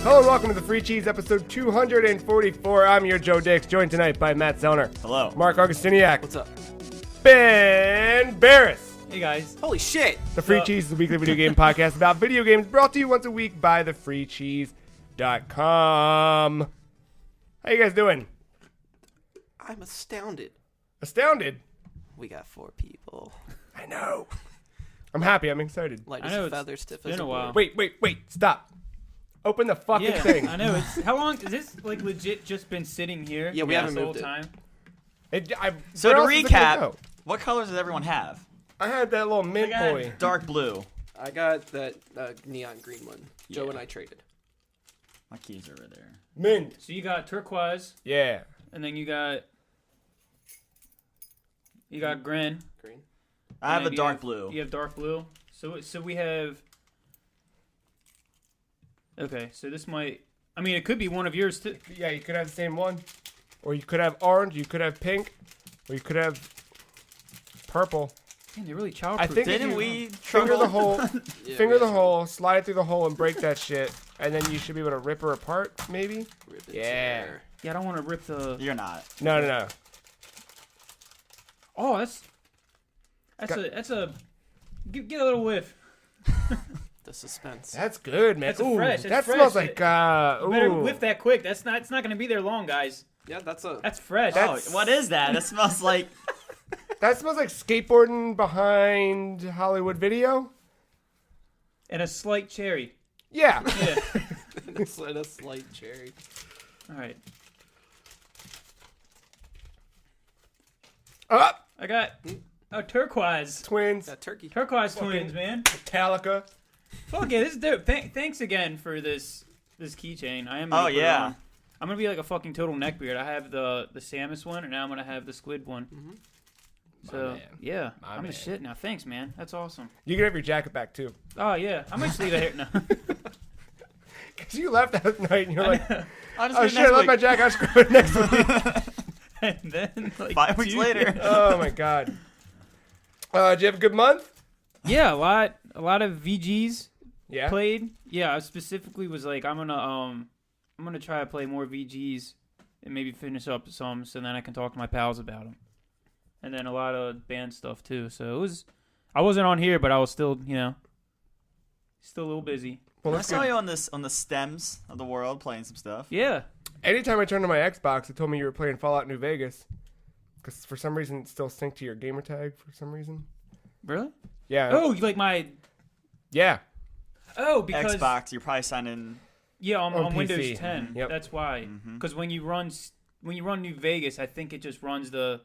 Hello and welcome to the Free Cheese, episode 244. I'm your Joe Dix, joined tonight by Matt Zellner. Hello. Marc Augustiniak. What's up? Ben Barris. Hey guys. Holy shit! The Free Cheese is a weekly video game podcast about video games brought to you once a week by thefreecheese.com. How you guys doing? I'm astounded. Astounded? We got 4 people. I know. I'm happy. I'm excited. Light I as know a it's feather, stiff been as a while. board. Wait. Stop. Open the fucking Yeah, thing. I know. It's how long? Is this like legit just been sitting here? Yeah, we haven't the whole moved it. time. So where to else is it gonna recap, go? what colors does everyone have? I had that little mint I got- boy. Dark blue. I got that neon green one. Joe Yeah. and I traded. My keys are over there. Mint. So you got turquoise, Yeah. and then you got green. Green. I have and a then dark blue. You have dark blue. So we have. Okay, so this might. I mean, it could be one of yours too. Yeah, you could have the same one. Or you could have orange, you could have pink, or you could have purple. Man, they're really child. I think Didn't if you we finger the trouble? hole, Yeah, finger we the had hole, slide it through the hole, and break that shit, and then you should be able to rip her apart, maybe? some ribbons Yeah. there. Yeah, I don't want to rip the. You're not. No. Oh, that's a. Get a little whiff. The suspense. That's good, man. That's Ooh, fresh. that That's smells fresh. like, You better ooh. whiff that quick. It's not gonna be there long, guys. Yeah, that's a. That's fresh. That's- Oh, what is that? That smells like. That smells like skateboarding behind Hollywood Video. And a slight cherry. Yeah. Yeah. It's like a slight cherry. All right. Up. I got turquoise. Twins. Got turkey. Turquoise Fucking- twins, man. Metallica. Fuck yeah, this is dope. Thanks again for this keychain. I am. Oh, gonna put it yeah. on. I'm gonna be like a fucking total neckbeard. I have the Samus one, and now I'm gonna have the squid one. Mhm. So man. yeah, My I'm the man. shit now. Thanks, man. That's awesome. You can have your jacket back, too. Oh yeah, I might just leave it here. No. Because you left that night and you're like, I'll just oh get shit, next I left week. my jacket. I'll just go next week. And then like 5 weeks 2 later. years- Oh my god. Did you have a good month? Yeah, a lot of VGs Yeah. played. Yeah, I specifically was like, I'm gonna try to play more VGs and maybe finish up some, so then I can talk to my pals about them. And then a lot of band stuff too. So I wasn't on here, but I was still, still a little busy. Well, I that's saw good. you on the stems of the world playing some stuff. Yeah. Anytime I turned to my Xbox, it told me you were playing Fallout New Vegas. Because for some reason it still synced to your gamer tag for some reason. Really? Yeah. Oh, you like my? Yeah. Oh, because Xbox, you're probably signing. yeah, On on PC. Windows 10. Yep. That's why. Because when you run New Vegas, I think it just runs the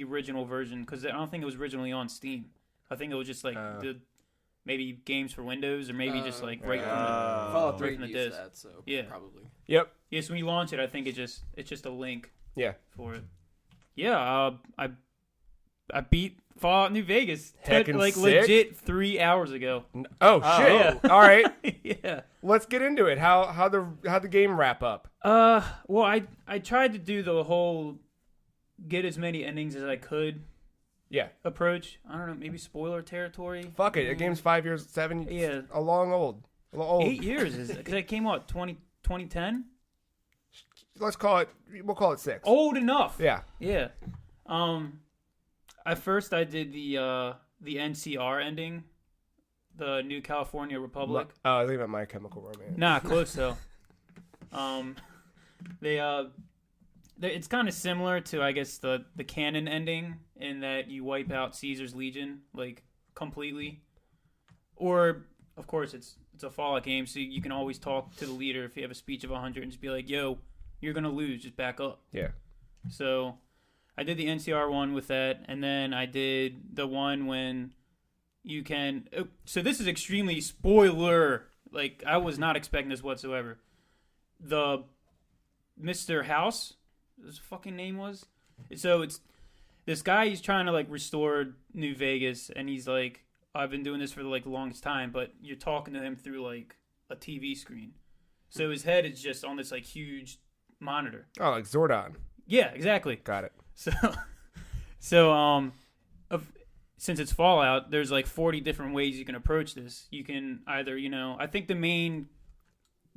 original version. Because I don't think it was originally on Steam. I think it was just the maybe games for Windows or maybe just right from the Fallout 3 right from the used disc. that, so Yeah. probably. Yep. Yes, when you launch it, I think it's just a link Yeah. for it. Yeah, I beat Fallout New Vegas Heckin' like sick. legit 3 hours ago. Oh shit. yeah. All right. Yeah. Let's get into it. How the game wrap up? Well, I tried to do the whole get as many endings as I could Yeah. approach. I don't know, maybe spoiler territory. Fuck it. The game's 5 years, 7. Yeah. A long old. 8 years is because it came out 2010. Let's call it. We'll call it 6. Old enough. Yeah. Yeah. At first I did the NCR ending, the New California Republic. Oh, I think about My Chemical Romance. Nah, close though. It's kind of similar to, I guess, the canon ending in that you wipe out Caesar's Legion like completely, or of course it's a Fallout game, so you can always talk to the leader if you have a speech of 100 and just be like, "Yo, you're gonna lose, just back up." Yeah. So I did the NCR one with that, and then I did the one when you can. So this is extremely spoiler. Like, I was not expecting this whatsoever. The Mr. House, his fucking name was. So it's this guy. He's trying to like restore New Vegas, and he's like, I've been doing this for like the longest time, but you're talking to him through like a TV screen. So his head is just on this like huge monitor. Oh, like Zordon. Yeah, exactly. Got it. Since it's Fallout, there's like 40 different ways you can approach this. You can either, I think the main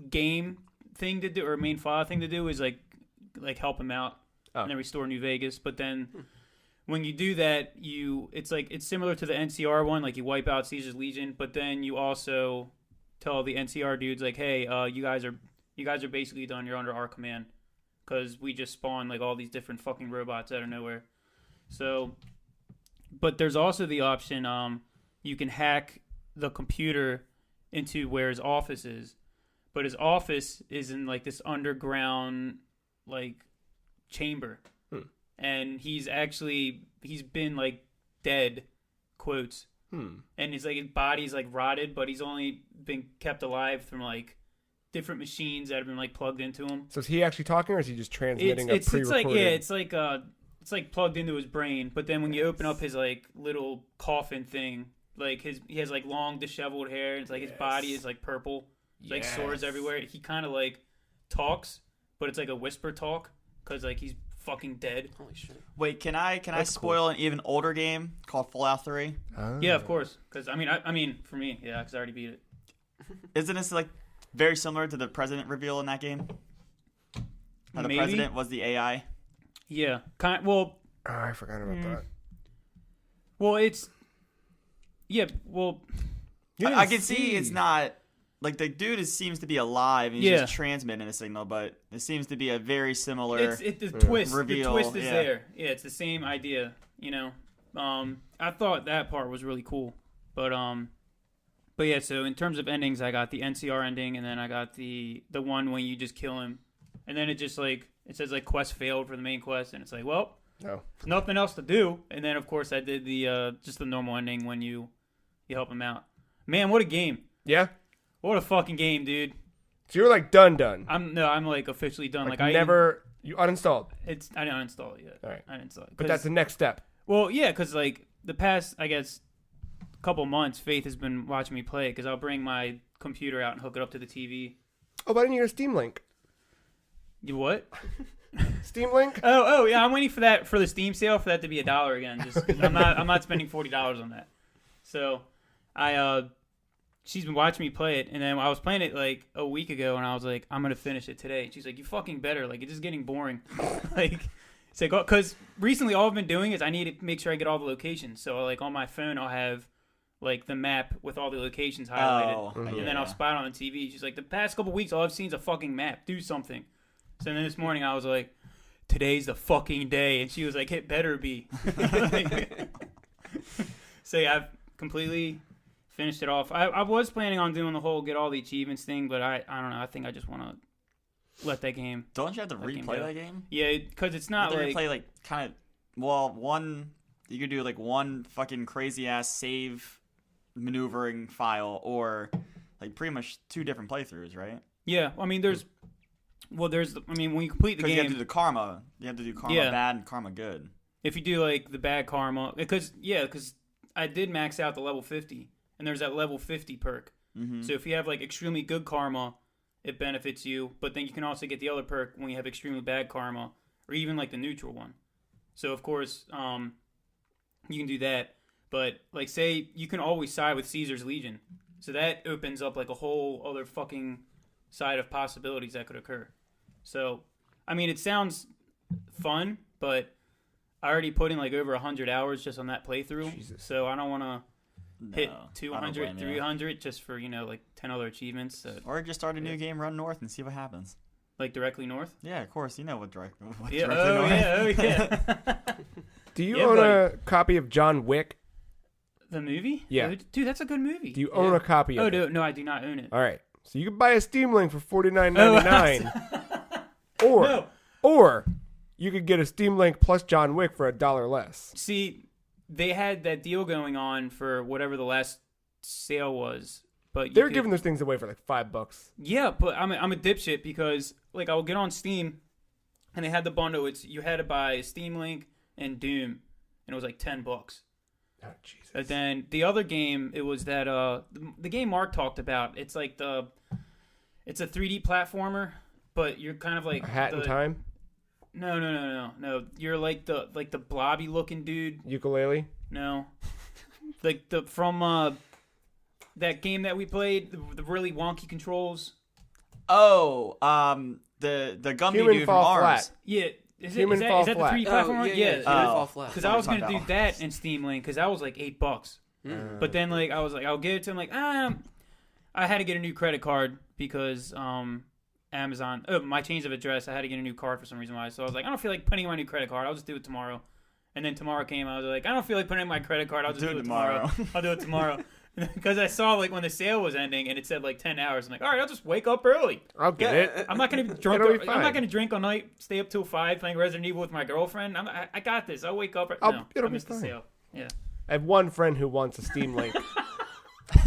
game thing to do or main file thing to do is like help him out and then restore New Vegas. But then when you do that, it's similar to the NCR one, like you wipe out Caesar's Legion, but then you also tell the NCR dudes like, hey, you guys are basically done. You're under our command because we just spawned like all these different fucking robots out of nowhere. So, but there's also the option you can hack the computer into where his office is, but his office is in like this underground like chamber, and he's been like dead, quotes, and it's like his body's like rotted, but he's only been kept alive from like different machines that have been like plugged into him. So is he actually talking, or is he just transmitting it's pre-recorded? It's like plugged into his brain, but then when you open up his like little coffin thing, like he has like long disheveled hair. It's like his body is like purple, like sores everywhere. He kind of like talks, but it's like a whisper talk because like he's fucking dead. Holy shit. Wait, can I spoil an even older game called Fallout 3? Yeah, of course. Because I mean, for me, yeah, because I already beat it. Isn't this like very similar to the president reveal in that game? How the president was the AI. Yeah, I forgot about that. Well, it's well. I can see it's not like the dude seems to be alive and he's just transmitting a signal, but it seems to be a very similar. The twist. Reveal. The twist is there. Yeah, it's the same idea. You know, I thought that part was really cool, but yeah. So in terms of endings, I got the NCR ending, and then I got the one when you just kill him, and then it just like it says like quest failed for the main quest, and it's like, well, no, nothing else to do. And then of course I did the just the normal ending when you help him out. Man, what a game! Yeah, what a fucking game, dude. So you're like done. I'm like officially done. Like you uninstalled. I didn't uninstall it yet. All right, I didn't install it. But that's the next step. Well, yeah, because like the past, I guess, couple months, Faith has been watching me play because I'll bring my computer out and hook it up to the TV. Oh, why didn't you get a Steam Link? You what? Steam Link? Oh yeah, I'm waiting for the Steam sale for that to be $1 again. Just I'm not spending $40 on that. So she's been watching me play it, and then I was playing it like a week ago, and I was like, I'm gonna finish it today. And she's like, you fucking better. Like it's just getting boring. Like it's like because recently all I've been doing is I need to make sure I get all the locations. So like on my phone I'll have like the map with all the locations highlighted, and then I'll spot on the TV. She's like, the past couple weeks all I've seen is a fucking map. Do something. So then this morning I was like, today's the fucking day, and she was like, it better be. So yeah, I've completely finished it off. I was planning on doing the whole get all the achievements thing, but I don't know. I think I just want to let that game. Don't you have to replay that game? Yeah, because it's not like replay like kind of one. You could do like one fucking crazy ass save maneuvering file, or like pretty much two different playthroughs, right? Yeah, I mean when you complete the game, you have to do the karma. You have to do karma bad and karma good. If you do like the bad karma, because I did max out the level 50, and there's that level 50 perk. Mm-hmm. So if you have like extremely good karma, it benefits you. But then you can also get the other perk when you have extremely bad karma, or even like the neutral one. So of course, you can do that. But like, say you can always side with Caesar's Legion, so that opens up like a whole other fucking side of possibilities that could occur. So, I mean, it sounds fun, but I already put in like over 100 hours just on that playthrough. Jesus. So I don't want to hit 200, 300 just for, like 10 other achievements. So. Or just start a new game, run north, and see what happens. Like directly north? Yeah, of course. You know what directly north. Yeah. Do you own a copy of John Wick? The movie? Yeah. Dude, that's a good movie. Do you own a copy of it? No, I do not own it. All right. So you can buy a Steam Link for $49.99. Or you could get a Steam Link plus John Wick for $1 less. See, they had that deal going on for whatever the last sale was, but they're giving those things away for like $5. Yeah, but I'm a dipshit because like I'll get on Steam, and they had the bundle. You had to buy Steam Link and Doom, and it was like $10. Oh Jesus! And then the other game, it was that the game Marc talked about. It's like it's a 3D platformer, but you're kind of like a Hat in Time. No. You're like the blobby looking dude. Ukulele. No, like from that game that we played, the really wonky controls. Oh, the Gumby Human dude from Fall Arms. Flat. Yeah. Is Human that Fall the Flat. 3D platform? yeah. Oh. Fall flat. Because I was gonna do about. that in Steam Link because that was like $8. But then like I was like I'll give it to him like I had to get a new credit card because Amazon my change of address I had to get a new card for some reason why, so I was like I don't feel like putting in my new credit card, I'll just do it tomorrow. And then tomorrow came, I was like I don't feel like putting in my credit card, I'll just do it tomorrow. I'll do it tomorrow. Because I saw like when the sale was ending and it said like 10 hours, I'm like, all right, I'll just wake up early. I'll get it. I'm not gonna be drunk. It'll be I'm not fine. gonna drink all night, stay up till 5 playing Resident Evil with my girlfriend. I got this. I'll wake up. It'll I be missed the fine. sale. Yeah. I have one friend who wants a Steam Link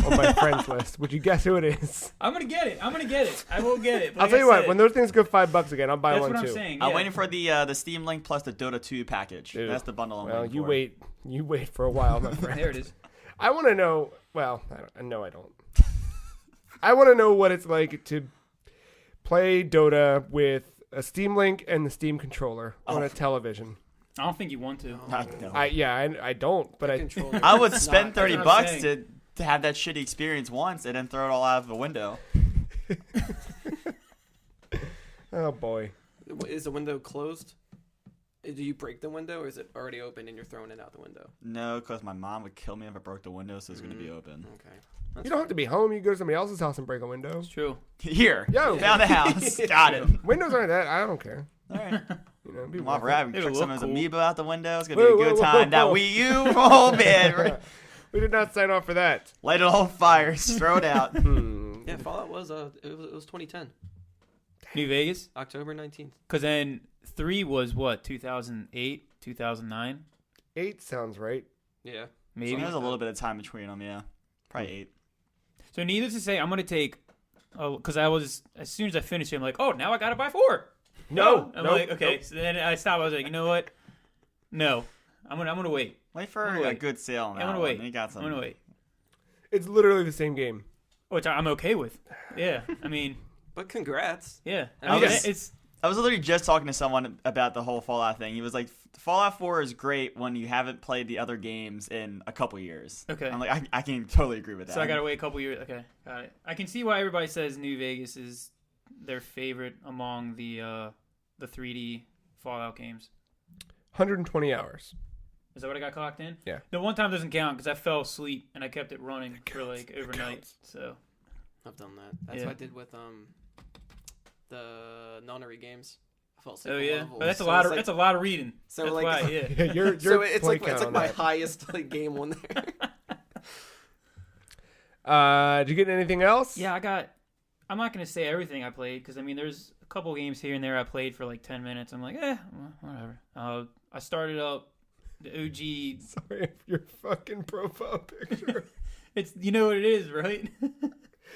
on my friends list. Would you guess who it is? I'm gonna get it. I will get it. But I'll like tell you I what. said, When those things go $5 again, I'll buy that's one what I'm too. saying. I'm yeah. waiting for the Steam Link plus the Dota 2 package. Dude. That's the bundle I'm Well, waiting you for. wait. You wait for a while, my friend. There it is. I want to know. Well, I know I don't. I want to know what it's like to play Dota with a Steam Link and the Steam controller on a television. I don't think you want to. No. I don't. But Controller. I would It's spend not- $30 that's what I'm to have that shitty experience once and then throw it all out of the window. oh boy. Is the window closed? Do you break the window, or is it already open and you're throwing it out the window? No, because my mom would kill me if I broke the window, so it's going to be open. Okay. You don't have to be home. You can go to somebody else's house and break a window. It's true. Here. Yo. Found the house. Got it. Windows aren't that. I don't care. All right. You know, it'd be Come on, worth it. Brad. We It'll trick some of look his cool. amiibo out the window. It's going to be a Whoa, good whoa, time. That whoa. Wii U. Oh, man. We did not sign off for that. Light it on fire. Throw it out. Yeah, Fallout was it was 2010, New Vegas. October 19th. Because then 3 was what 2008, 2009, 8 sounds right. Yeah. maybe. There's a little bit of time between them, yeah. Probably 8. So needless to say, I'm gonna take. Because I was as soon as I finished it, I'm like, oh, now I gotta buy 4. No. I'm nope, like, okay. nope. So then I stopped. I was like, you know what? No, I'm gonna wait. Wait for I'm gonna a wait. good sale on that I'm gonna one. wait. You got some. I'm gonna wait. It's literally the same game. Which I'm okay with. Yeah, I mean, But congrats. yeah. I I mean, was- it's I was literally just talking to someone about the whole Fallout thing. He was like, Fallout 4 is great when you haven't played the other games in a couple years. Okay. I'm like, I can totally agree with that. so I gotta wait a couple years. Okay, got it. I can see why everybody says New Vegas is their favorite among the 3D Fallout games. 120 hours. Is that what I got clocked in? Yeah. The one time doesn't count because I fell asleep and I kept it running for like overnight. counts. So I've done that. That's Yeah. what I did with the nonary games. I fell asleep. oh on yeah, level. but that's a So lot it's of like- that's a lot of reading. So that's like, why, yeah. Yeah, your so it's play like count on my that. highest like game one there. Did you get anything else? Yeah, I'm not gonna say everything I played because I mean there's a couple games here and there I played for like 10 minutes. I'm like, well, whatever. I started up the OG. Sorry, your fucking profile picture. It's you know what it is, right?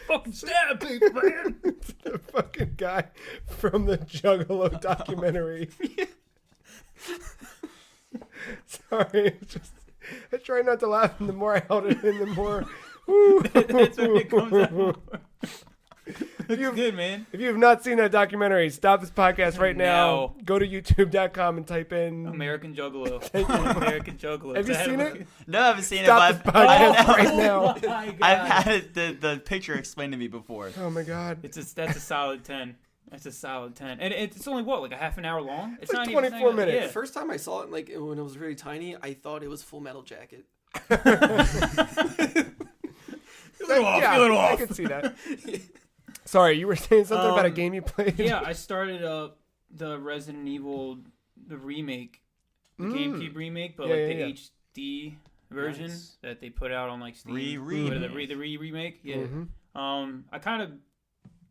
Fucking stab people, man. It's the fucking guy from the Juggalo documentary. Sorry, it's just I try not to laugh, and the more I held it in, the more. That's what it comes out for. It's good, man. If you have not seen that documentary, stop this podcast right now. Now. Go to youtube.com and type in. American Juggalo. American Juggalo. Have you Is that seen what- it? No, I haven't seen Stop it, this but podcast right Oh now. my God. I've had the picture explained to me before. Oh my god. That's a solid 10. That's a solid 10. And it's only what, like a half an hour long? It's like not 24 even minutes. Yeah. The first time I saw it, like when it was really tiny, I thought it was Full Metal Jacket. I can see that. Sorry, you were saying something about a game you played? Yeah, I started up the Resident Evil, the remake, the GameCube remake, but Yeah, like yeah, the HD version Nice. that they put out on like Steam. Re-remake. What are the remake? Yeah. Mhm. I kind of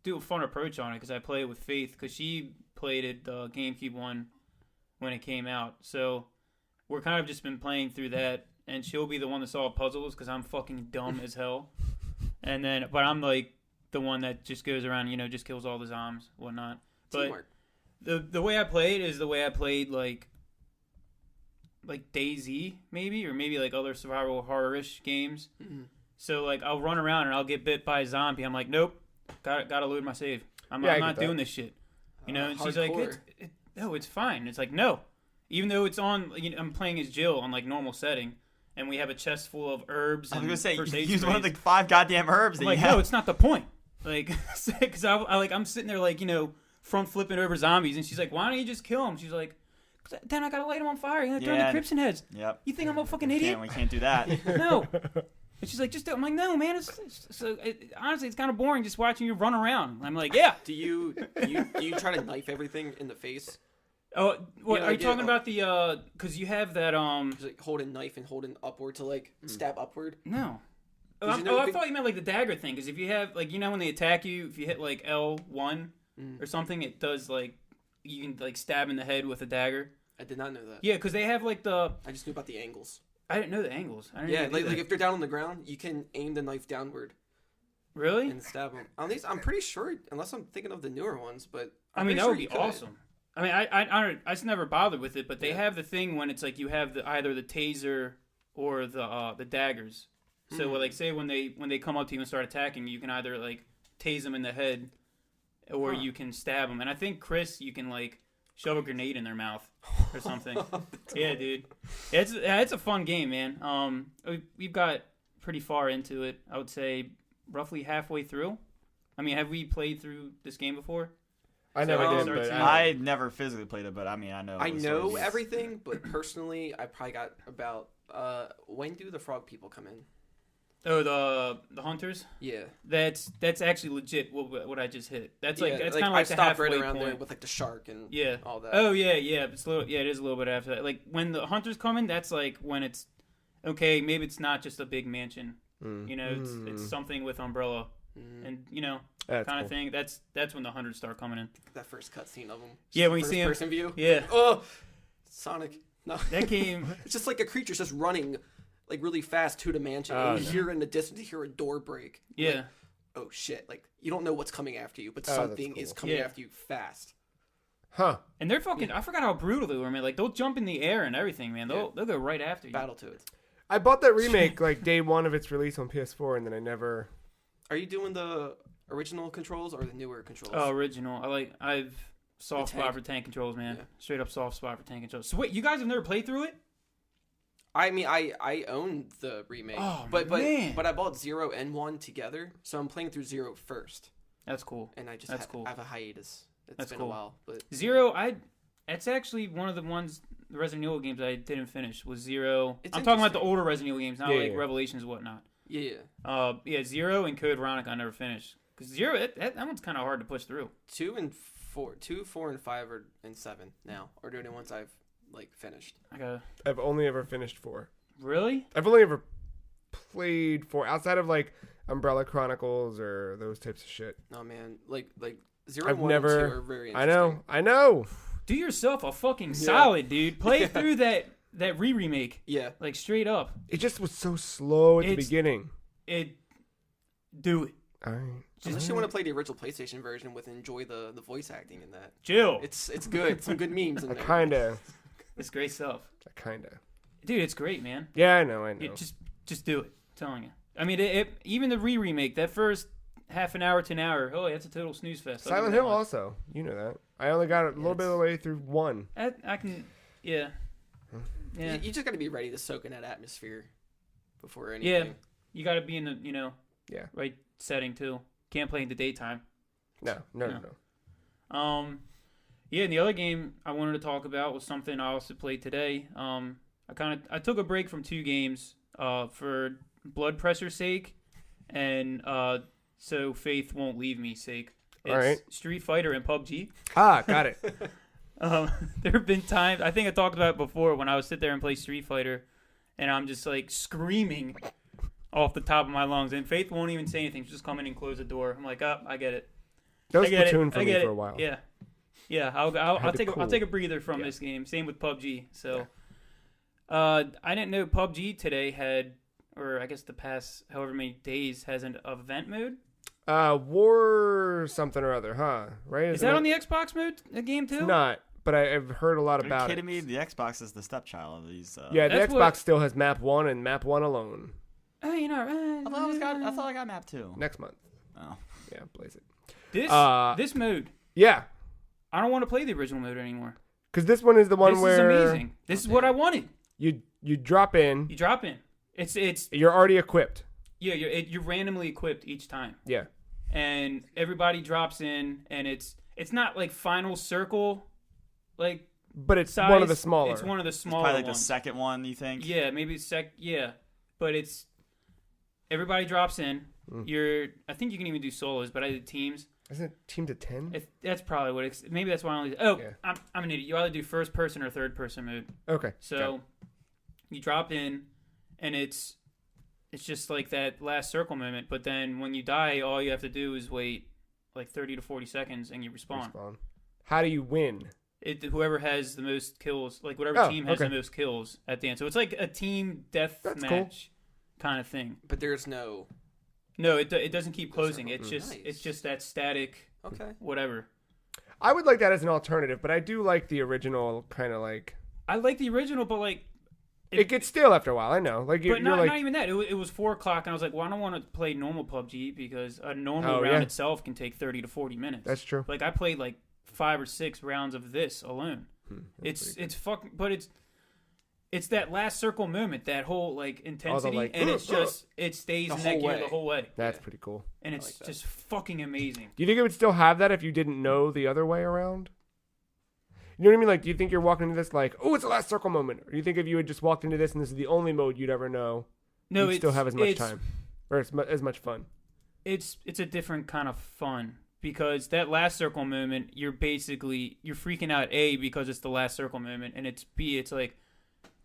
do a fun approach on it because I play it with Faith because she played it the GameCube one when it came out. So we're kind of just been playing through that, and she'll be the one to solve puzzles because I'm fucking dumb as hell. And then, but I'm like the one that just goes around, you know, just kills all the zombies, whatnot. But Teamwork. the way I played is the way I played like DayZ maybe, or maybe like other survival horror-ish games. Mm-hmm. So like I'll run around and I'll get bit by a zombie. I'm like, nope, gotta load my save. I'm Yeah, I not get that. doing this shit. You know, and she's like, Hardcore. no, it's fine. It's like no, even though it's on, you know, I'm playing as Jill on like normal setting, and we have a chest full of herbs. I was and going to say, first aid use one of the sprays. 5 goddamn herbs I'm that like, you have. no, it's not the point. like, because I'm sitting there like, front flipping over zombies, and she's like, "Why don't you just kill them?" She's like, "Then I gotta light them on fire. You gotta turn the crimson heads." Yep. You think I'm a fucking idiot? We can't do that. No. And she's like, "Just do it." I'm like, "No, man. Honestly, it's kind of boring just watching you run around." I'm like, "Yeah." Do you try to knife everything in the face? Oh, what Yeah, are you like, talking about? The because you have that Just, like holding knife and holding upward to like stab upward. No. Did you know I thought you meant like the dagger thing. Because if you have like when they attack you, if you hit like L1 or something, it does like you can like stab in the head with a dagger. I did not know that. Yeah, because they have like the. I just knew about the angles. I didn't know the angles. I didn't Yeah, even do like that. if they're down on the ground, you can aim the knife downward Really? and stab them. At least I'm pretty sure, unless I'm thinking of the newer ones. But I I'm mean, pretty that sure would be you could. awesome. I mean, I just never bothered with it, but they Yeah. have the thing when it's like you have either the taser or the daggers. So like say when they come up to you and start attacking, you can either like tase them in the head, or you can stab them. And I think Chris, you can like shove a grenade in their mouth or something. Yeah, dude. It's a fun game, man. We've got pretty far into it. I would say roughly halfway through. I mean, have we played through this game before? I never So, did, but I never physically played it, but I mean, I know. I the know stories. everything, but personally, I probably got about. When do the frog people come in? Oh, the hunters. Yeah, That's actually legit. What I just hit. That's like yeah, that's kind of I like the stopped halfway right around there point. with like the shark and Yeah. all that. Oh yeah. It's it is a little bit after that. Like when the hunters come in, that's like when it's okay. Maybe it's not just a big mansion. It's something with umbrella and that's kind of cool. thing. That's when the hunters start coming in. That first cutscene of them. Yeah, when you see him. First person view. Yeah, Oh, Sonic. No, that game. it's just like a creature's just running like really fast to the mansion. Oh, and you no. hear in the distance, you hear a door break. Yeah. Like, oh shit! Like you don't know what's coming after you, but Oh, that's something is cool. coming Yeah. after you fast. Huh. And they're fucking. I forgot how brutal they were, man. Like they'll jump in the air and everything, man. They'll go right after you. Battle to it. I bought that remake like day one of its release on PS4, and then I never. Are you doing the original controls or the newer controls? Oh, original. I've soft tank. spot for tank controls, man. Yeah. Straight up soft spot for tank controls. So wait, you guys have never played through it? I mean, I own the remake, Oh, but man. I bought 0 and 1 together, so I'm playing through 0 first, That's cool. and I just That's have, cool. I have a hiatus. It's That's been cool. a while, but Zero, that's actually one of the the Resident Evil games I didn't finish was Zero. It's I'm talking about the interesting. older Resident Evil games, not Yeah, like yeah. Revelations and whatnot. yeah, Zero and Code Veronica I never finished. Because Zero, that one's kind of hard to push through. 2, 4, and 5 and 7 now are the only ones I've like finished. I gotta, I've only ever finished 4. really? I've only ever played 4 outside of like Umbrella Chronicles or those types of shit. No man, like 0 I've and 1 never- and 2 are very I interesting. know. Do yourself a fucking solid, dude. Play through that remake, Yeah, like straight up. It just was so slow at the It's- beginning. Do it. All right. unless you want to play the original PlayStation version with enjoy the voice acting in that. Chill. It's good. Some good memes in I there. kinda. It's great stuff. Dude, it's great, man. Yeah, I know. Just do it. I'm telling you. I mean, even the remake, that first half an hour to an hour, oh, that's a total snooze fest. I'll give Silent you that Hill one. also. You know that. I only got a little bit of the way through 1. I can, yeah. Yeah. You just got to be ready to soak in that atmosphere before anything. Yeah. You got to be in the, Yeah. right setting too. Can't play in the daytime. No. Yeah, and the other game I wanted to talk about was something I also played today. I took a break from 2 games for blood pressure's sake and so Faith won't leave me sake. It's All right. Street Fighter and PUBG. Got it. There have been times, I think I talked about it before, when I would sit there and play Street Fighter and I'm just like screaming off the top of my lungs, and Faith won't even say anything. She'll just come in and close the door. I'm like, I get it. That was I get Splatoon it. for I me get for it. a while. Yeah. I'll Had to take a cool. breather from Yeah. this game. Same with PUBG. So, I didn't know PUBG today had, or I guess the past however many days has an event mode. War something or other, huh? Right? Is that on the Xbox mode? The game too? It's not, but I've heard a lot Are you about kidding it. me? The Xbox is the stepchild of these. Yeah, the That's Xbox what- still has map 1 and map 1 alone. I thought I got map 2. Next month. Oh. Yeah, blaze it. This mode. Yeah, I don't want to play the original mode anymore. because this one is the one This where is amazing. This is what I wanted. you drop in, You drop in. It's you're already equipped. yeah. You're randomly equipped each time. Yeah. and everybody drops in, and it's not like final circle, like But it's size. one of the smaller. It's one of the smaller Probably like ones. the second one, you think? Yeah, maybe yeah, but it's everybody drops in. I think you can even do solos, but I did teams. Isn't it team to 10? That's probably what it's. Maybe that's why I only. Oh, Yeah. I'm an idiot. You either do first person or third person mode. Okay. So you drop in, and it's just like that last circle moment. But then when you die, all you have to do is wait like 30 to 40 seconds, and you respawn. How do you win? Whoever has the most kills, like whatever team has okay. the most kills at the end. So it's like a team death match kind of thing. But there's no. No, it doesn't keep closing. It's just Nice. it's just that static. Okay. Whatever. I would like that as an alternative, but I do like the original kind of like. I like the original, but like. It gets stale after a while. I know. Like But you're like, not even that. It was 4 o'clock, and I was like, well, I don't want to play normal PUBG because a normal round itself can take 30 to 40 minutes. That's true. Like I played like 5 or 6 rounds of this alone. It's fucking, but it's that last circle moment, that whole like intensity, like, and it's just it stays in that gear the whole way. That's pretty cool. And it's just fucking amazing. Do you think it would still have that if you didn't know the other way around? You know what I mean? Like, do you think you're walking into this like, oh, it's the last circle moment? Or do you think if you had just walked into this and this is the only mode you'd ever know, No, you'd still have as much time or as much fun? It's a different kind of fun because that last circle moment, you're freaking out A because it's the last circle moment, and it's B, it's like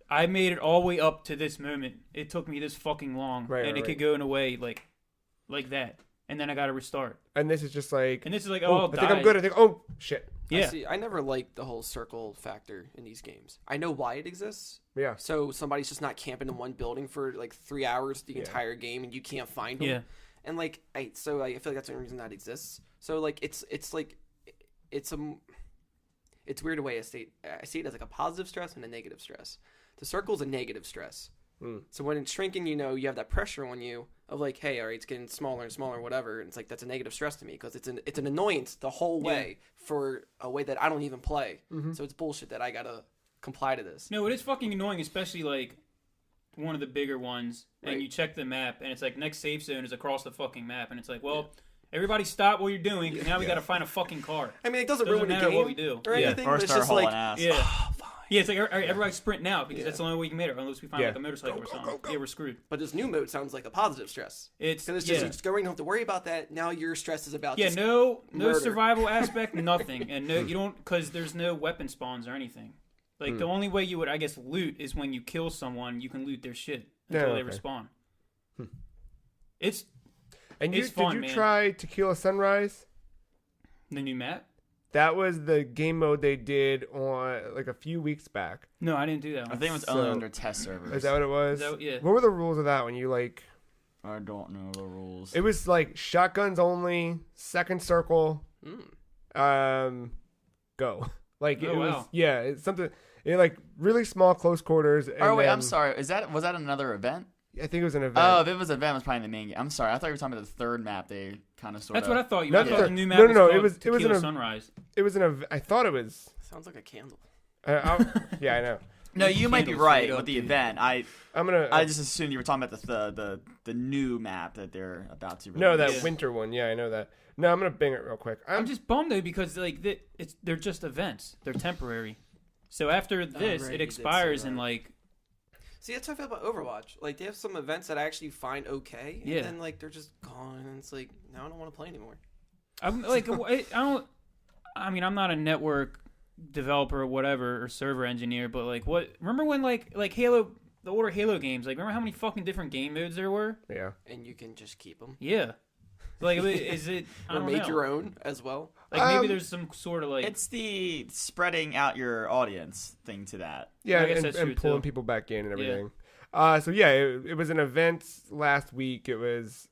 I made it all the way up to this moment. It took me this fucking long, and it could go in a way like that, and then I got to restart. And this is just like, oh, I think I'm good. I think, oh shit. Yeah. I never liked the whole circle factor in these games. I know why it exists. Yeah. So somebody's just not camping in one building for like 3 hours the entire game, and you can't find them. Yeah. And like, I feel like that's the only reason that exists. So like, it's weird a way I see it as like a positive stress and a negative stress. The circle is a negative stress. So when it's shrinking, you have that pressure on you of like, hey, all right, it's getting smaller and smaller, whatever. And it's like, that's a negative stress to me because it's an annoyance the whole way for a way that I don't even play. So it's bullshit that I gotta comply to this. No, it is fucking annoying, especially like one of the bigger ones, and you check the map, and it's like next safe zone is across the fucking map, and it's like, well, everybody stop what you're doing, because now we got to find a fucking car. I mean, it doesn't ruin the matter game what we do or anything. Or But it's start just hauling like, ass. Yeah. Yeah, it's like, all right, everybody sprint now, because that's the only way you can make it, unless we find like a motorcycle Go, or go, something. go, go. Yeah, we're screwed. but this new mode sounds like a positive stress. It's Because it's just, you just go right, you don't have to worry about that. Now your stress is about just no murder. survival aspect, nothing, and you don't, because there's no weapon spawns or anything. Like the only way you would, I guess, loot is when you kill someone, you can loot their shit until they respawn. It's fun, did you man. try Tequila Sunrise? The new map? That was the game mode they did on like a few weeks back. No, I didn't do that I one. think it was only under test servers. Is that what it was? Yeah. What were the rules of that when you like? I don't know the rules. It was like shotguns only, second circle, go. Like it was, it's something. It like really small close quarters. And Oh wait, then, I'm sorry. Was that another event? I think it was an event. Oh, if it was an event, it was probably the main game. I'm sorry. I thought you were talking about the third map. They kind of sort of. That's what I thought. Not I thought the- the new map no, was no, called it was Tequila an Sunrise. It was an. I thought it was. sounds like a candle. Yeah, I know. No, you might be Candles right straight with up, the dude. event. I'm gonna. I just assumed you were talking about the new map that they're about to release. no, that Yeah. winter one. Yeah, I know that. No, I'm gonna bing it real quick. I'm just bummed though because like they're just events. They're temporary. So after this, right, it you did expires say in that. like See, that's how I feel about Overwatch. Like, they have some events that I actually find okay, and Yeah. then, like, they're just gone, and it's like, now I don't want to play anymore. I'm like I don't. I mean, I'm not a network developer or whatever or server engineer, but like what? Remember when like Halo, the older Halo games? Like, remember how many fucking different game modes there were? Yeah. And you can just keep them. Yeah. Like, is it? I Or don't make know. your own as well. Like maybe there's some sort of like. It's the spreading out your audience thing to that. Yeah, I guess and, that's and true, pulling too. people back in and Yeah. everything. So yeah, it was an event last week. It was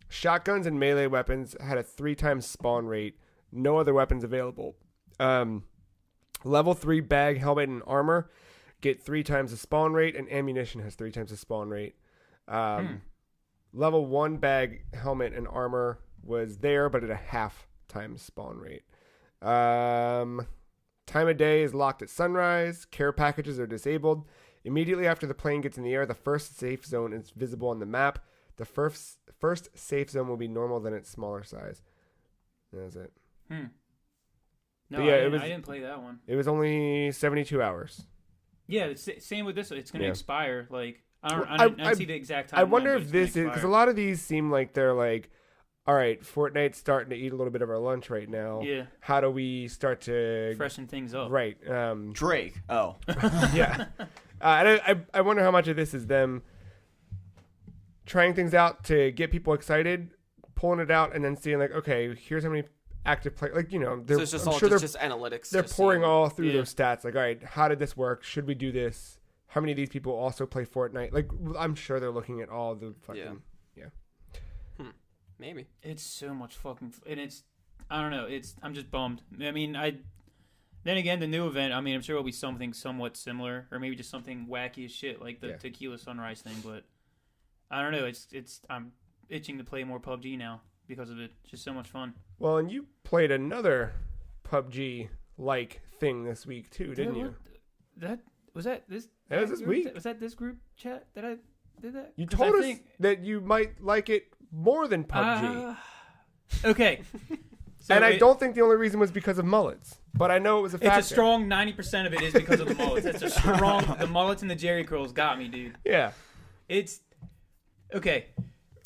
shotguns and melee weapons had a 3 times spawn rate. No other weapons available. Level 3 bag, helmet, and armor get 3 times the spawn rate, and ammunition has 3 times the spawn rate. Level 1 bag, helmet, and armor was there, but at a half times spawn rate. Time of day is locked at sunrise. Care packages are disabled. Immediately after the plane gets in the air, the first safe zone is visible on the map. The first first safe zone will be normal than its smaller size. That was it. No, yeah, I didn't play that one. It was only 72 hours. Yeah, it's same with this. It's going to expire. Like I don't see the exact time. I wonder if this is because a lot of these seem like they're like, all right, Fortnite's starting to eat a little bit of our lunch right now. Yeah. How do we start to freshen things up? Right. Drake. Oh. Yeah. And I wonder how much of this is them trying things out to get people excited, pulling it out, and then seeing like, okay, here's how many active players. Like, you know, So it's just just analytics. They're just pouring seeing- all through those stats. Like, all right, how did this work? Should we do this? How many of these people also play Fortnite? Like, I'm sure they're looking at all the fucking Maybe. It's so much fucking, and it's, I don't know. I'm just bummed. I mean, then again, the new event. I mean, I'm sure it'll be something somewhat similar, or maybe just something wacky as shit like the Tequila Sunrise thing. But I don't know. I'm itching to play more PUBG now because of it. It's just so much fun. Well, and you played another PUBG-like thing this week too, didn't you? Was that this group? week? Was that this group chat that I did that? You told us that you might like it more than PUBG. Okay. So and I don't think the only reason was because of mullets, but I know it was a factor. It's a strong 90% of it is because of the mullets. It's a strong. The mullets and the Jerry curls got me, dude. Yeah. It's okay.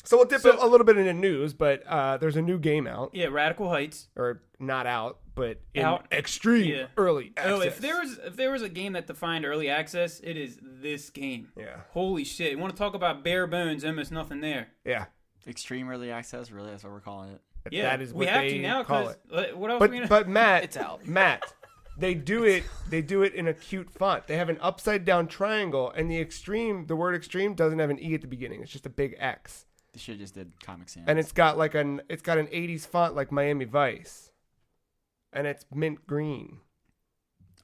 So we'll dip a little bit into news, but there's a new game out. Yeah, Radical Heights. Or not out, but in Out. extreme early access. Oh, if there was a game that defined early access, it is this game. Yeah. Holy shit! You want to talk about bare bones? Almost nothing there. Yeah. Extreme early access, really? That's what we're calling it. Yeah, that is what we have they to now. call it. What else? But Matt, It's out. Matt, they do it in a cute font. They have an upside down triangle, and the word extreme doesn't have an E at the beginning. It's just a big X. They should have just did Comic Sans. And it's got an 80s font like Miami Vice. And it's mint green.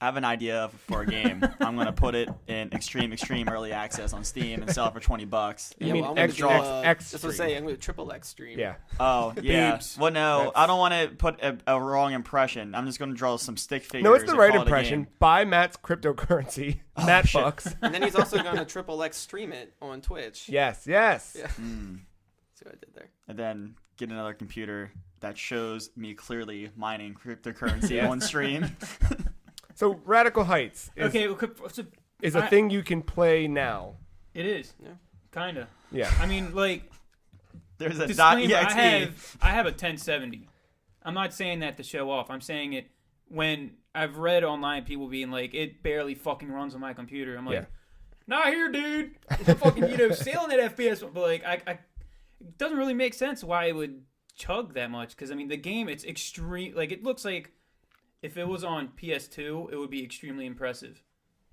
I have an idea for a game. I'm gonna put it in extreme early access on Steam and sell it for $20. You mean I'm X gonna do, X That's what I'm saying. I'm going to triple X stream. Yeah. Oh yeah. Boobs. Well, no, That's- I don't want to put a wrong impression. I'm just gonna draw some stick figures. No, it's the and right call it a impression. game. Buy Matt's cryptocurrency. Matt shit. Bucks. And then he's also going to triple X stream it on Twitch. Yes. Yeah. Mm. See what I did there. And then get another computer that shows me clearly mining cryptocurrency Yes. on stream. So Radical Heights is a thing you can play now. It is. Yeah. Kinda. Yeah. I mean, like. There's a Disclaimer, .exe. I have a 1070. I'm not saying that to show off. I'm saying it when I've read online people being like, it barely fucking runs on my computer. I'm like, Yeah. not here, dude. I'm fucking, sailing at FPS. But like, it doesn't really make sense why it would chug that much. Because I mean, the game, it's extreme. Like, it looks like if it was on PS2, it would be extremely impressive.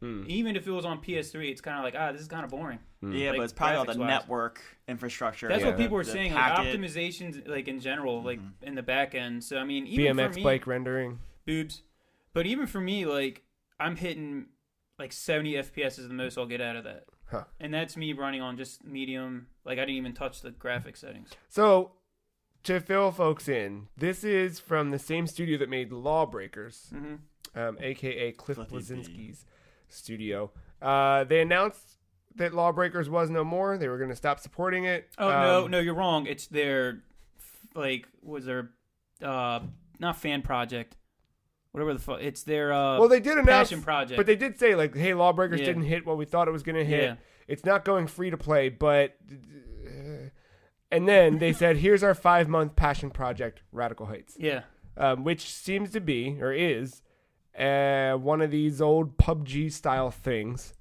Even if it was on PS3, it's kind of like, this is kind of boring. Yeah, Like, but it's probably all the graphics-wise. network infrastructure. That's what people are the saying, packet. like optimizations, like in general, like in the back end. So I mean, even BMX for me, bike rendering. boobs. But even for me, like I'm hitting like 70 FPS is the most I'll get out of that, Huh. and that's me running on just medium. Like I didn't even touch the graphic settings. So, to fill folks in, this is from the same studio that made Lawbreakers, a.k.a. Cliff Flippy Bleszinski's studio. They announced that Lawbreakers was no more. They were going to stop supporting it. Oh no, you're wrong. It's their not fan project, whatever the fuck. It's their Well, they did announce, passion project. but they did say like, "Hey, Lawbreakers Yeah. didn't hit what we thought it was going to hit. Yeah. It's not going free to play, but." And then they said, "Here's our 5-month passion project, Radical Heights." Yeah. Which seems to be, or is, one of these old PUBG style things.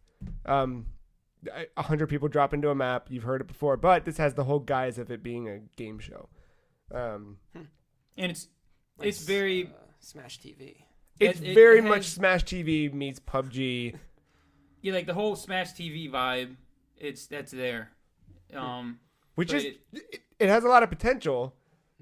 100 people drop into a map. You've heard it before, but this has the whole guise of it being a game show. And it's Like very Smash TV. It's it very has- much Smash TV meets PUBG. yeah, like the whole Smash TV vibe. That's there. Which but is, it has a lot of potential,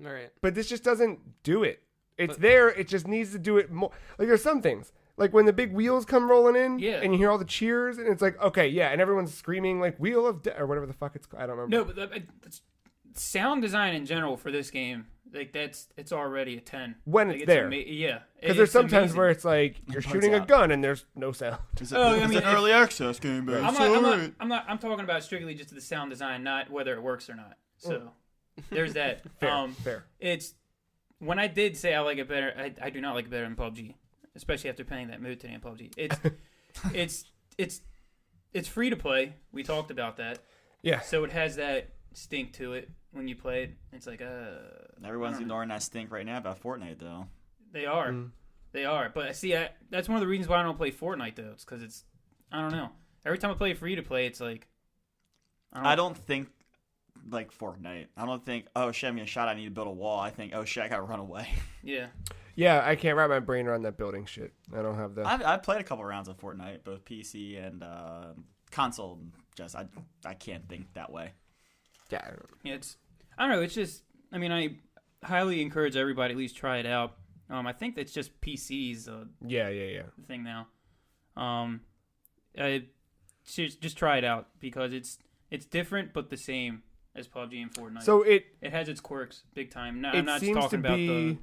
All right. but this just doesn't do it. It's But- there. It just needs to do it more. Like there's some things, like when the big wheels come rolling in, Yeah. and you hear all the cheers, and it's like, okay, yeah, and everyone's screaming like "Wheel of Death" or whatever the fuck it's called. I don't remember. No, but that's sound design in general for this game, like it's already a 10 When like, it's there. yeah, Because there's it's sometimes amazing. where it's like you're It shooting a bugs out. gun and there's no sound. It's Oh, I it's mean, an early access game, but I'm it's alright. talking about strictly just the sound design, not whether it works or not. So There's that. Fair. It's when I did say I like it better. I do not like it better than PUBG, especially after playing that mode today in PUBG. It's free to play. We talked about that. Yeah. So it has that stink to it when you play it. It's like Everyone's ignoring that stink right now about Fortnite, though. They are. They are. But see, that's one of the reasons why I don't play Fortnite, though. It's because I don't know. Every time I play free to play, it's like... I don't think, like, Fortnite. I don't think, oh, shit, I'm getting shot, I need to build a wall. I think, oh, shit, I gotta run away. Yeah. Yeah, I can't wrap my brain around that building shit. I don't have the... I've played a couple rounds of Fortnite, both PC and console. Just, I can't think that way. Yeah, I don't know. Yeah, I don't know. It's just... I mean, I highly encourage everybody to at least try it out. I think that's just PC's Yeah. thing now. Just try it out because it's different but the same as PUBG and Fortnite. So it has its quirks big time. No, it I'm not seems talking to about be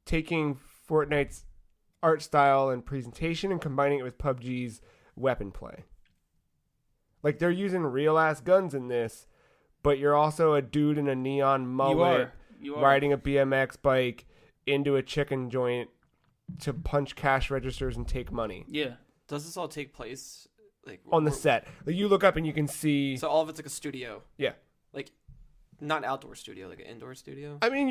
taking Fortnite's art style and presentation and combining it with PUBG's weapon play. Like they're using real ass guns in this, but you're also a dude in a neon mullet you are. riding a BMX bike into a chicken joint to punch cash registers and take money. Yeah. Does this all take place like On the set. Like you look up and you can see... So all of it's like a studio. Yeah. Like not an outdoor studio, like an indoor studio? I mean,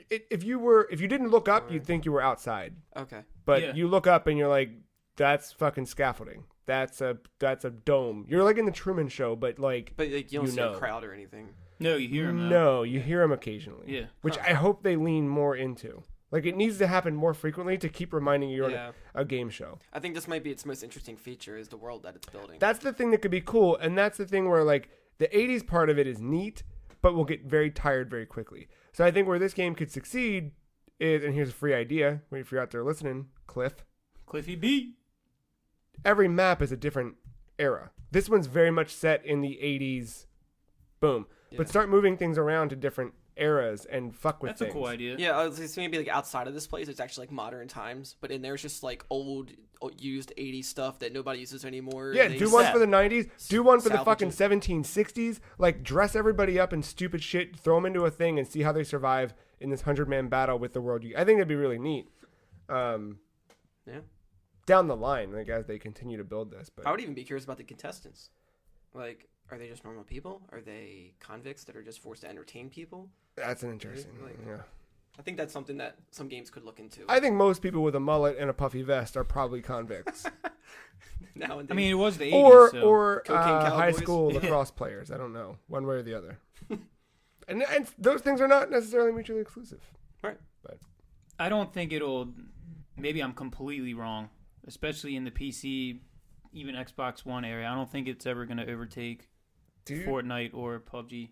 if you didn't look up, you'd think you were outside. Okay. But you look up and you're like, that's fucking scaffolding. That's a dome. You're like in the Truman Show, but like you don't see a crowd or anything. No, you hear them. No, you hear them occasionally. Yeah. Which I hope they lean more into. Like it needs to happen more frequently to keep reminding you you're on a game show. I think this might be its most interesting feature is the world that it's building. That's the thing that could be cool, and that's the thing where like the 80s part of it is neat, but will get very tired very quickly. So I think where this game could succeed is, and here's a free idea, if you're out there listening, Cliffy B. Every map is a different era. This one's very much set in the 80s. Boom. Yeah. But start moving things around to different eras and fuck with things. That's a cool idea. Yeah, I was just maybe like outside of this place, it's actually like modern times, but in there it's just like old used 80s stuff that nobody uses anymore. Yeah, do one for the 90s, do one for the fucking 1760s. Like dress everybody up in stupid shit, throw them into a thing, and see how they survive in this 100-man battle with the world. I think that'd be really neat. Yeah. Down the line, like as they continue to build this, but I would even be curious about the contestants. Like, are they just normal people? Are they convicts that are just forced to entertain people? That's an interesting. Yeah. I think that's something that some games could look into. I think most people with a mullet and a puffy vest are probably convicts. Nowadays. I mean, it was the 80s. Or high school lacrosse players. I don't know. One way or the other. and those things are not necessarily mutually exclusive. Right. But I don't think it'll... Maybe I'm completely wrong. Especially in the PC, even Xbox One area. I don't think it's ever going to overtake Fortnite or PUBG.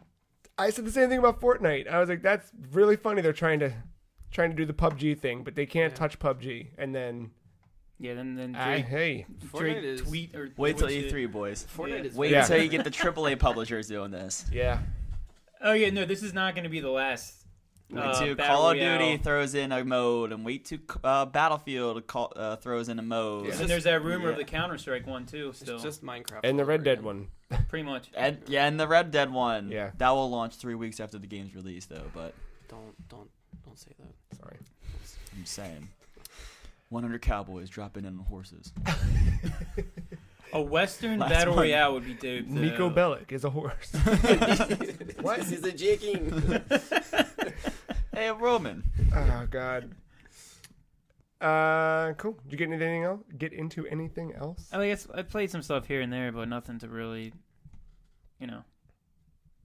I said the same thing about Fortnite. I was like, that's really funny. They're trying to do the PUBG thing, but they can't touch PUBG. And then... Yeah, then Drake, Drake tweet or... Wait till E3, boys. Fortnite is... Wait until you get the AAA publishers doing this. Yeah. Oh, yeah, no, this is not going to be the last... Wait till Call of Duty throws in a mode, and wait till Battlefield throws in a mode. Yeah. And there's that rumor of the Counter-Strike one, too, still. It's just Minecraft. And the Red Dead one. Pretty much. And the Red Dead one. Yeah. That will launch 3 weeks after the game's release, though, but... Don't say that. Sorry. I'm saying. 100 cowboys dropping in on horses. A Western battle royale would be dope. Nico Bellic is a horse. What? This is a jigging. Hey, a Roman. Oh God. Cool. Did you get anything else? Get into anything else? I guess I played some stuff here and there, but nothing to really,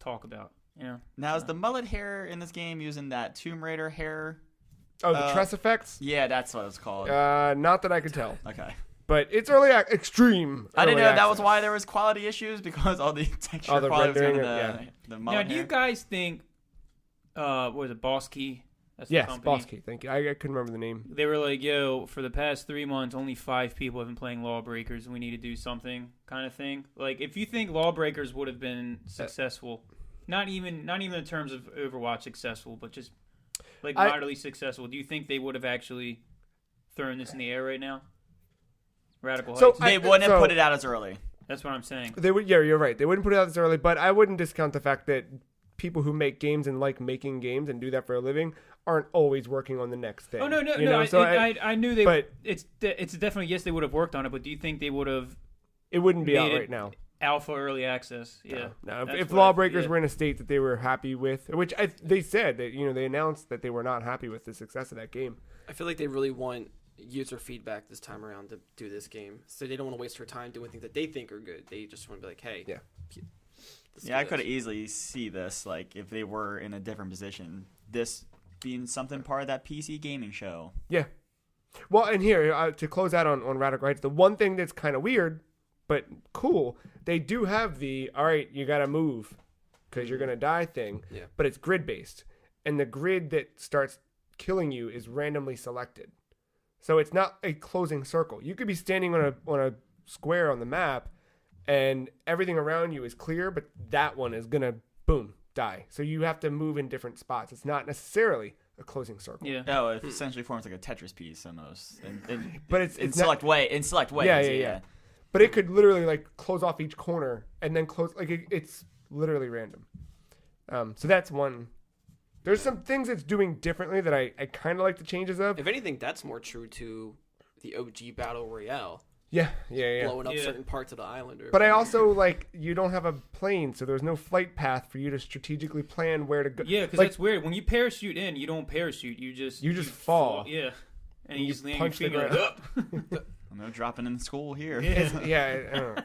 talk about. Now is the mullet hair in this game using that Tomb Raider hair? Oh, the tress effects? Yeah, that's what it's called. Not that I could tell. Okay. But it's extreme. I didn't know access. That was why there was quality issues, because all the texture the quality was rendering, going to the mullet Now, do you hair. guys think, what was it, Boss Key? That's the yes, company. Boss Key. Thank you. I couldn't remember the name. They were like, yo, for the past 3 months, only 5 people have been playing Lawbreakers, and we need to do something, kind of thing. Like, if you think Lawbreakers would have been successful, not even in terms of Overwatch successful, but just like moderately successful, do you think they would have actually thrown this in the air right now? Radical Heights. They wouldn't have put it out as early. That's what I'm saying. They would. Yeah, you're right. They wouldn't put it out this early, but I wouldn't discount the fact that people who make games and like making games and do that for a living aren't always working on the next thing. Oh no, you know? I knew they. But it's definitely yes, they would have worked on it. But do you think they would have? it wouldn't be out made it right now. Alpha early access. Yeah. No. That's If what Lawbreakers yeah. were in a state that they were happy with, which they said that they announced that they were not happy with the success of that game. I feel like they really want user feedback this time around to do this game, so they don't want to waste their time doing things that they think are good. They just want to be like, hey, Yeah. Yeah, I could easily see this, like, if they were in a different position, this being something part of that PC gaming show. Yeah. Well, and here, to close out on Radical Heights, the one thing that's kind of weird, but cool, they do have the, all right, you got to move because you're going to die thing, Yeah. but it's grid-based. And the grid that starts killing you is randomly selected. So it's not a closing circle. You could be standing on a square on the map, and everything around you is clear, but that one is going to, boom, die. So you have to move in different spots. It's not necessarily a closing circle. Yeah. Oh, it essentially forms like a Tetris piece almost. But it's in not, select ways. Yeah. But it could literally like close off each corner and then close, like it's literally random. So that's one. There's some things it's doing differently that I kind of like the changes of. If anything, that's more true to the OG Battle Royale, Yeah. blowing up Yeah. certain parts of the island. But I also like you don't have a plane, so there's no flight path for you to strategically plan where to go. Yeah, because like, that's weird. When you parachute in, you don't parachute. You just fall. Yeah. And you just land punch your the finger like, No dropping in school here. yeah. Yeah. I don't know.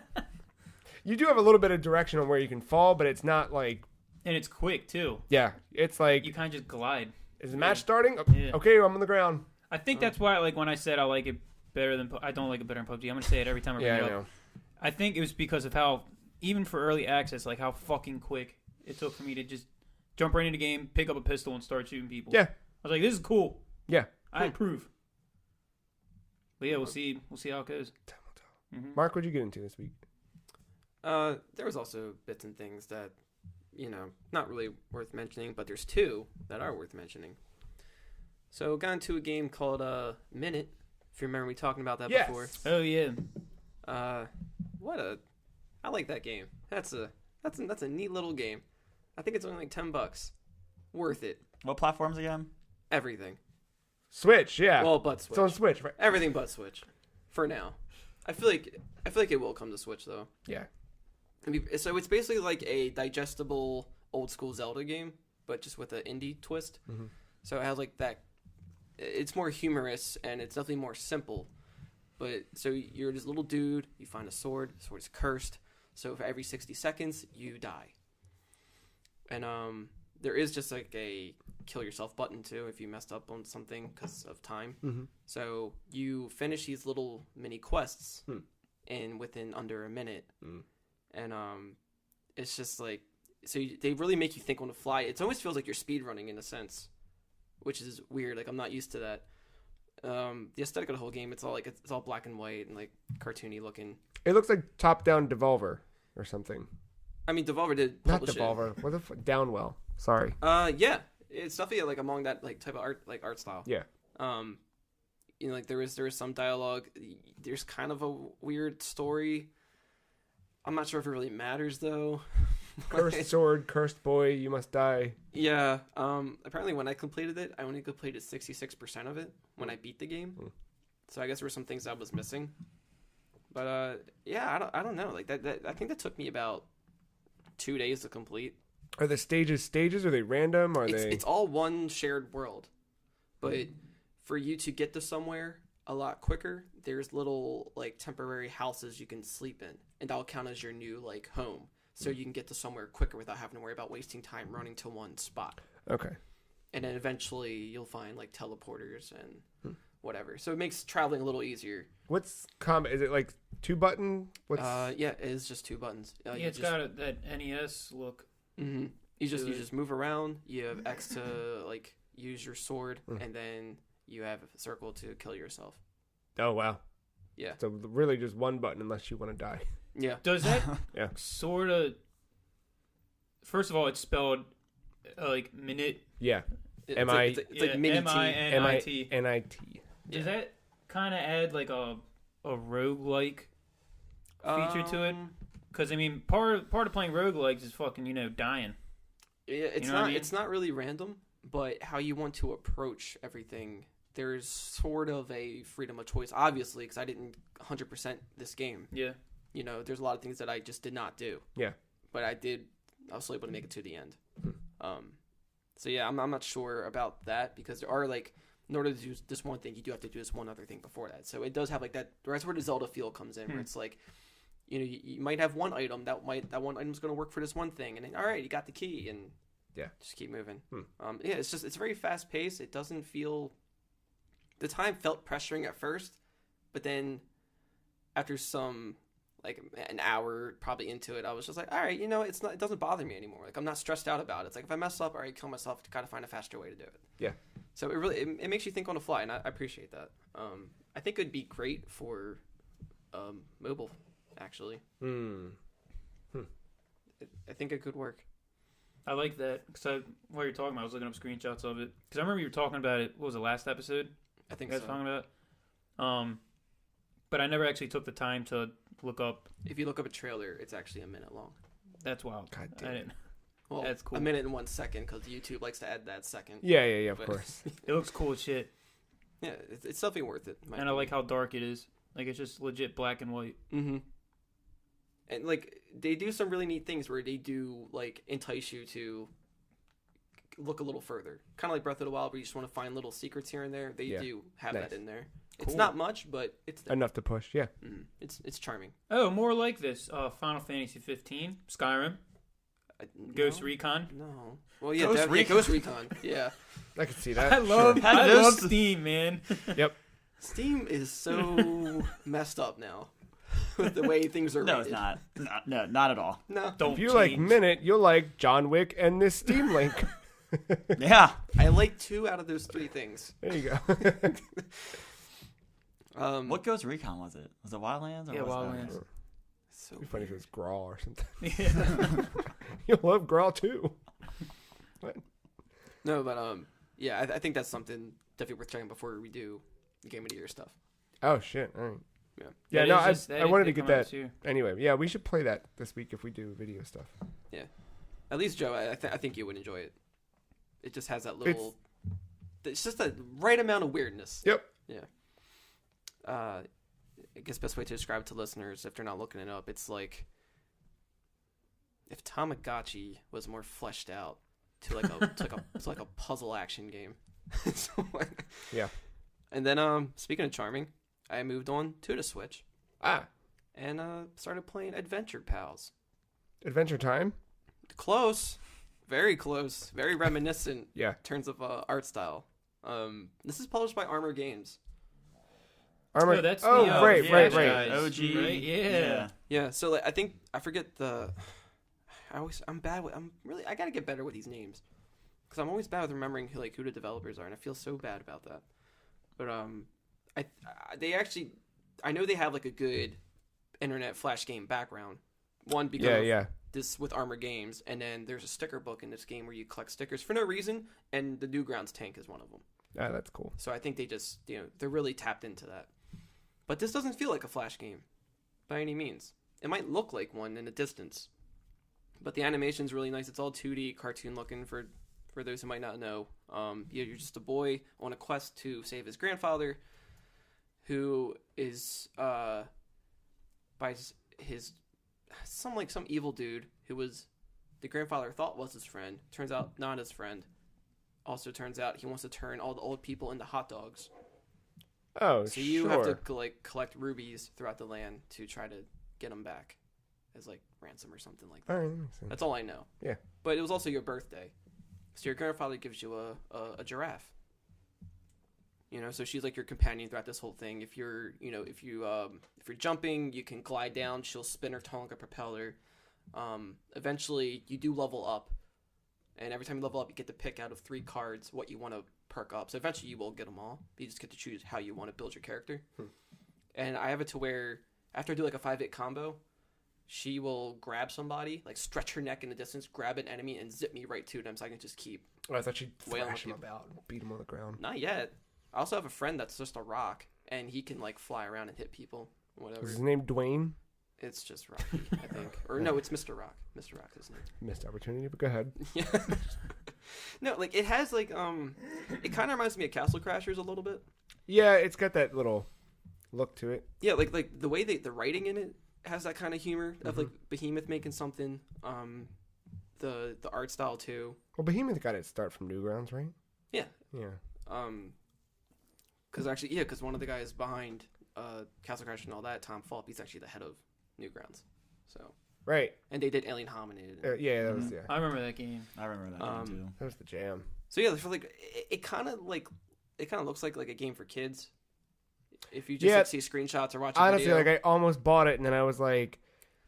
You do have a little bit of direction on where you can fall, but it's not like. And it's quick too. Yeah, it's like. You kind of just glide. Is the match starting? Yeah. Okay, I'm on the ground. I think that's why, like, when I said I like it better than I don't like it better than PUBG. I'm gonna say it every time I bring Yeah, it I up. know. I think it was because of how, even for early access, like how fucking quick it took for me to just jump right into the game, pick up a pistol, and start shooting people. Yeah. I was like, this is cool. Yeah. I approve. But yeah, we'll see how it goes. Mark, what'd you get into this week? There was also bits and things that, not really worth mentioning, but there's two that are worth mentioning. So got into a game called Minit. If you remember me talking about that Yes. before. Oh yeah. I like that game. That's a neat little game. I think it's only like $10. Worth it. What platforms again? Everything. Switch, yeah. Well, but Switch. It's on Switch, right? Everything but Switch. For now. I feel like it will come to Switch though. Yeah. So it's basically like a digestible old school Zelda game, but just with an indie twist. Mhm. So it has like that. It's more humorous and it's definitely more simple. But so you're this little dude. You find a sword. The sword is cursed. So for every 60 seconds, you die. And there is just like a kill yourself button too if you messed up on something because of time. Mhm. So you finish these little mini quests Hmm. within under a minute. Mm. And it's just like they really make you think on the fly. It almost feels like you're speed running in a sense, which is weird. Like I'm not used to that. The aesthetic of the whole game, it's all black and white and like cartoony looking. It looks like top-down Devolver or something. I mean, Devolver did Not publish Devolver. What the Downwell. Sorry. it. Yeah, it's definitely like among that like type of art style. Yeah. Like there is some dialogue. There's kind of a weird story. I'm not sure if it really matters though. Cursed sword, cursed boy, you must die. Yeah. Apparently, when I completed it, I only completed 66% of it when I beat the game. So I guess there were some things I was missing. But yeah, I don't know. Like that I think that took me about 2 days to complete. Are the stages? Are they random? It's all one shared world, but for you to get to somewhere a lot quicker, there's little like temporary houses you can sleep in, and that'll count as your new like home. So you can get to somewhere quicker without having to worry about wasting time running to one spot. Okay. And then eventually you'll find like teleporters and whatever. So it makes traveling a little easier. What's combat? Is it like 2-button? What's Yeah, it is just 2 buttons. Yeah, it's got that NES look. Mm-hmm. You just move around. You have X to like use your sword, and then you have a circle to kill yourself. Oh wow. Yeah. So really just one button unless you want to die. Yeah. Does that Yeah. sort of? First of all, it's spelled like Minit. Yeah. It's M-I- like mini T. MINIT. N-I-T. Does that kind of add like a roguelike feature to it? Because I mean, part of playing roguelikes is fucking dying. It's You know what not. I mean? It's not really random, but how you want to approach everything. There's sort of a freedom of choice, obviously, because I didn't 100% this game. Yeah. You know, there's a lot of things that I just did not do. Yeah. But I did. I was still able to make it to the end. So yeah, I'm not sure about that because there are like, in order to do this one thing, you do have to do this one other thing before that. So it does have like that. That's where the Zelda feel comes in, where it's like, you know, you might have one item that one item's going to work for this one thing, and then all right, you got the key, and just keep moving. Yeah, it's very fast paced. It doesn't feel. The time felt pressuring at first, but then after some like an hour probably into it, I was just like, all right, you know, it doesn't bother me anymore. Like I'm not stressed out about it. It's like if I mess up, all right, kill myself to kind of find a faster way to do it. Yeah. So it really it makes you think on the fly, and I appreciate that. I think it'd be great for mobile, actually. I think it could work. I like that because while you're talking about, I was looking up screenshots of it because I remember you were talking about it. What was the last episode? I think you guys so. talking about? But I never actually took the time to look up. If you look up a trailer, it's actually a minute long. That's wild. God I damn it. didn't. Well, That's cool. a minute and 1 second because YouTube likes to add that second. Yeah, of But- course. It looks cool as shit, Yeah, it's definitely worth it. and I like how dark it is. Like it's just legit black and white. Mm-hmm. And like they do some really neat things where they do like entice you to look a little further, kind of like Breath of the Wild, where you just want to find little secrets here and there. They do have Nice. that in there. It's Cool. not much, but it's there. Enough to push. Yeah. It's charming. Oh, more like this. Final Fantasy 15, Skyrim, Ghost No? Recon. No. Well, yeah, Ghost Recon. Ghost Recon. Yeah. I can see I that. love Sure. I Those- love Steam, man. Yep. Steam is so messed up now with the way things are No, rated. it's not. No, not at all. No. Don't If you change. like Minit, you'll like John Wick and this Steam link. Yeah. I like 2 out of those 3 things. There you go. What Ghost Recon was it? Was it Wildlands? Or Yeah, was Wildlands. It... So It'd be funny if it was Grawl or something. Yeah. You'll love Grawl too. No, but yeah, I think that's something definitely worth checking before we do the Game of the Year stuff. Oh shit! All right. Yeah. Yeah, That no, is just- that I is- wanted they to get come out that this year. anyway. Yeah, we should play that this week if we do video stuff. At least Joe, I think you would enjoy it. It just has that little. It's just the right amount of weirdness. Yep. Yeah. I guess best way to describe it to listeners if they're not looking it up, it's like if Tamagotchi was more fleshed out to like a puzzle action game. So, like, Yeah. And then speaking of charming, I moved on to the Switch and started playing Adventure Pals. Adventure Time. Close, very close, very reminiscent. Yeah. In terms of art style. This is published by Armor Games. Armor. Oh, that's the, right. Flash Right. guys, OG. right? Yeah. Yeah, so like, I forget the. I'm bad with. I gotta get better with these names, because I'm always bad with remembering who the developers are, and I feel so bad about that. But they actually, I know they have like a good internet Flash game background. One because Yeah. this with Armor Games, and then there's a sticker book in this game where you collect stickers for no reason, and the Newgrounds tank is one of them. That's cool. So I think they just, they're really tapped into that. But this doesn't feel like a Flash game by any means. It might look like one in the distance, but the animation's really nice. It's all 2D cartoon looking for those who might not know. You're just a boy on a quest to save his grandfather, who is by some evil dude who was the grandfather thought was his friend. Turns out not his friend. Also turns out he wants to turn all the old people into hot dogs. Oh, So you sure. have to collect rubies throughout the land to try to get them back as ransom or something like that. All right, that makes sense. That's all I know. Yeah. But it was also your birthday, so your grandfather gives you a giraffe. So she's like your companion throughout this whole thing. If you're jumping, you can glide down. She'll spin her tongue like a propeller. Eventually, you do level up, and every time you level up, you get to pick out of 3 cards what you want to perk up. So eventually, you will get them all. But you just get to choose how you want to build your character. And I have it to where after I do like a 5-hit combo, she will grab somebody, stretch her neck in the distance, grab an enemy, and zip me right to them, so I can just keep. Oh, I thought she'd Wailing thrash him with about, beat him on the ground. Not yet. I also have a friend that's just a rock, and he can fly around and hit people, whatever. Is his name Dwayne? It's just Rocky, I think. Or no, it's Mr. Rock. Mr. Rock is his name. Missed opportunity, but go ahead. Yeah. No, like it has like it kind of reminds me of Castle Crashers a little bit. Yeah, it's got that little look to it. Yeah, like the way the writing in it has that kind of humor of like Behemoth making something. The art style too. Well, Behemoth got its start from Newgrounds, right? Yeah. Yeah. Because one of the guys behind Castle Crash and all that, Tom Fulp, he's actually the head of Newgrounds. So. Right. And they did Alien Hominid. Yeah, that was I remember that game. I remember that game too. That was the jam. So yeah, for like it kind of looks like a game for kids. If you just like, see screenshots or watch a honestly, video. like I almost bought it and then I was like,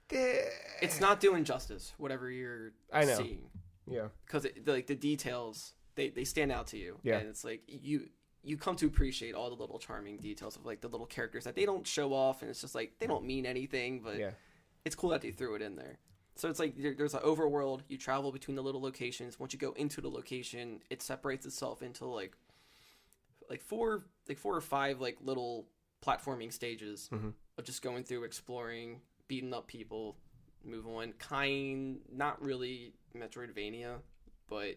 it's not doing justice. Whatever you're seeing. Yeah. Because like the details, they stand out to you. Yeah. And it's like you come to appreciate all the little charming details of like the little characters that they don't show off, and it's just like they don't mean anything, but it's cool that they threw it in there. So it's like there's an overworld. You travel between the little locations. Once you go into the location, it separates itself into like four or five like little platforming stages of just going through, exploring, beating up people, move on. Not really Metroidvania, but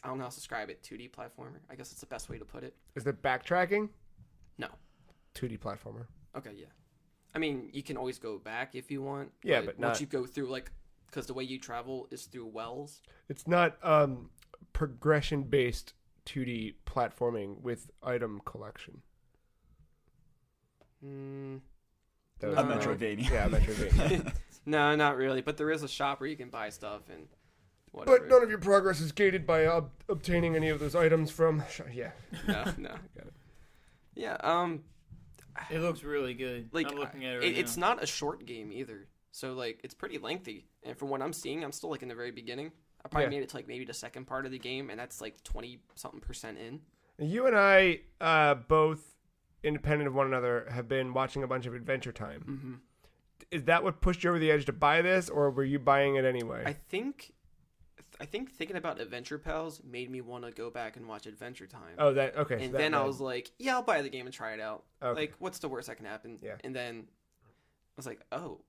I don't know how to describe it. 2D platformer. I guess it's the best way to put it. Is it backtracking? No. 2D platformer. Okay, yeah. I mean, you can always go back if you want. Yeah, but once you go through, like, because the way you travel is through wells. It's not progression-based 2D platforming with item collection. A Metroidvania. Yeah, Metroidvania. No, not really. But there is a shop where you can buy stuff and whatever. But none of your progress is gated by obtaining any of those items from... Yeah. No. Got it. Yeah, It looks really good. Like, I'm looking at it right now. It's not a short game either. So, like, it's pretty lengthy. And from what I'm seeing, I'm still, like, in the very beginning. I probably made it to, like, maybe the second part of the game, and that's, like, 20-something% in. You and I, both independent of one another, have been watching a bunch of Adventure Time. Mm-hmm. Is that what pushed you over the edge to buy this, or were you buying it anyway? I think thinking about Adventure Pals made me want to go back and watch Adventure Time. Oh, that okay. And so then I was like, yeah, I'll buy the game and try it out. Okay. Like, what's the worst that can happen? Yeah. And then I was like, oh,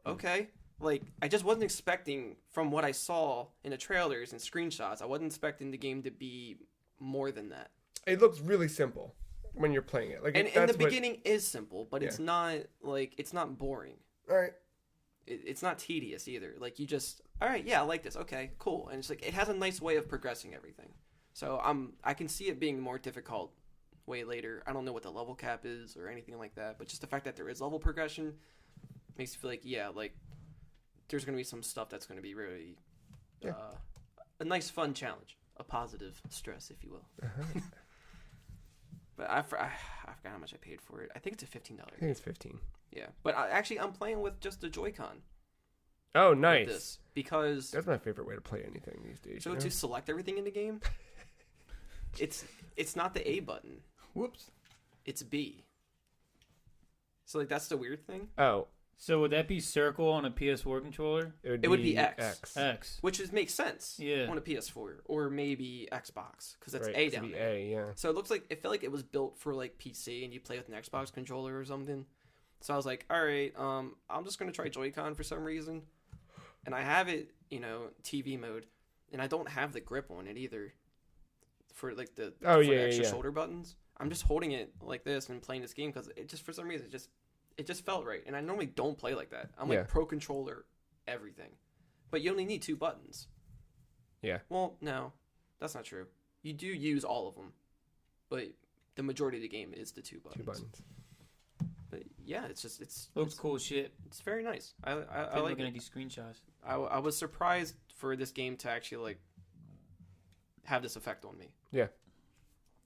okay. Like, I just wasn't expecting, from what I saw in the trailers and screenshots, I wasn't expecting the game to be more than that. It looks really simple when you're playing it. Like, And the beginning is simple, but it's not boring. All right. It's not tedious either. Like, you just, all right, yeah, I like this. Okay, cool. And it's like, it has a nice way of progressing everything. So I can see it being more difficult way later. I don't know what the level cap is or anything like that, but just the fact that there is level progression makes you feel like, yeah, like, there's going to be some stuff that's going to be really a nice, fun challenge. A positive stress, if you will. Uh-huh. But I forgot how much I paid for it. I think it's a $15 I think it's 15. Yeah, but I'm playing with just the Joy-Con. Oh, With nice. this because That's my favorite way to play anything these days. so you know? to select everything in the game, it's not the A button. Whoops. It's B. So like that's the weird thing. Oh, So would that be circle on a PS4 controller? It would be X. X. Which makes sense. Yeah. On a PS4 or maybe Xbox because that's right, A it's down the there. A, yeah. So it felt like it was built for like PC and you play with an Xbox controller or something. So I was like, all right, I'm just gonna try Joy-Con for some reason, and I have it, TV mode, and I don't have the grip on it either. For like the extra shoulder buttons, I'm just holding it like this and playing this game because it just for some reason it just felt right. And I normally don't play like that. I'm like pro controller everything, but you only need 2 buttons. Yeah. Well, no, that's not true. You do use all of them, but the majority of the game is the 2 buttons. 2 buttons. But yeah, Looks cool as shit. It's very nice. I I'm like looking it. at these screenshots. I was surprised for this game to actually like have this effect on me. Yeah.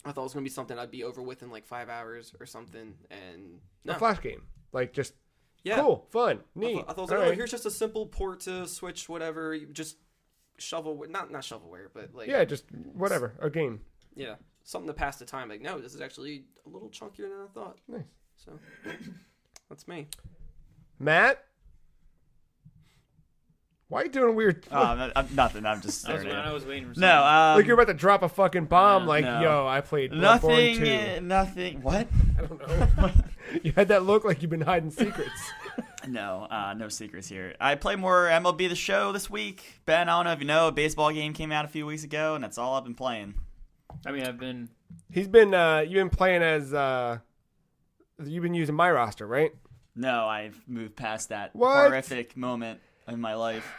I thought it was gonna be something I'd be over with in like 5 hours or something, and no. A flash game. Like, just I cool, fun, thought neat. it was like, here's just a simple port to Switch, whatever. You just not shovelware, but like just whatever, a game. yeah, something to pass the time. Like, no, this is actually a little chunkier than I thought. Nice. So that's me. Matt? Why are you doing weird? Nothing. I'm just That's staring. what I was waiting for. No, like you're about to drop a fucking bomb. Like, no. yo, I played Bloodborne 2. Nothing. What? I don't know. You had that look like you've been hiding secrets. No, no secrets here. I played more MLB The Show this week. Ben, I don't know if you know, a baseball game came out a few weeks ago, and that's all I've been playing. I mean, I've been. You've been playing as you've been using my roster, right? No, I've moved past that What? horrific moment in my life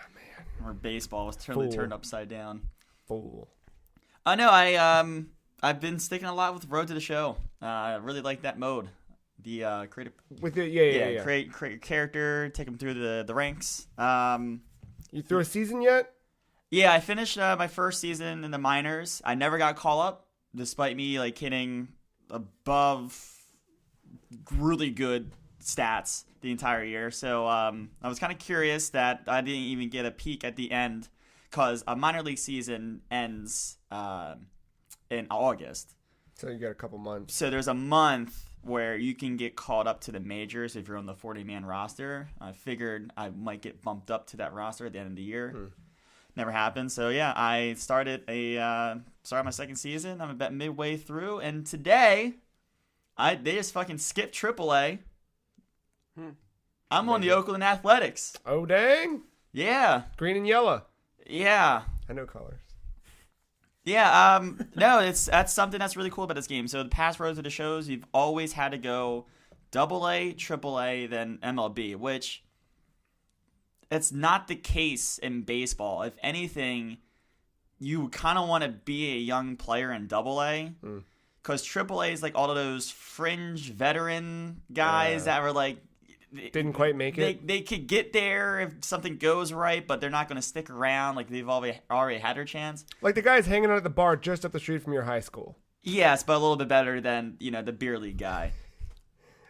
where baseball was totally Fool. turned upside down. Fool. I know. I've been sticking a lot with Road to the Show. I really like that mode. The creative. With the yeah. Create your character, take them through the ranks. You through a season yet? Yeah, I finished my first season in the minors. I never got call up, despite me like hitting above really good stats the entire year. So I was kind of curious that I didn't even get a peek at the end because a minor league season ends in August. So you got a couple months. So there's a month where you can get called up to the majors if you're on the 40-man roster. I figured I might get bumped up to that roster at the end of the year. Never happened. So yeah, I started my second season. I'm about midway through, and today they just fucking skipped AAA. I'm on the Oakland Athletics. Oh dang! Yeah. Green and yellow. Yeah. I know colors. Yeah, no, that's something that's really cool about this game. So the past roads to the shows, you've always had to go AA, AAA, then MLB, which it's not the case in baseball. If anything, you kind of want to be a young player in AA, because AAA is like all of those fringe veteran guys that were like didn't quite make it. They could get there if something goes right, but they're not going to stick around. Like they've already had their chance. Like the guys hanging out at the bar just up the street from your high school. Yes, but a little bit better than the beer league guy.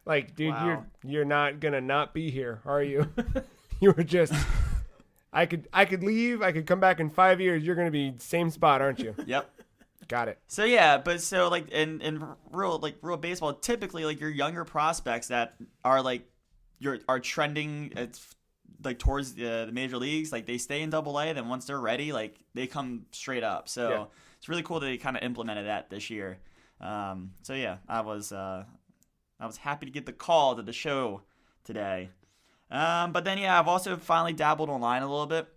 Like, dude, Wow. you're not gonna not be here, are you? You were just. I could leave. I could come back in 5 years. You're gonna be same spot, aren't you? Yep. Got it. So yeah, but so like in real baseball, typically like your younger prospects that are like are trending like towards the major leagues, like they stay in AA. Then once they're ready, like they come straight up. So it's really cool that they kind of implemented that this year. So yeah, I was happy to get the call to the show today. But then yeah, I've also finally dabbled online a little bit.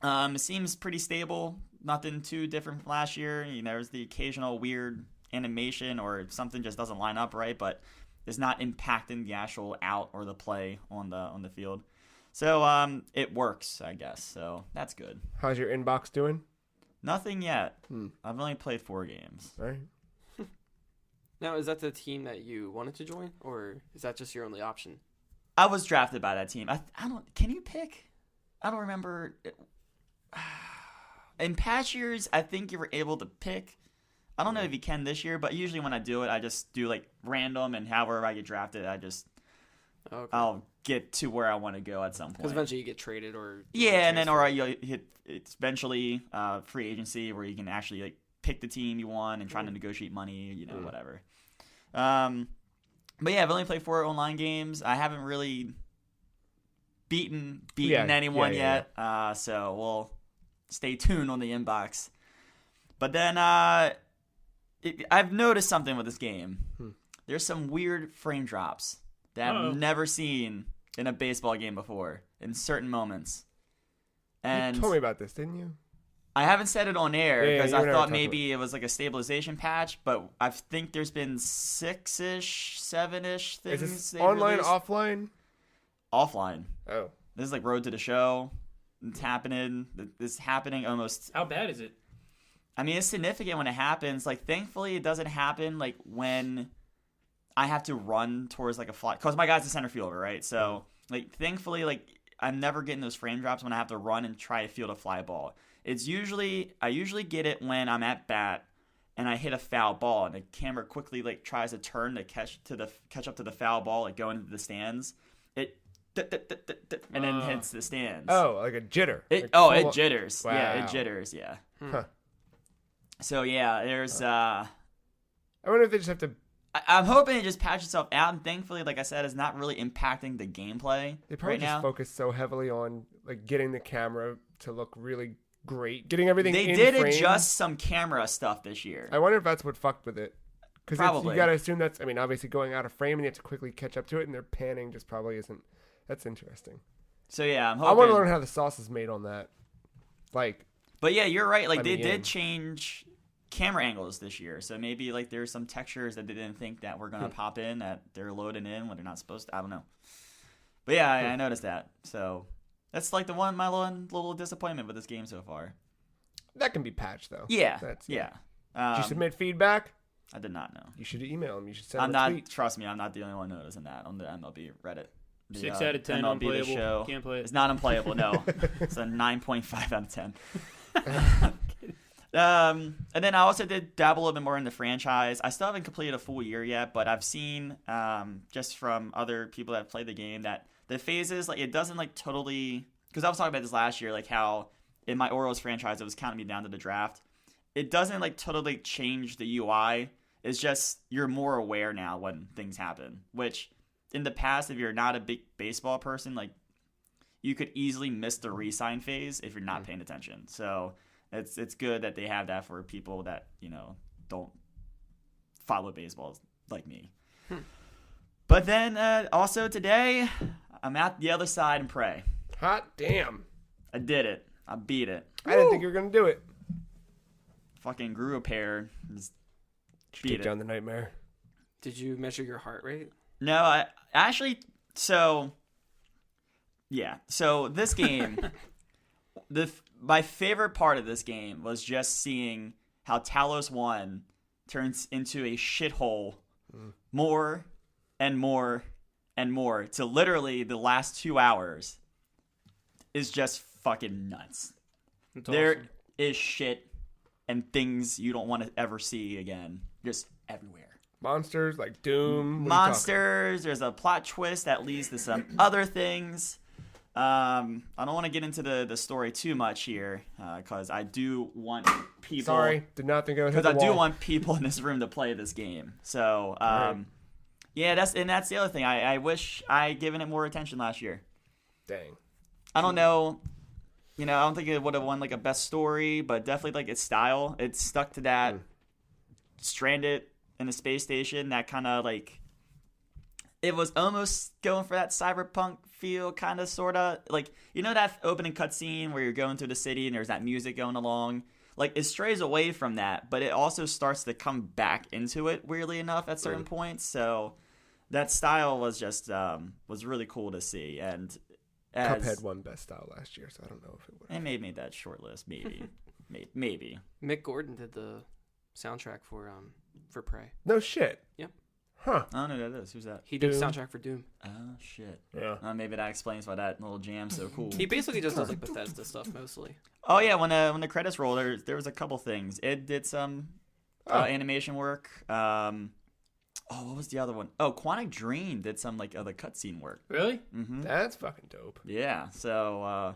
It seems pretty stable. Nothing too different from last year. There's the occasional weird animation or something just doesn't line up right, but it's not impacting the actual out or the play on the field. So it works, I guess. So that's good. How's your inbox doing? Nothing yet. I've only played 4 games. All right. Now, is that the team that you wanted to join, or is that just your only option? I was drafted by that team. I don't. Can you pick? I don't remember. In past years, I think you were able to pick. I don't know if you can this year, but usually when I do it, I just do like random, and however I get drafted, I'll get to where I want to go at some point. Because eventually you get traded or and then you hit it's eventually free agency where you can actually like pick the team you want and try to negotiate money, whatever. But yeah, I've only played 4 online games. I haven't really beaten anyone yet. So we'll stay tuned on the inbox. But then I've noticed something with this game. There's some weird frame drops that I've never seen in a baseball game before in certain moments. And You told me about this, didn't you? I haven't said it on air Yeah, because you I and I thought were maybe it was like a stabilization patch, but I think there's been 6-ish, 7-ish things. Is this they've online, released. offline? Offline. Oh. This is like Road to the Show. It's happening. This is happening almost. How bad is it? I mean, it's significant when it happens. Like, thankfully, it doesn't happen like when I have to run towards like a fly. Because my guy's a center fielder, right? So, like, thankfully, like I'm never getting those frame drops when I have to run and try to field a fly ball. I usually get it when I'm at bat and I hit a foul ball and the camera quickly like tries to turn to catch up to the foul ball, like going into the stands. It and then hits the stands. Oh, like a jitter. It jitters. Wow. Yeah, it jitters. Yeah. Huh. So yeah, there's. I wonder if they just have to. I'm hoping it just patches itself out, and thankfully, like I said, it's not really impacting the gameplay. They probably right just now. focus so heavily on like getting the camera to look really great, getting everything. They in did frame. adjust some camera stuff this year. I wonder if that's what fucked with it. Because you Probably. got to assume that's. I mean, obviously going out of frame and you have to quickly catch up to it, and their panning just probably isn't That's interesting. So yeah, I'm I hoping. want to learn how the sauce is made on that. Like, But yeah, you're right. Like they in. did change camera angles this year, so maybe like there's some textures that they didn't think that were gonna pop in that they're loading in when they're not supposed to. I don't know. But yeah, I noticed that. So that's like my little disappointment with this game so far. that can be patched though. Yeah, That's yeah. Did you submit feedback? I did not know. You should email him. You should send I'm him a not. tweet. Trust me, I'm not the only one noticing that on the MLB Reddit. The, 6 out of 10 MLB unplayable. The Show. Can't play it. It's not unplayable. No, it's a 9.5 out of 10. And then I also did dabble a little bit more in the franchise. I still haven't completed a full year yet, but I've seen just from other people that have played the game that the phases, like, it doesn't like totally, because I was talking about this last year, like how in my Orioles franchise it was counting me down to the draft. It doesn't like totally change the UI. It's just you're more aware now when things happen, which in the past, if you're not a big baseball person, like you could easily miss the re-sign phase if you're not paying attention. So it's good that they have that for people that, you know, don't follow baseball like me. But then also today, I'm at the other side and pray. Hot damn. I did it. I beat it. I didn't think you were going to do it. Fucking grew a pair. Just beat Take it. down the nightmare. Did you measure your heart rate? No, I actually, so this game, my favorite part of this game was just seeing how Talos 1 turns into a shithole more and more and more to literally the last 2 hours is just fucking nuts. That's There awesome. is shit and things you don't want to ever see again, just everywhere. Monsters like Doom. What are you Monsters. There's a plot twist that leads to some other things. I don't want to get into the story too much here because I do want people. Sorry, did not think I would hit Because the I do wall. want people in this room to play this game. So Right. yeah, that's the other thing. I wish I given it more attention last year. Dang. I don't know. You know, I don't think it would have won like a best story, but definitely like its style. It stuck to that. Stranded in a space station, that kind of like, it was almost going for that cyberpunk feel, kind of, sort of. Like, you know that opening cutscene where you're going through the city and there's that music going along? Like, it strays away from that, but it also starts to come back into it, weirdly enough, at certain points. So that style was just, was really cool to see. And Cuphead won best style last year, so I don't know if it would. It made that short list, maybe. Maybe. Mick Gordon did the soundtrack for Prey. No shit. Yep. Huh. I don't know who that is. Who's that? He did the Doom. soundtrack for Doom. Oh, shit. Yeah. Maybe that explains why that little jam's so cool. He basically just does like Bethesda stuff mostly. Oh, yeah, when the credits roll, there was a couple things. It did some animation work. What was the other one? Oh, Quantic Dream did some like other cutscene work. Really? Mm-hmm. That's fucking dope. Yeah, so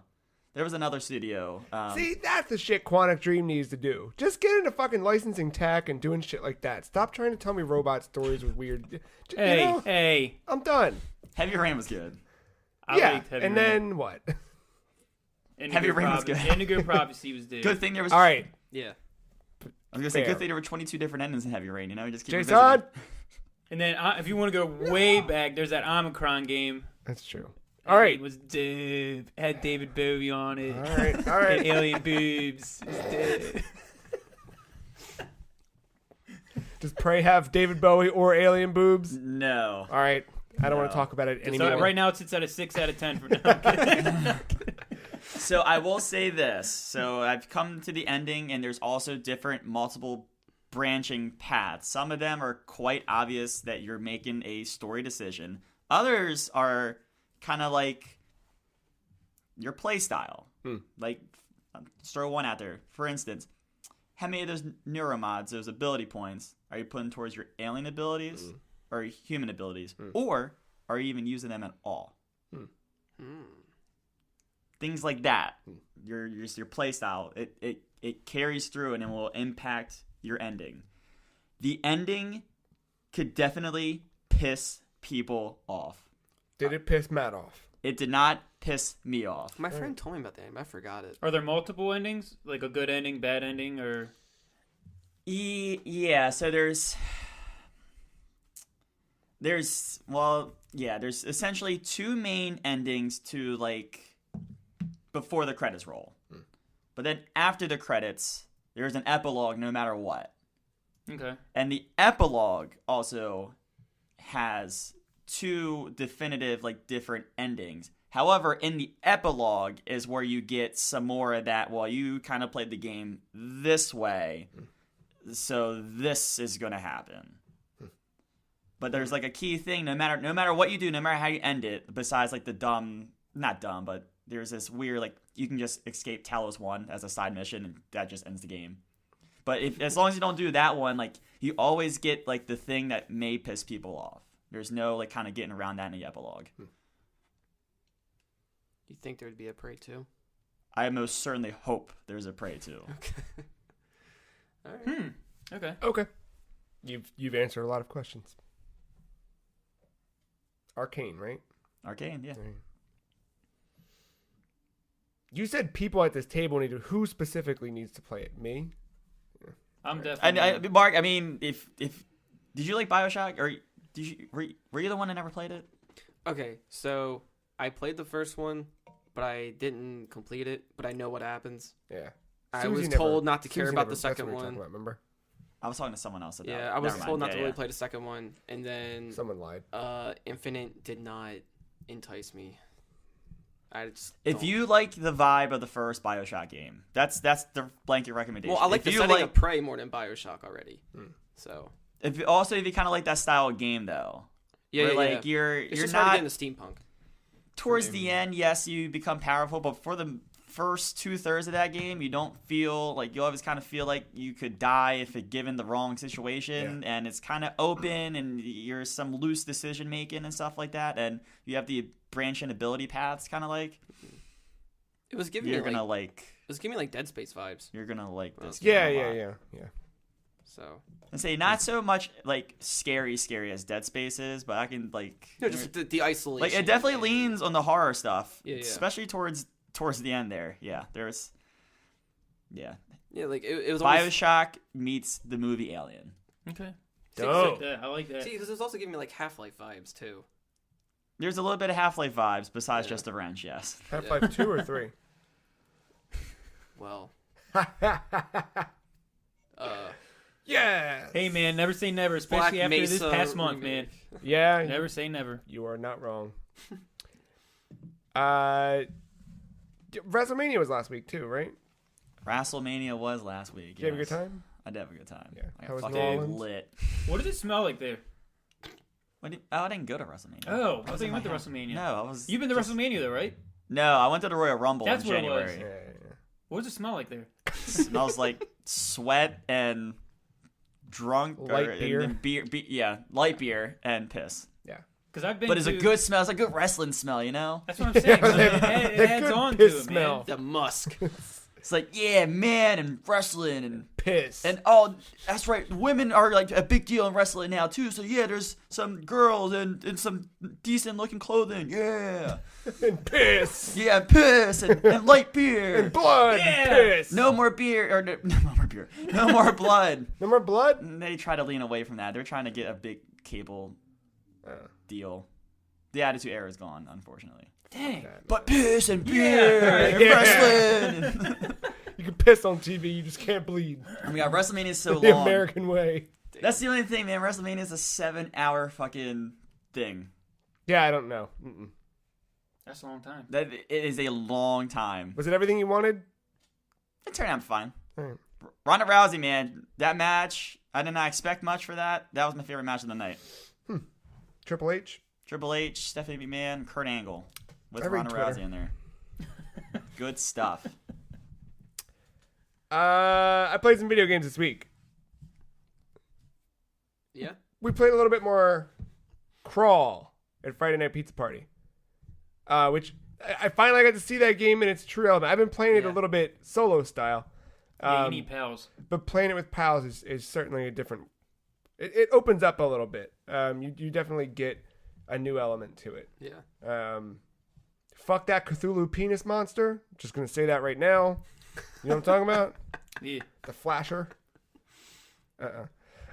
there was another studio. See, that's the shit Quantic Dream needs to do. Just get into fucking licensing tech and doing shit like that. Stop trying to tell me robot stories with weird. Hey, I'm done. Heavy Rain was good. I yeah, liked Heavy and Rain. then what? Heavy Rain was good. Indigo Prophecy was good. Good thing there was. All right, Yeah. I was gonna say, Fair. good thing there were 22 different endings in Heavy Rain. You know, you just keep Jason. revisiting. And then if you want to go way back, there's that Omicron game. That's true. All right. It was dope. Had David Bowie on it. All right. All Had right. alien boobs. It was dope. Does Prey have David Bowie or alien boobs? No. All right. I don't want No. to talk about it So anymore. right now it sits at a 6 out of 10 for now. So I will say this. So I've come to the ending, and there's also different multiple branching paths. Some of them are quite obvious that you're making a story decision. Others are kind of like your play style. Like, just throw one out there. For instance, how many of those neuromods, those ability points, are you putting towards your alien abilities or human abilities? Or are you even using them at all? Things like that. Your play style. It carries through and it will impact your ending. The ending could definitely piss people off. Did it piss Matt off? It did not piss me off. My friend told me about that. I forgot it. Are there multiple endings? Like a good ending, bad ending, or... Yeah, so there's... there's essentially two main endings to like before the credits roll. But then after the credits, there's an epilogue no matter what. Okay. And the epilogue also has two definitive, like, different endings. However, in the epilogue is where you get some more of that, well, you kind of played the game this way, so this is going to happen. But there's, like, a key thing, no matter what you do, no matter how you end it, besides, like, not dumb, but there's this weird, like, you can just escape Talos 1 as a side mission, and that just ends the game. But as long as you don't do that one, like, you always get, like, the thing that may piss people off. There's no, like, kind of getting around that in the epilogue. You think there would be a Prey 2? I most certainly hope there's a Prey 2. Okay. All right. Okay. Okay. You've answered a lot of questions. Arcane, right? Arcane, yeah. Right. You said people at this table need to. Who specifically needs to play it? Me? I'm definitely. Mark, I mean, if did you like BioShock, or were you the one that never played it? Okay, so I played the first one, but I didn't complete it. But I know what happens. Yeah. I was told not to care about the second one. Remember? I was talking to someone else about Yeah, it. I was Never told mind. not to really play the second one, and then Someone lied. Infinite did not entice me. If you like the vibe of the first BioShock game, that's the blanket recommendation. Well, I like the setting of Prey more than BioShock already. So if you kind of like that style of game though, yeah, like you're not hard to get into steampunk. Towards the end, yes, you become powerful, but for the first 2/3 of that game, you don't feel like you always kind of feel like you could die if it given the wrong situation, and it's kind of open, and you're some loose decision making and stuff like that, and you have the branching ability paths, kind of like. It was giving you're me gonna like. It was giving me like Dead Space vibes. You're gonna like this. Yeah. So. And say not so much like scary as Dead Space is, but I can like. No, just the isolation. Like it definitely leans on the horror stuff, yeah. especially towards the end there. Yeah, there's. Yeah. Yeah, like it was. BioShock meets the movie Alien. Okay. Dope. I like that. See, because it was also giving me like Half-Life vibes too. There's a little bit of Half-Life vibes besides just the wrench, yes. Half-Life 2 or 3? Well. Yeah. Hey man, never say never, especially Black after this Mesa past month, remake. man. Yeah. Never say never. You are not wrong. WrestleMania was last week too, right? WrestleMania was last week. Did you have a good time? I did have a good time. Yeah. I How was got New fucking Orleans? lit. What does it smell like there? I didn't go to WrestleMania. Oh, I was thought you in went to my WrestleMania. No, I was. You've been to WrestleMania though, right? No, I went to the Royal Rumble That's in what it was. January. Yeah. What does it smell like there? It smells like sweat and drunk Light beer. and beer. Light beer and piss. Because I've been. But it's a good smell. It's a good wrestling smell, you know. That's what I'm saying. It adds good on to piss it, smell. man. The musk. It's like, yeah, man, and wrestling and Piss. and oh, that's right. Women are like a big deal in wrestling now too. So yeah, there's some girls in some decent looking clothing. Yeah, And piss. yeah, piss and light beer And blood. Yeah. And piss. No more beer or no more beer. No more blood. No more blood? And they try to lean away from that. They're trying to get a big cable deal. The Attitude Era is gone, unfortunately. Dang. But piss and beer and Yeah. wrestling. You can piss on TV, you just can't bleed. I mean, WrestleMania is so The long. American way. That's the only thing, man. WrestleMania is a 7-hour fucking thing. Yeah, I don't know. That's a long time. That it is a long time. Was it everything you wanted? It turned out fine. All right. Ronda Rousey, man, that match, I did not expect much for that. That was my favorite match of the night. Triple H? Triple H, Stephanie McMahon, Kurt Angle with I read Ronda Twitter. Rousey in there. Good stuff. I played some video games this week. Yeah. We played a little bit more Crawl at Friday Night Pizza Party, which I finally got to see that game in its true element. I've been playing it a little bit solo style, Yeah, you need pals. but playing it with pals is certainly a different. It opens up a little bit. You definitely get a new element to it. Yeah. Fuck that Cthulhu penis monster. Just gonna say that right now. You know what I'm talking about? Yeah. The Flasher.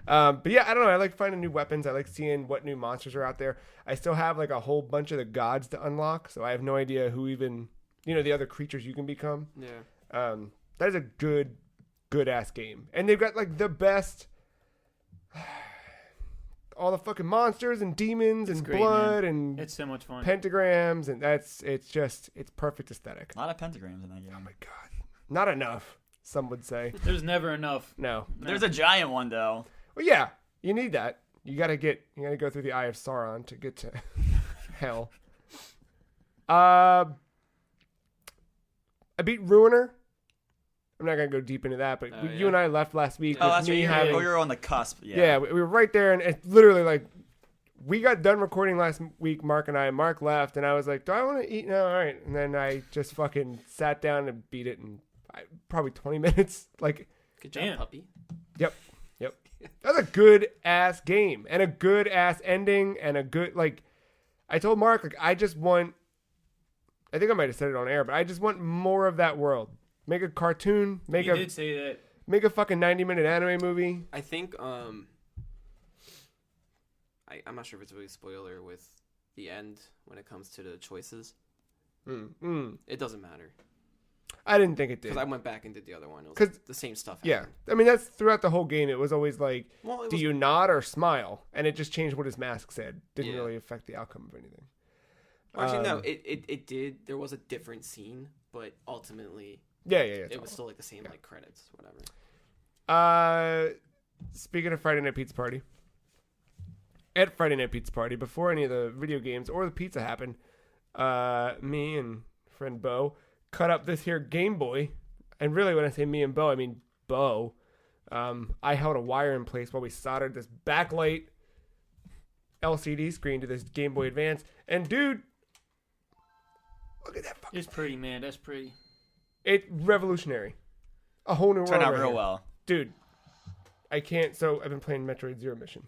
But yeah, I don't know. I like finding new weapons. I like seeing what new monsters are out there. I still have like a whole bunch of the gods to unlock, so I have no idea who even, the other creatures you can become. Yeah. That is a good ass game, and they've got like the best. All the fucking monsters and demons and great, blood man. and It's so much fun. pentagrams, and it's perfect aesthetic. A lot of pentagrams in that game. Oh my god, not enough. Some would say. There's never enough. No. There's a giant one though. Well, yeah, you need that. You gotta go through the Eye of Sauron to get to hell. I beat Ruiner. I'm not gonna go deep into that, but you and I left last week. Oh, with that's me right. having, You're on the cusp. Yeah, we were right there, and it's literally like we got done recording last week. Mark and I. Mark left, and I was like, "Do I want to eat?" No, all right. And then I just fucking sat down and beat it in probably 20 minutes. Like, Good job, Damn. puppy. Yep. That's a good ass game and a good ass ending and a good like. I told Mark like I just want. I think I might have said it on air, but I just want more of that world. Make a cartoon. You did say that. Make a fucking 90-minute anime movie. I think I'm not sure if it's really a spoiler with the end when it comes to the choices. It doesn't matter I didn't think it did. because I went back and did the other one. It was 'Cause- the same stuff. Yeah, happened. I mean that's throughout the whole game. It was always like, Well, it do was, you nod or smile? And it just changed what his mask said. Didn't Yeah. really affect the outcome of anything. actually no. It did. There was a different scene, but ultimately Yeah. it was still like the same like credits, whatever. Speaking of Friday Night Pizza Party, at Friday Night Pizza Party, before any of the video games or the pizza happened, me and friend Bo cut up this here Game Boy. And really, when I say me and Bo, I mean Bo. I held a wire in place while we soldered this backlight LCD screen to this Game Boy Advance. And dude, look at that fucking It's pretty, man. That's pretty. It's revolutionary. A whole new world. Turned out right real here. well. Dude, I can't. So I've been playing Metroid Zero Mission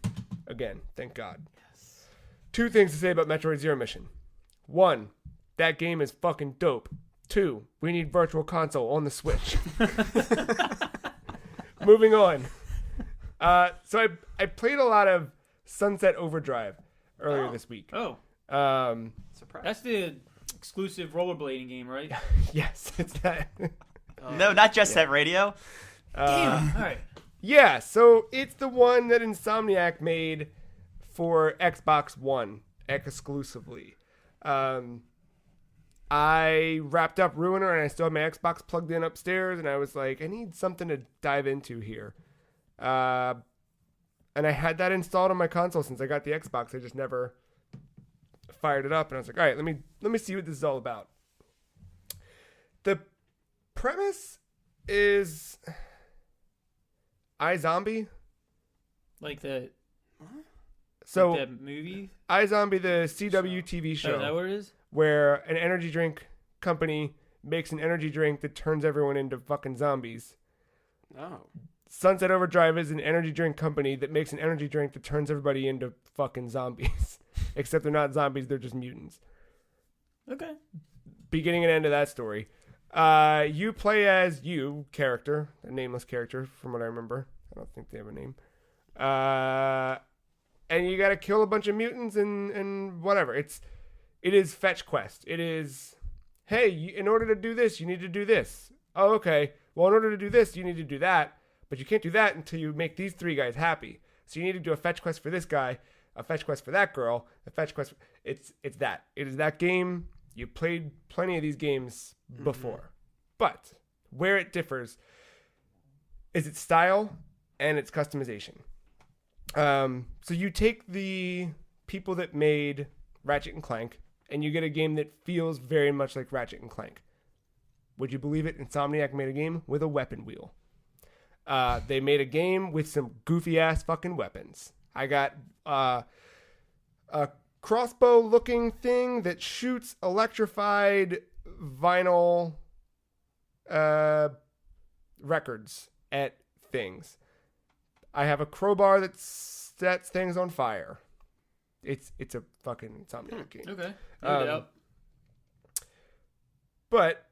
again. Thank God. Yes. Two things to say about Metroid Zero Mission. One, that game is fucking dope. Two, we need Virtual Console on the Switch. Moving on. So I played a lot of Sunset Overdrive earlier this week. Oh, Surprise. that's the exclusive rollerblading game, right? Yes, it's that. No, not just that radio. Damn. All right. Yeah, so it's the one that Insomniac made for Xbox One exclusively. I wrapped up Ruiner and I still have my Xbox plugged in upstairs, and I was like, I need something to dive into here. And I had that installed on my console since I got the Xbox. I just never fired it up, and I was like, all right, let me see what this is all about. The premise is iZombie. Like the So like that movie. iZombie, the CW TV Oh, show, is that what it is? where an energy drink company makes an energy drink that turns everyone into fucking zombies. Oh. Sunset Overdrive is an energy drink company that makes an energy drink that turns everybody into fucking zombies. Except they're not zombies, they're just mutants. Okay. Beginning and end of that story. You play as character, a nameless character from what I remember. I don't think they have a name. And you gotta kill a bunch of mutants and whatever. It is fetch quest. It is, hey, in order to do this, you need to do this. Oh, okay. Well, in order to do this, you need to do that. But you can't do that until you make these three guys happy. So you need to do a fetch quest for this guy, a fetch quest for that girl, a fetch quest. It's that. It is that game. You played plenty of these games before. But where it differs is its style and its customization. So you take the people that made Ratchet and Clank, and you get a game that feels very much like Ratchet and Clank. Would you believe it? Insomniac made a game with a weapon wheel. They made a game with some goofy ass fucking weapons. I got a crossbow looking thing that shoots electrified vinyl records at things. I have a crowbar that sets things on fire. It's a fucking Insomniac game. Okay. No doubt. But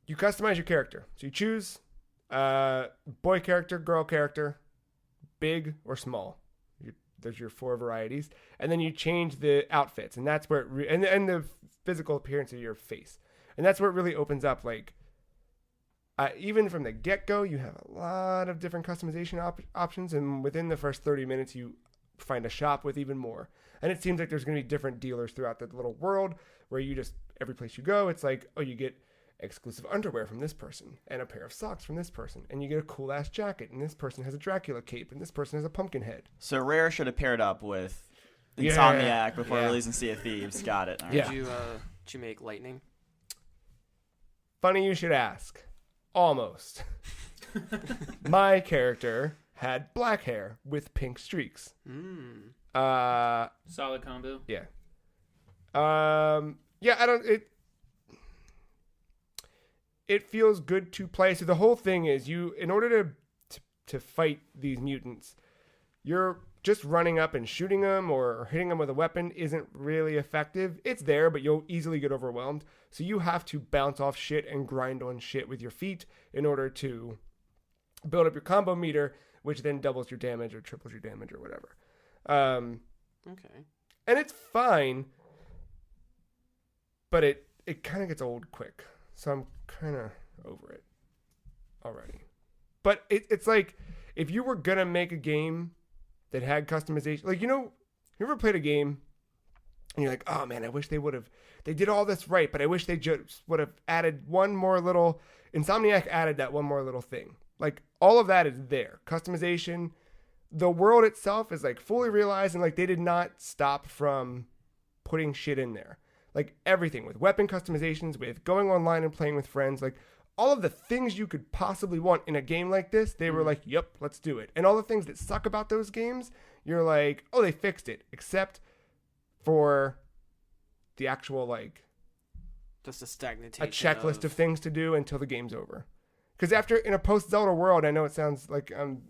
you customize your character. So you choose boy character, girl character, big or small. There's your 4 varieties. And then you change the outfits. And that's where it and the physical appearance of your face. And that's where it really opens up. Like, even from the get-go, you have a lot of different customization options. And within the first 30 minutes, you find a shop with even more. And it seems like there's going to be different dealers throughout the little world where you just, every place you go, it's like, oh, you get exclusive underwear from this person and a pair of socks from this person. And you get a cool ass jacket. And this person has a Dracula cape. And this person has a pumpkin head. So Rare should have paired up with Insomniac before releasing Sea of Thieves. Got it. All right. Yeah. Did you make Lightning? Funny you should ask. Almost. My character had black hair with pink streaks. Solid combo. Yeah. Yeah, I don't... It feels good to play. So the whole thing is in order to fight these mutants, you're just running up and shooting them or hitting them with a weapon isn't really effective. It's there, but you'll easily get overwhelmed. So you have to bounce off shit and grind on shit with your feet in order to build up your combo meter, which then doubles your damage or triples your damage or whatever. Okay. And it's fine, but it kind of gets old quick. So I'm kind of over it already. But it's like, if you were going to make a game that had customization, like, you ever played a game and you're like, oh man, I wish they did all this right, but I wish they just would have added one more little, Insomniac added that one more little thing. Like, all of that is there. Customization, the world itself is like fully realized, and like they did not stop from putting shit in there. Like everything with weapon customizations, with going online and playing with friends, like all of the things you could possibly want in a game like this, they were like, yep, let's do it. And all the things that suck about those games, you're like, oh, they fixed it. Except for the actual, like, just a stagnation. A checklist of things to do until the game's over. Because in a post-Zelda world, I know it sounds like I'm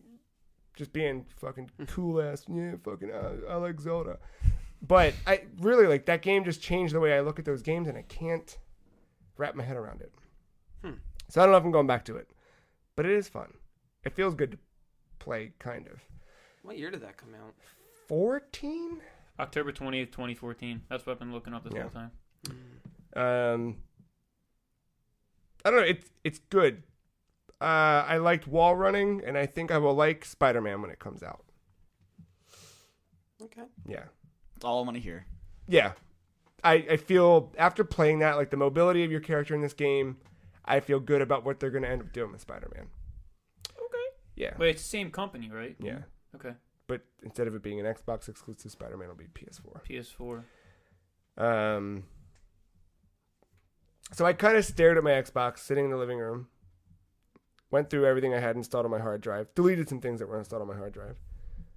just being fucking cool ass, yeah, fucking, I like Zelda. But I really, like, that game just changed the way I look at those games, and I can't wrap my head around it. So I don't know if I'm going back to it. But it is fun. It feels good to play, kind of. What year did that come out? 14? October 20th, 2014. That's what I've been looking up this whole time. I don't know. It's good. I liked wall running, and I think I will like Spider-Man when it comes out. Okay. Yeah. That's all I want to hear. Yeah. I feel, after playing that, like the mobility of your character in this game, I feel good about what they're going to end up doing with Spider-Man. Okay. Yeah. Wait, it's the same company, right? Yeah. Okay. But instead of it being an Xbox exclusive, Spider-Man will be PS4. PS4. So I kind of stared at my Xbox sitting in the living room, went through everything I had installed on my hard drive, deleted some things that were installed on my hard drive.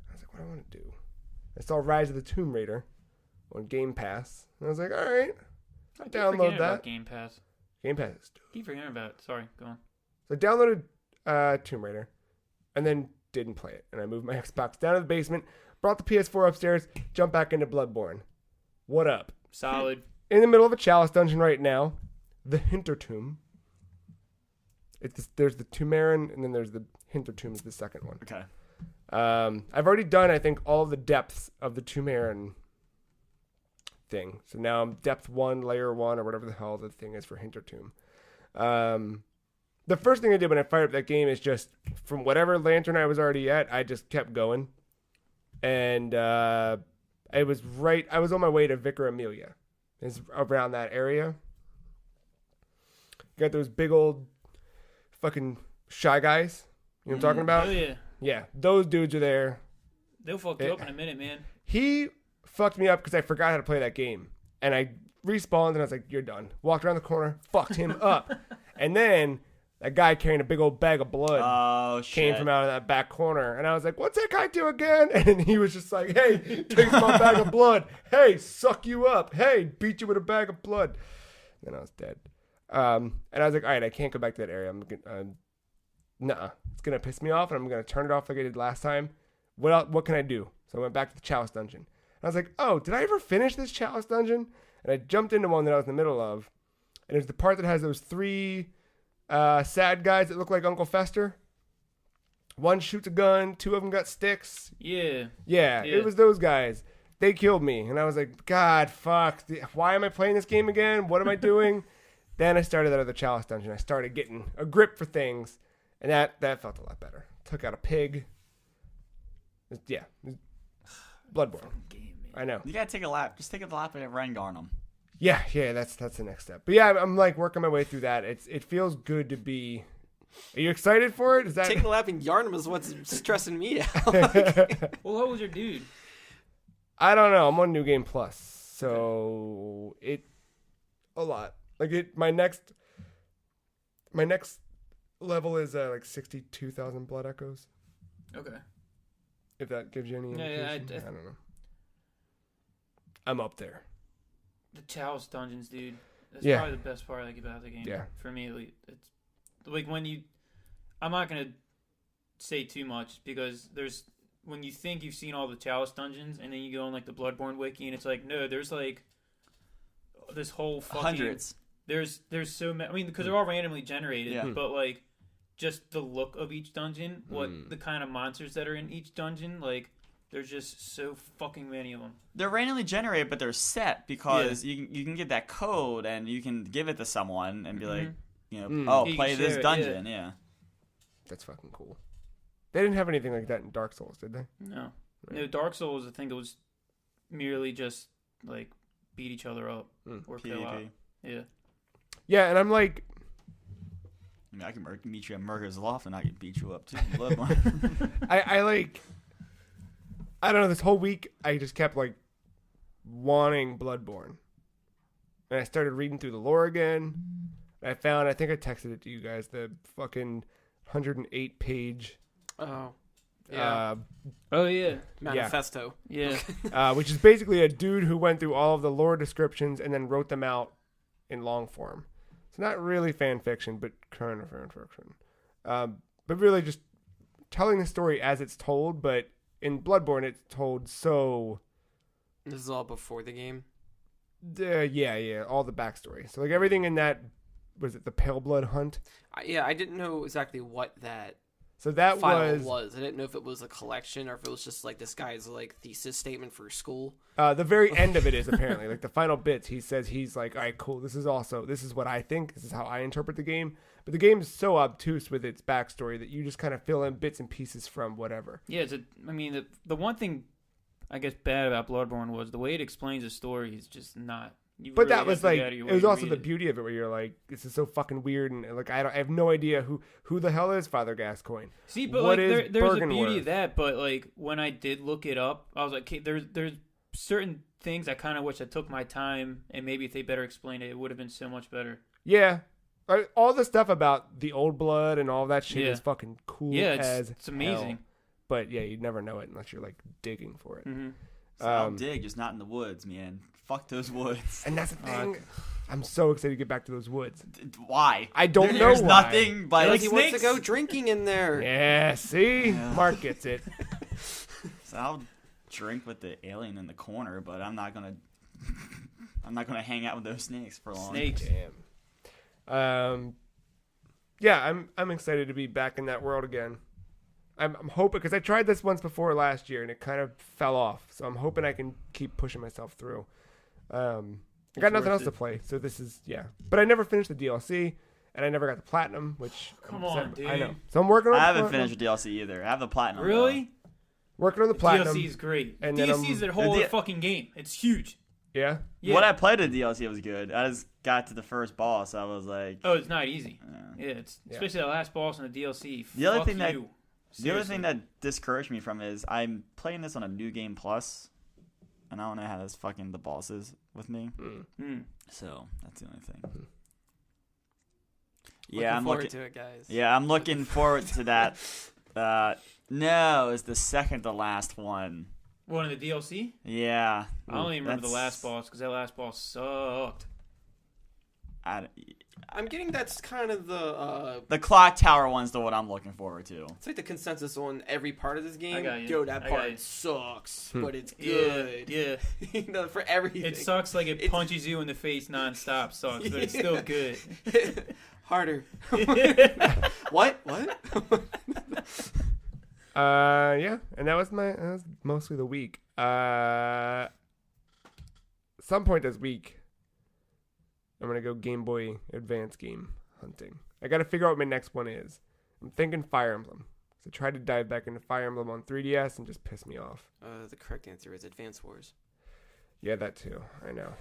I was like, what do I want to do? I saw Rise of the Tomb Raider on Game Pass, and I was like, all right, I'll download that. Game Pass. Game Pass is stupid. Keep forgetting about it. Sorry, go on. So I downloaded Tomb Raider, and then didn't play it. And I moved my Xbox down to the basement, brought the PS4 upstairs, jumped back into Bloodborne. What up? Solid. In the middle of a chalice dungeon right now, the Hintertomb. There's the Tumarin, and then there's the Hintertomb is the second one. Okay. I've already done, I think, all of the depths of the Tumarin thing. So now I'm depth 1, layer 1, or whatever the hell the thing is for Hintertomb. The first thing I did when I fired up that game is just, from whatever lantern I was already at, I just kept going. And I was on my way to Vicar Amelia. It's around that area. You got those big old fucking shy guys. You know what I'm talking about? Oh, yeah. Yeah, those dudes are there. They'll fuck you up in a minute, man. He fucked me up because I forgot how to play that game. And I respawned and I was like, you're done. Walked around the corner, fucked him up. And then that guy carrying a big old bag of blood came from out of that back corner. And I was like, what's that guy do again? And he was just like, hey, take my bag of blood. Hey, suck you up. Hey, beat you with a bag of blood. And then I was dead. And I was like, all right, I can't go back to that area. It's going to piss me off, and I'm going to turn it off like I did last time. What can I do? So I went back to the Chalice Dungeon. And I was like, oh, did I ever finish this Chalice Dungeon? And I jumped into one that I was in the middle of. And it's the part that has those 3 sad guys that look like Uncle Fester. one shoots a gun, 2 of them got sticks. Yeah. Yeah, it was those guys. They killed me, and I was like, God, fuck. Why am I playing this game again? What am I doing? Then I started that other Chalice dungeon. I started getting a grip for things, and that felt a lot better. Took out a pig. Yeah. Bloodborne. Game, man. I know. You gotta take a lap. Just take a lap at Rengarn. Yeah, that's the next step. But yeah, I'm like working my way through that. It feels good to be. Are you excited for it? Is that Taking a lap in Yarnum is what's stressing me out. Well, what was your dude? I don't know. I'm on New Game Plus, so a lot. Like my next level is like 62,000 blood echoes. Okay. If that gives you any indication. I don't know. I'm up there. The Chalice dungeons, dude. That's Yeah. probably the best part about the game. Yeah. For me, at least. It's like when you. I'm not gonna say too much because there's when you think you've seen all the Chalice dungeons and then you go on like the Bloodborne wiki and it's like no, there's like this whole fucking Hundreds. There's so many. I mean, because they're all randomly generated, but like just the look of each dungeon, what the kind of monsters that are in each dungeon, like there's just so fucking many of them. They're randomly generated, but they're set because you can get that code and you can give it to someone and be like, play this dungeon. Yeah. That's fucking cool. They didn't have anything like that in Dark Souls, did they? No. No, Dark Souls, I think it was merely just like beat each other up or kill out. Yeah. Yeah, and I'm like, I mean, I can meet you at Murder's Loft and I can beat you up too. Bloodborne. I don't know, this whole week I just kept like wanting Bloodborne. And I started reading through the lore again. I think I texted it to you guys, the fucking 108 page Oh. Yeah. Manifesto. Yeah. Which is basically a dude who went through all of the lore descriptions and then wrote them out in long form. It's not really fan fiction, but kind of fan fiction. But really just telling the story as it's told, but in Bloodborne it's told so... This is all before the game? Yeah, all the backstory. So like everything in that, was it the Pale Blood Hunt? I didn't know exactly what that file was. I didn't know if it was a collection or if it was just like this guy's like thesis statement for school. The very end of it is apparently like the final bits. He says he's like, all right, cool. This is what I think. This is how I interpret the game. But the game is so obtuse with its backstory that you just kind of fill in bits and pieces from whatever. Yeah, the one thing I guess bad about Bloodborne was the way it explains the story is just not. But that was like, it was also the beauty of it where you're like, this is so fucking weird, and like I have no idea who the hell is Father Gascoigne. See, but what like there's a beauty of that, but like when I did look it up, I was like, okay, there's certain things I kind of wish I took my time, and maybe if they better explained it, it would have been so much better. Yeah, all the stuff about the old blood and all that shit is fucking cool. Yeah, it's amazing. Hell. But yeah, you'd never know it unless you're like digging for it. Mm-hmm. So I'll dig, just not in the woods, man. Fuck those woods. And that's the thing. I'm so excited to get back to those woods. Why? I don't know There's why. nothing but like snakes. He wants to go drinking in there. Yeah, see? Yeah. Marc gets it. So I'll drink with the alien in the corner, but I'm not gonna hang out with those snakes for long. Snakes. Damn. Yeah, I'm excited to be back in that world again. I'm hoping, because I tried this once before last year and it kind of fell off. So I'm hoping I can keep pushing myself through. I got nothing else to play, so this is, But I never finished the DLC, and I never got the platinum, which Come on, dude. I know. So I'm working on I haven't finished the DLC either. I have the platinum. Really? Though. Working on the platinum. DLC is great. And DLC is a whole other fucking game. It's huge. Yeah? What I played in DLC was good. I just got to the first boss. I was like... Oh, it's not easy. Especially the last boss in the DLC. The other thing that discouraged me from it is I'm playing this on a New Game Plus, and I don't know how this fucking the boss is with me. So that's the only thing. I'm looking forward to it, guys. Yeah, I'm looking forward to that. No, it's the second to last one. One in the DLC? Yeah. I don't even remember the last boss because that last boss sucked. I'm getting that's kind of the clock tower one's the one I'm looking forward to. It's like the consensus on every part of this game. I got you. Yo, that part sucks, but it's good. Yeah. For everything. It sucks like it punches you in the face nonstop. Sucks, but it's still good. Harder. What? Yeah, and that was mostly the week. Some point this week, I'm gonna go Game Boy Advance game hunting. I gotta figure out what my next one is. I'm thinking Fire Emblem. So I tried to dive back into Fire Emblem on 3DS and just pissed me off. The correct answer is Advance Wars. Yeah, that too. I know.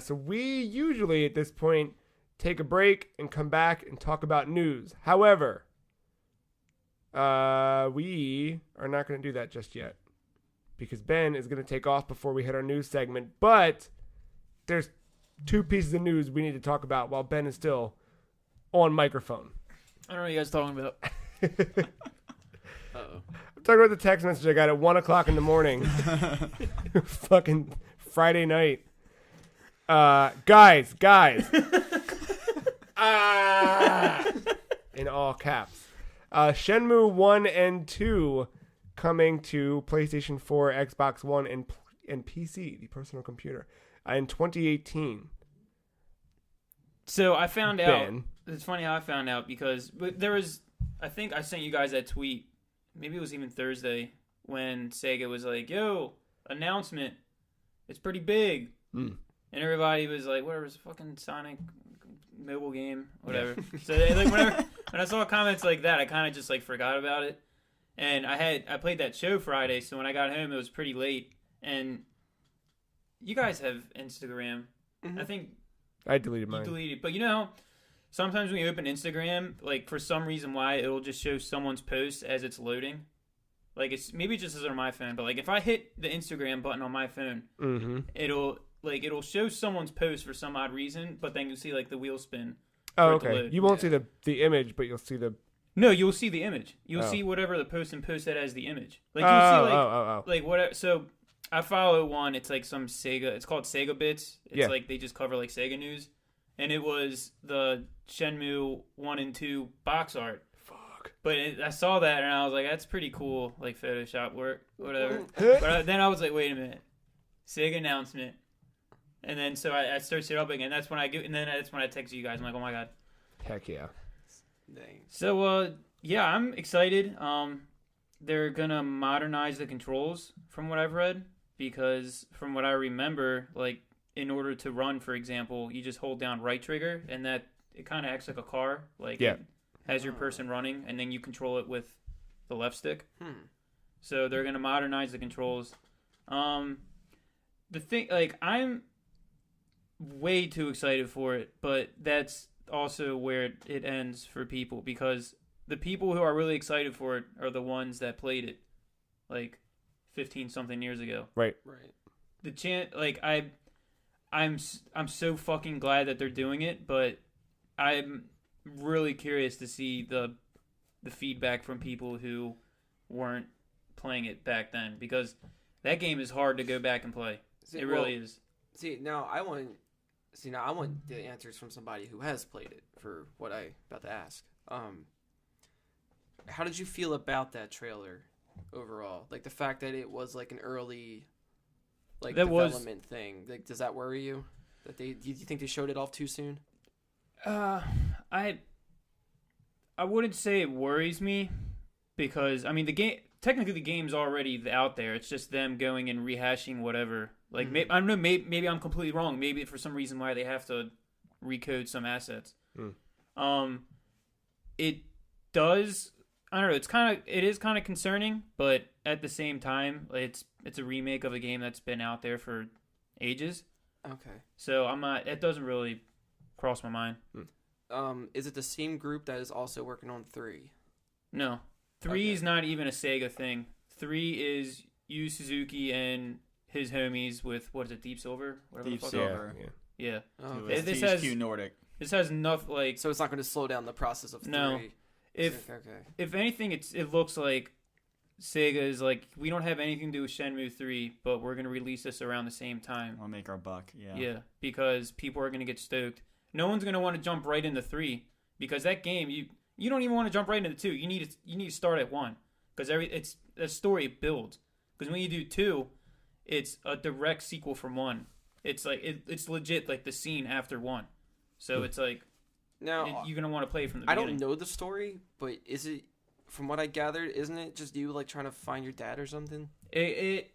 So we usually at this point take a break and come back and talk about news. However, we are not going to do that just yet because Ben is going to take off before we hit our news segment. But there's 2 pieces of news we need to talk about while Ben is still on microphone. I don't know what you guys talking about. Uh-oh. I'm talking about the text message I got at 1 o'clock in the morning. Fucking Friday night. Guys. In all caps. Shenmue 1 and 2 coming to PlayStation 4, Xbox One, and PC, the personal computer, in 2018. So I found out. Ben. It's funny how I found out because there was. I think I sent you guys that tweet. Maybe it was even Thursday when Sega was like, "Yo, announcement! It's pretty big." Mm. And everybody was like, "Whatever, it's a fucking Sonic mobile game, whatever." So they, like, whenever when I saw comments like that, I kind of just like forgot about it. And I played that show Friday, so when I got home, it was pretty late. And you guys have Instagram. Mm-hmm. I think I deleted you mine. deleted, but you know, sometimes when you open Instagram, like for some reason why it'll just show someone's post as it's loading. Like it's maybe it just isn't on my phone, but like if I hit the Instagram button on my phone, Mm-hmm. it'll show someone's post for some odd reason, but then you'll see like the wheel spin. Oh, for it to okay. load. You won't see the image, but you'll see the. No, you'll see the image. You'll Oh. see whatever the person posted as the image. Like you'll see Oh. like whatever. So I follow one. It's like some Sega. It's called Sega Bits. It's Yeah. like they just cover like Sega news, and it was the Shenmue 1 and 2 box art. Fuck. But I saw that and I was like, that's pretty cool, like Photoshop work, whatever. But then I was like, wait a minute, Sega announcement. And then so I searched it up again. That's when that's when I texted you guys. I'm like, oh my god. Heck yeah. Dang. So yeah, I'm excited. They're gonna modernize the controls from what I've read because from what I remember, like in order to run, for example, you just hold down right trigger and that it kind of acts like a car. Like Yeah. it has your person running and then you control it with the left stick. So they're gonna modernize the controls. The thing, like I'm way too excited for it, but that's also where it ends for people because the people who are really excited for it are the ones that played it like 15 something years ago. Right. The like I'm so fucking glad that they're doing it, but I'm really curious to see the feedback from people who weren't playing it back then because that game is hard to go back and play. It really is. Now I want the answers from somebody who has played it for what I about to ask. How did you feel about that trailer overall? Like the fact that it was like an early development thing. Like, does that worry you? Do you think they showed it off too soon? I wouldn't say it worries me because I mean technically the game's already out there. It's just them going and rehashing whatever. Like I don't know. Maybe I'm completely wrong. Maybe for some reason why they have to recode some assets. It does. I don't know. It is kind of concerning, but at the same time, it's a remake of a game that's been out there for ages. Okay. So I'm not. It doesn't really cross my mind. Is it the same group that is also working on 3? No, 3 is not even a Sega thing. 3 is Yu Suzuki and his homies with what is it, Deep Silver? Whatever Deep the fuck. Silver. Yeah. Oh, It was This THQ Nordic. This has enough like. So it's not going to slow down the process of 3. No. If anything, it looks like Sega is like, we don't have anything to do with Shenmue 3, but we're going to release this around the same time. We'll make our buck. Yeah. Yeah, because people are going to get stoked. No one's going to want to jump right into 3 because that game, you don't even want to jump right into 2. You need to start at 1 because it's the story builds. Because when you do 2, it's a direct sequel from 1. It's like it's legit like the scene after 1. So it's like now you're gonna want to play from the I beginning. don't know the story, but is it from what I gathered, isn't it just you like trying to find your dad or something? It's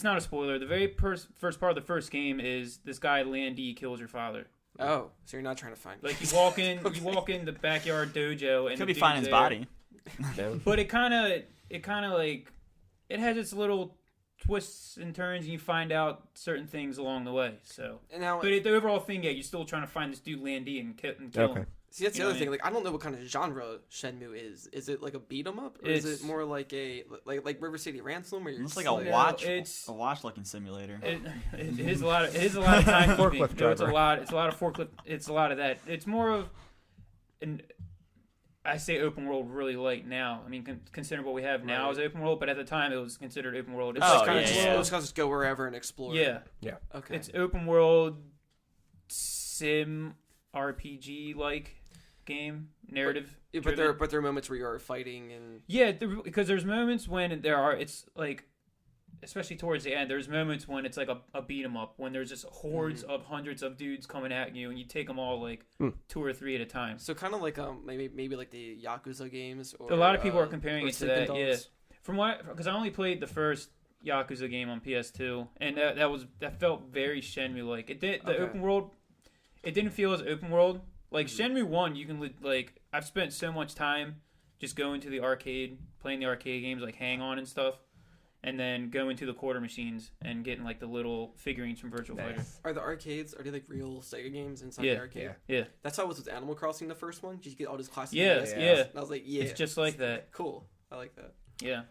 not a spoiler. The very first part of the first game is this guy Landy kills your father. Oh, so you're not trying to find. Like you walk in, you walk in the backyard dojo, and Could the be finding his there. body. But it kind of like it has its little twists and turns, and you find out certain things along the way. So, And now, but the overall thing, you're still trying to find this dude Landy and kill him. see, that's the You know other what I thing. Like, I don't know what kind of genre Shenmue is. Is it like a beat 'em up, or is it more like a like River City Ransom, where you're It's like just a watch looking simulator. It is a lot of time keeping. Forklift No, it's a driver. lot. It's a lot of forklift. It's a lot of that. It's more of an. I say open world really light now. I mean, consider what we have now as open world, but at the time it was considered open world. It's Just like kind of yeah. just go wherever and explore. yeah. Okay. It's open world sim RPG like game narrative. But there are moments where you are fighting and Yeah, because there's moments when it's like, especially towards the end, there's moments when it's like a beat 'em up, when there's just hordes of hundreds of dudes coming at you, and you take them all like 2 or 3 at a time. so kind of like maybe like the Yakuza games. Or, A lot of people are comparing or it to Sleeping that, yeah. Dogs. From what, because I only played the first Yakuza game on PS2, and that felt very Shenmue like. It did the Okay. open world. It didn't feel as open world. Like Shenmue 1, you can like I've spent so much time just going to the arcade, playing the arcade games like Hang On and stuff, and then going to the quarter machines and getting like the little figurines from Virtual Fighter. Are the arcades, are they like real Sega games inside Yeah. the arcade? Yeah, That's how it was with Animal Crossing, the first one. You get all these classic Yeah, NES yeah. games. And I was like, yeah. it's just like that. Cool. I like that. Yeah.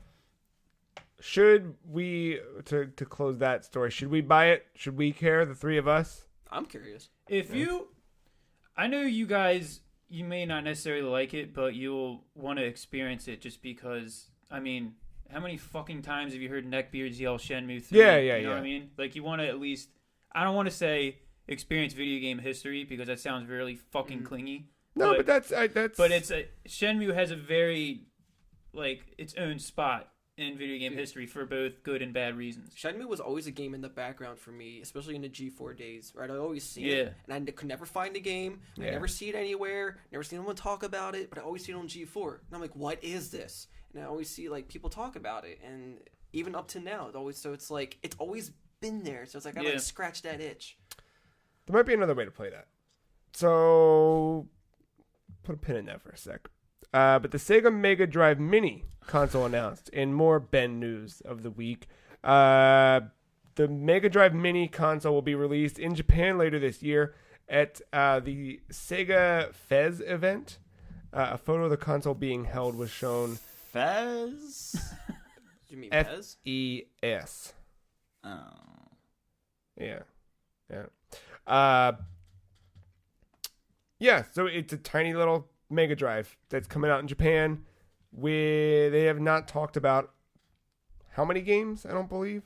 Should we to close that story? Should we buy it? Should we care? The three of us. I'm curious. If I know you guys, you may not necessarily like it, but you'll want to experience it just because, I mean, how many fucking times have you heard neckbeards yell Shenmue 3? Yeah, You know what I mean? Like, you want to at least, I don't want to say experience video game history because that sounds really fucking clingy. No, but that's. But Shenmue has a very, like, its own spot in video game history for both good and bad reasons. Shenmue was always a game in the background for me, especially in the G4 days, right? I always see it, and I could never find the game. I never see it anywhere. Never seen anyone talk about it, but I always see it on G4. And I'm like, what is this? And I always see like people talk about it, and even up to now, it's like it's always been there. So it's like I like scratch that itch. There might be another way to play that. So put a pin in that for a sec. But the Sega Mega Drive Mini console announced in more Ben news of the week. The Mega Drive Mini console will be released in Japan later this year at the Sega Fez event. A photo of the console being held was shown. Fez? You mean Fez? F-E-S. Oh. Yeah. Yeah, so it's a tiny little Mega Drive that's coming out in Japan. They have not talked about how many games, I don't believe.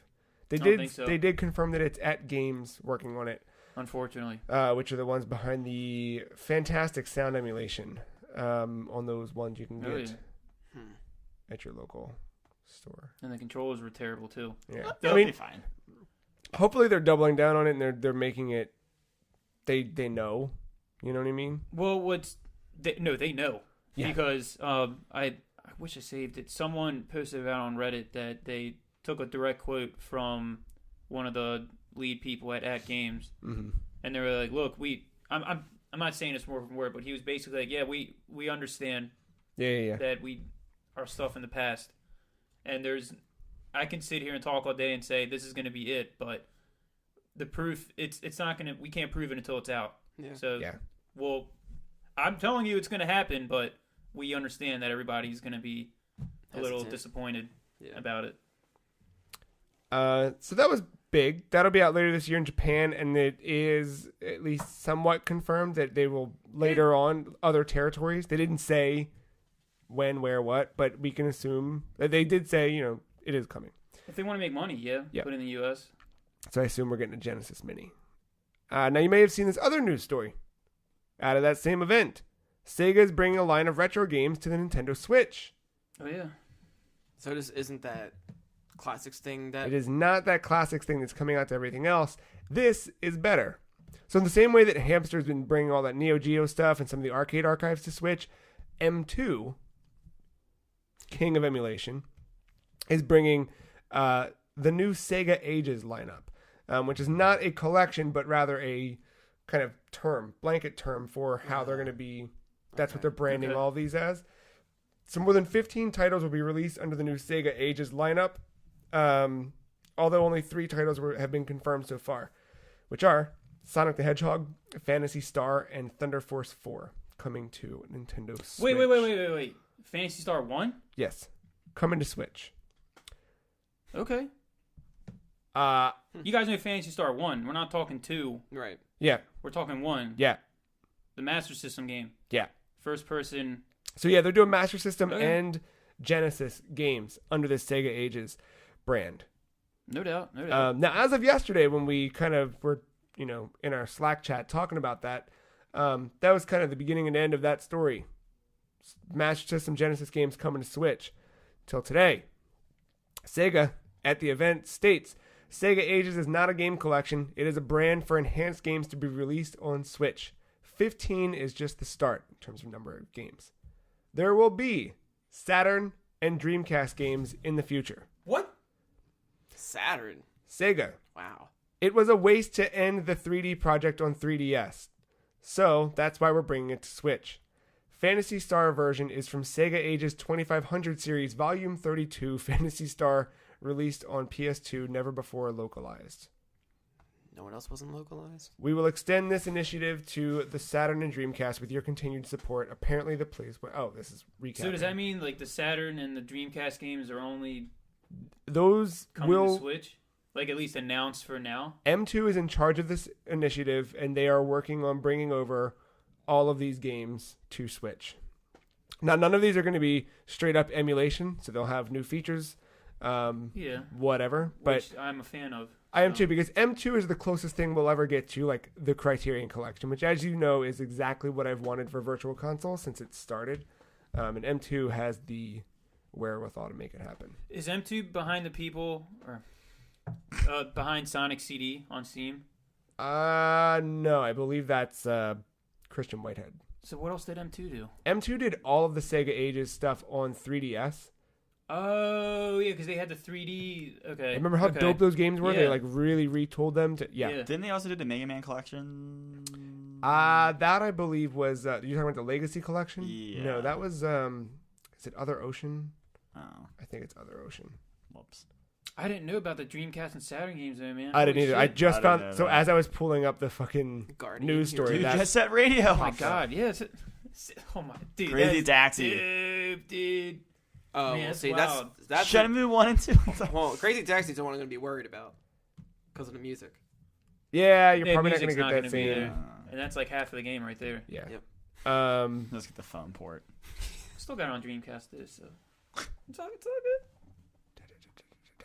They don't think so. They did confirm that it's at Games working on it. Unfortunately. Which are the ones behind the fantastic sound emulation on those ones you can get at your local store. And the controllers were terrible too. Yeah. They'll be fine. Hopefully they're doubling down on it and they're making it they know. You know what I mean? Well, they know. Yeah. Because I wish I saved it. Someone posted about on Reddit that they took a direct quote from one of the lead people at Games, and they were like, "Look, I'm not saying this word for word, but he was basically like, yeah, we understand that our stuff in the past, and I can sit here and talk all day and say this is going to be it, but the proof it's not going to. We can't prove it until it's out. Yeah. So well, I'm telling you it's going to happen, but we understand that everybody's going to be a little disappointed about it. So that was big. That'll be out later this year in Japan, and it is at least somewhat confirmed that they will later on other territories. They didn't say when, where, what, but we can assume that they did say, it is coming. If they want to make money, put it in the U.S. So I assume we're getting a Genesis Mini. Now you may have seen this other news story out of that same event. Sega is bringing a line of retro games to the Nintendo Switch. Oh yeah. So this isn't that classics thing that... It is not that classics thing that's coming out to everything else. This is better. So in the same way that Hamster's been bringing all that Neo Geo stuff and some of the arcade archives to Switch, M2, king of emulation, is bringing the new Sega Ages lineup, which is not a collection, but rather a kind of blanket term for how they're going to be. That's what they're branding all of these as. So more than 15 titles will be released under the new Sega Ages lineup, although only 3 titles have been confirmed so far, which are Sonic the Hedgehog, Phantasy Star, and Thunder Force 4, coming to Nintendo Switch. Wait. Phantasy Star 1? Yes. Coming to Switch. Okay. You guys know Phantasy Star 1. We're not talking 2. Right. Yeah. We're talking 1. Yeah. The Master System game. Yeah. First person. So yeah, they're doing Master System and Genesis games under the Sega Ages brand. No doubt. Now, as of yesterday, when we kind of were, in our Slack chat talking about that, that was kind of the beginning and end of that story. Master System Genesis games coming to Switch. Till today, Sega at the event states, Sega Ages is not a game collection. It is a brand for enhanced games to be released on Switch. 15 is just the start in terms of number of games. There will be Saturn and Dreamcast games in the future. What? Saturn. Sega. Wow. It was a waste to end the 3D project on 3DS. So that's why we're bringing it to Switch. Phantasy Star version is from Sega Ages 2500 series, Volume 32, Phantasy Star, released on PS2, never before localized. No one else wasn't localized? We will extend this initiative to the Saturn and Dreamcast with your continued support. Apparently the place... this is recapping. So does that mean like the Saturn and the Dreamcast games are only those coming to Switch? Like at least announced for now? M2 is in charge of this initiative, and they are working on bringing over all of these games to Switch. Now, none of these are going to be straight up emulation, so they'll have new features, whatever. Which but I'm a fan of. I am too, because M2 is the closest thing we'll ever get to like the Criterion Collection, which, as you know, is exactly what I've wanted for Virtual Console since it started. And M2 has the wherewithal to make it happen. Is M2 behind the people or behind Sonic CD on Steam? No, I believe that's Christian Whitehead. So what else did M2 do? M2 did all of the Sega Ages stuff on 3DS. Oh, yeah, because they had the 3D. Okay. Remember how dope those games were? Yeah. They like really retooled them to. Yeah. Didn't they also do the Mega Man collection? That I believe was. You're talking about the Legacy collection? Yeah. No, that was. Is it Other Ocean? Oh. I think it's Other Ocean. Whoops. I didn't know about the Dreamcast and Saturn games though, man. I didn't either. I just I didn't know found. So that. as I was pulling up the fucking Guardian. news story, Dude, that's Jet Set Radio. Oh my god, yeah. Oh my dude. Crazy that's Taxi. Dude. Oh, Man, see, that's that's Shenmue 1 and 2. well, Crazy Taxi's the one I'm going to be worried about because of the music. yeah, you're Yeah, probably not music's gonna get that be same. there. And that's like half of the game right there. Yeah. Yep. Let's get the phone port. Still got it on Dreamcast too, so it's all good.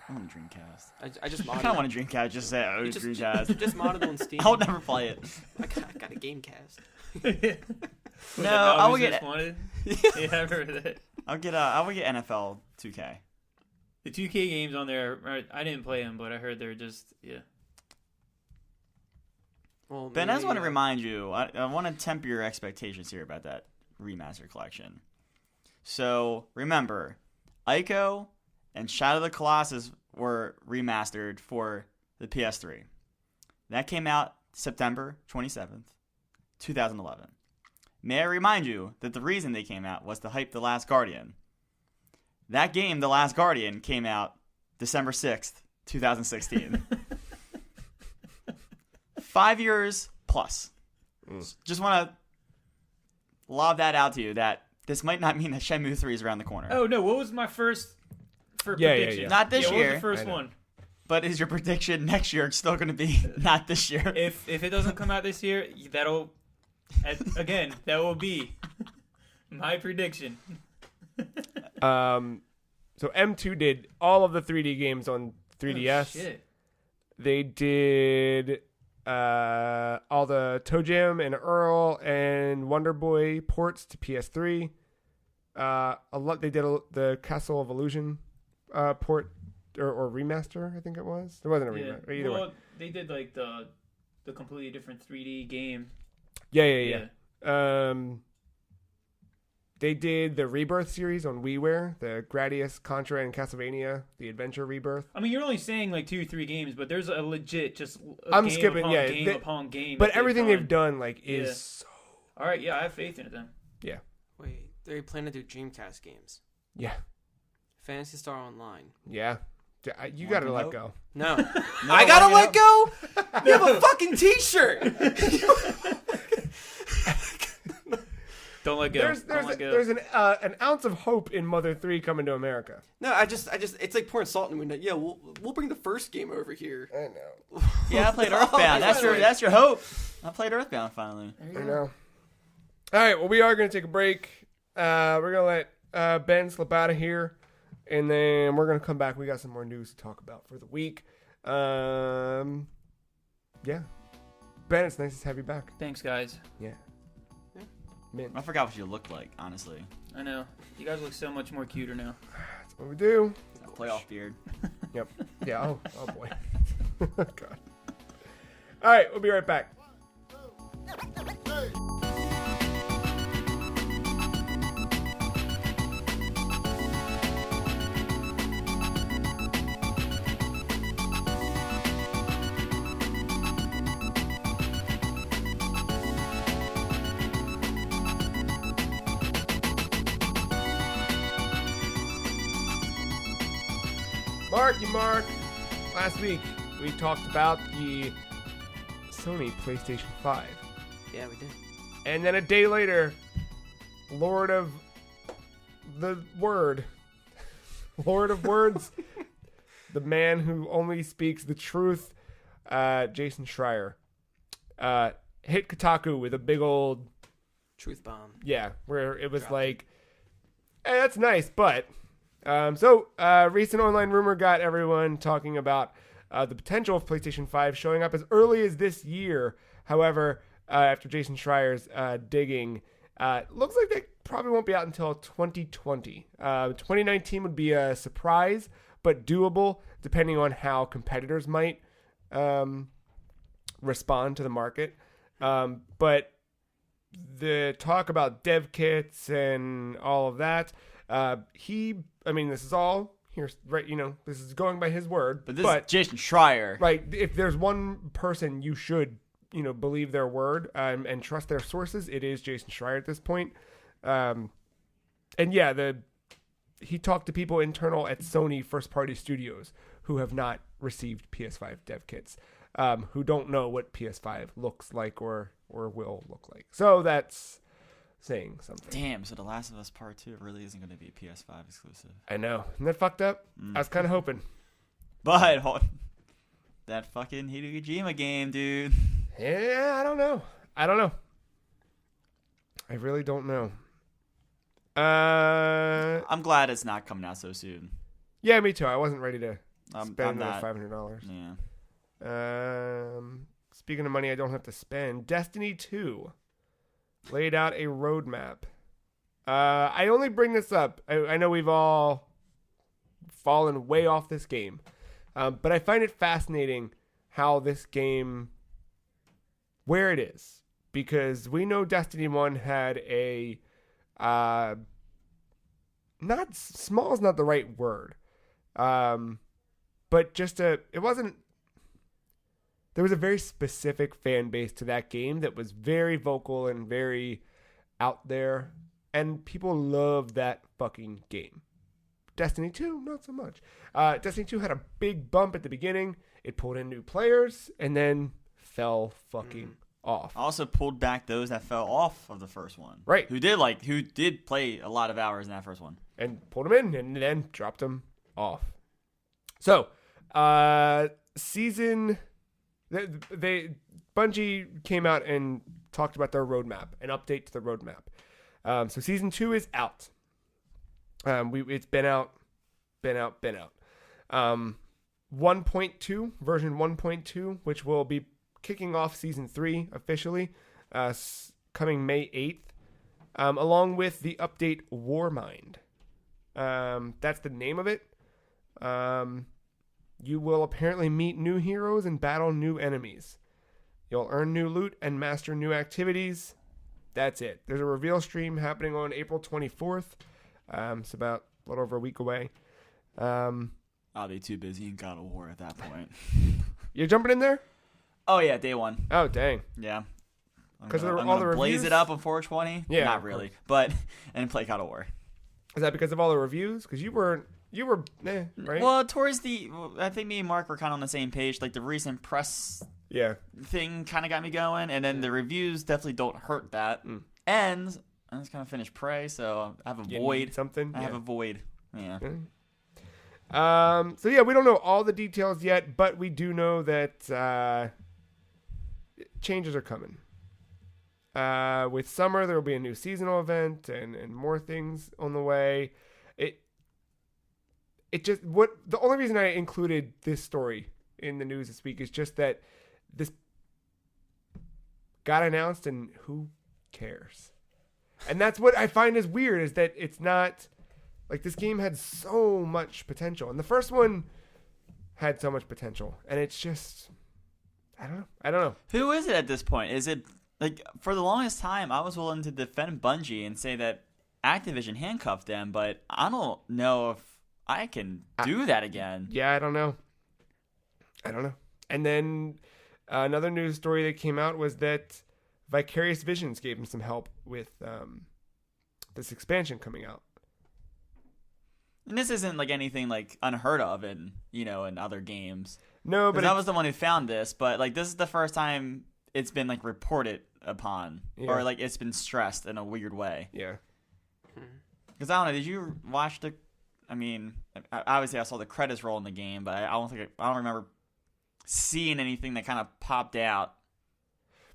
I want a Dreamcast. I just I modded kind of want a Dreamcast. Just say, oh, Just- Dreamcast. just modded on Steam. I'll never play it. I got a Gamecast. No, I will just get. wanted. Yeah, I've heard of that. I will get NFL 2K. The 2K games on there, I didn't play them, but I heard they're just Well, Ben, I just want to maybe, remind you. I want to temper your expectations here about that remaster collection. So remember, Ico and Shadow of the Colossus were remastered for the PS3. That came out September 27th, 2011. May I remind you that the reason they came out was to hype The Last Guardian. That game, The Last Guardian, came out December 6th, 2016. 5 years plus. Just want to lob that out to you that this might not mean that Shenmue 3 is around the corner. Oh no, what was my first Yeah, prediction? yeah. Not this What year. was the first I know. one? But is your prediction next year still going to be not this year? If it doesn't come out this year, that will be my prediction. So M2 did all of the 3D games on 3DS. Oh, shit. They did all the Toe Jam and Earl and Wonder Boy ports to PS3. A lot. They did the Castle of Illusion port or remaster. I think it was. There wasn't a remaster. Either way. They did like the completely different 3D game. Yeah. They did the Rebirth series on WiiWare, the Gradius, Contra, and Castlevania, the Adventure Rebirth. I mean, you're only saying like 2 or 3 games, but there's a legit just I'm game skipping, upon yeah, game upon game. But that everything they've done like is Yeah. so. All right, yeah, I have faith in it then. Yeah. Wait, they plan to do Dreamcast games. Yeah. Phantasy Star Online. Yeah. You Want gotta to let know? go. No. No, I gotta let let go? You have a fucking t-shirt! Don't let go. There's Don't let go. there's an ounce of hope in Mother 3 coming to America. No, I just, it's like pouring salt in the window. Yeah, we'll bring the first game over here. I know. Yeah, I played Earthbound. That's your hope. I played Earthbound finally. I know. All right, well, we are going to take a break. We're going to let Ben slip out of here, and then we're going to come back. We got some more news to talk about for the week. Yeah. Ben, it's nice to have you back. Thanks, guys. Yeah. Mint. I forgot what you looked like, honestly. I know. You guys look so much more cuter now. That's what we do. That playoff beard. Yep. Yeah. Oh boy. God. All right, we'll be right back. Mark, last week we talked about the Sony PlayStation 5. Yeah, we did. And then a day later, Lord of the Words, the man who only speaks the truth, Jason Schreier, hit Kotaku with a big old Truth bomb. yeah, where it was Dropped like, hey, that's nice, but recent online rumor got everyone talking about the potential of PlayStation 5 showing up as early as this year. However, after Jason Schreier's digging, looks like they probably won't be out until 2020. 2019 would be a surprise, but doable depending on how competitors might respond to the market. But the talk about dev kits and all of that, this is all here, right? This is going by his word. But this is Jason Schreier. Right. If there's one person you should, believe their word and trust their sources, it is Jason Schreier at this point. He talked to people internal at Sony first party studios who have not received PS5 dev kits, who don't know what PS5 looks like or will look like. So that's saying something. Damn, so The Last of Us Part 2 really isn't going to be a PS5 exclusive. I know. Isn't that fucked up? I was kind of hoping. But that fucking Hideo Kojima game, dude. Yeah, I don't know. I really don't know. I'm glad it's not coming out so soon. Yeah, me too. I wasn't ready to spend I'm another not. $500. Yeah. Speaking of money I don't have to spend, Destiny 2 laid out a roadmap. I only bring this up. I know we've all fallen way off this game. But I find it fascinating how this game, where it is. Because we know Destiny 1 had a, not small is not the right word. But just it wasn't, there was a very specific fan base to that game that was very vocal and very out there. And people loved that fucking game. Destiny 2, not so much. Destiny 2 had a big bump at the beginning. It pulled in new players and then fell fucking off. Also pulled back those that fell off of the first one. Right. Who did play a lot of hours in that first one. And pulled them in and then dropped them off. So, Bungie came out and talked about their roadmap, an update to the roadmap. So season 2 is out. It's been out. 1.2, version 1.2, which will be kicking off season 3 officially, coming May 8th, along with the update Warmind. That's the name of it. You will apparently meet new heroes and battle new enemies. You'll earn new loot and master new activities. that's it. There's a reveal stream happening on April 24th. It's about a little over a week away. I'll be too busy in God of War at that point. You're jumping in there? Oh yeah, day one. Oh dang. Yeah. Because I'm all the gonna blaze reviews? it up on 420. Yeah, not of really, course. but and play God of War. Is that because of all the reviews? Because you were right? Well, I think me and Marc were kind of on the same page. Like the recent press Yeah. thing kind of got me going, and then the reviews definitely don't hurt that. And I just kind of finished Prey, so I have a You void. need something. I have a void. Yeah. So yeah, we don't know all the details yet, but we do know that changes are coming. With summer, there will be a new seasonal event and more things on the way. The only reason I included this story in the news this week is just that this got announced and who cares? And that's what I find is weird, is that it's not like this game had so much potential. And the first one had so much potential. And it's just, I don't know. Who is it at this point? Is it like for the longest time I was willing to defend Bungie and say that Activision handcuffed them, but I don't know if I can do that again. Yeah, I don't know. And then another news story that came out was that Vicarious Visions gave him some help with this expansion coming out. And this isn't like anything like unheard of in other games. No, but I was the one who found this, but like this is the first time it's been like reported upon, or like it's been stressed in a weird way. Yeah. Because I don't know, did you watch the? I mean, obviously I saw the credits roll in the game, but I don't remember seeing anything that kind of popped out.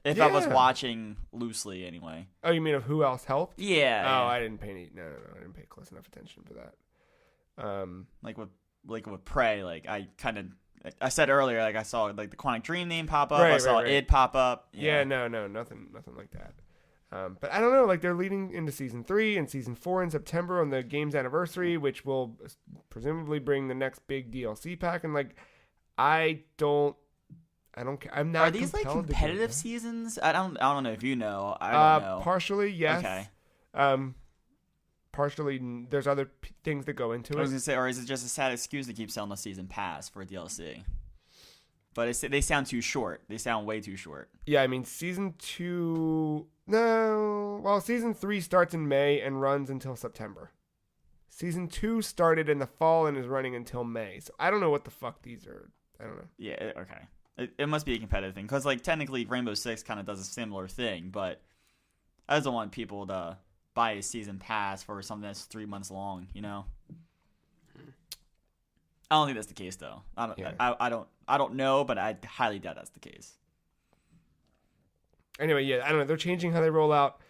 If I was watching loosely, anyway. Oh, you mean of who else helped? Yeah. Oh, I didn't pay any. No, I didn't pay close enough attention for that. Like with Prey, like I said earlier, like I saw like the Quantic Dream name pop up. I saw it pop up. Yeah, no, nothing like that. But I don't know, like they're leading into season 3 and season 4 in September on the game's anniversary, which will presumably bring the next big DLC pack. And like, I don't care. I'm not. Are these like competitive seasons? I don't know if you know. I don't know. Partially, yes. Okay. Partially, there's other things that go into it. I was gonna say, or is it just a sad excuse to keep selling the season pass for a DLC? But they sound too short. They sound way too short. Yeah, I mean, season 2. No, well, season 3 starts in May and runs until September. Season 2 started in the fall and is running until May. So I don't know what the fuck these are. I don't know. Yeah. Okay. It must be a competitive thing because like technically Rainbow Six kind of does a similar thing, but I just don't want people to buy a season pass for something that's 3 months long. I don't think that's the case though. I don't know, but I highly doubt that's the case. Anyway, yeah, I don't know. They're changing how they roll out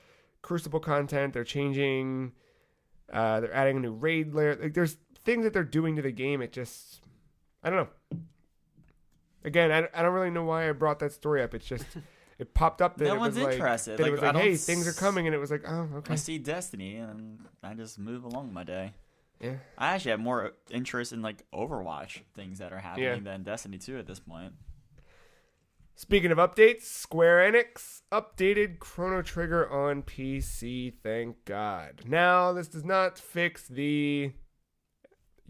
Crucible content. They're changing. They're adding a new raid layer. Like, there's things that they're doing to the game. It just, I don't know. Again, I don't really know why I brought that story up. It's just, it popped up that No it was one's like, interested. that it Like, was I like, hey, don't things are coming, and it was like, oh, okay. I see Destiny and I just move along my day. Yeah. I actually have more interest in like Overwatch things that are happening than Destiny 2 at this point. Speaking of updates, Square Enix updated Chrono Trigger on PC, thank God. Now, this does not fix the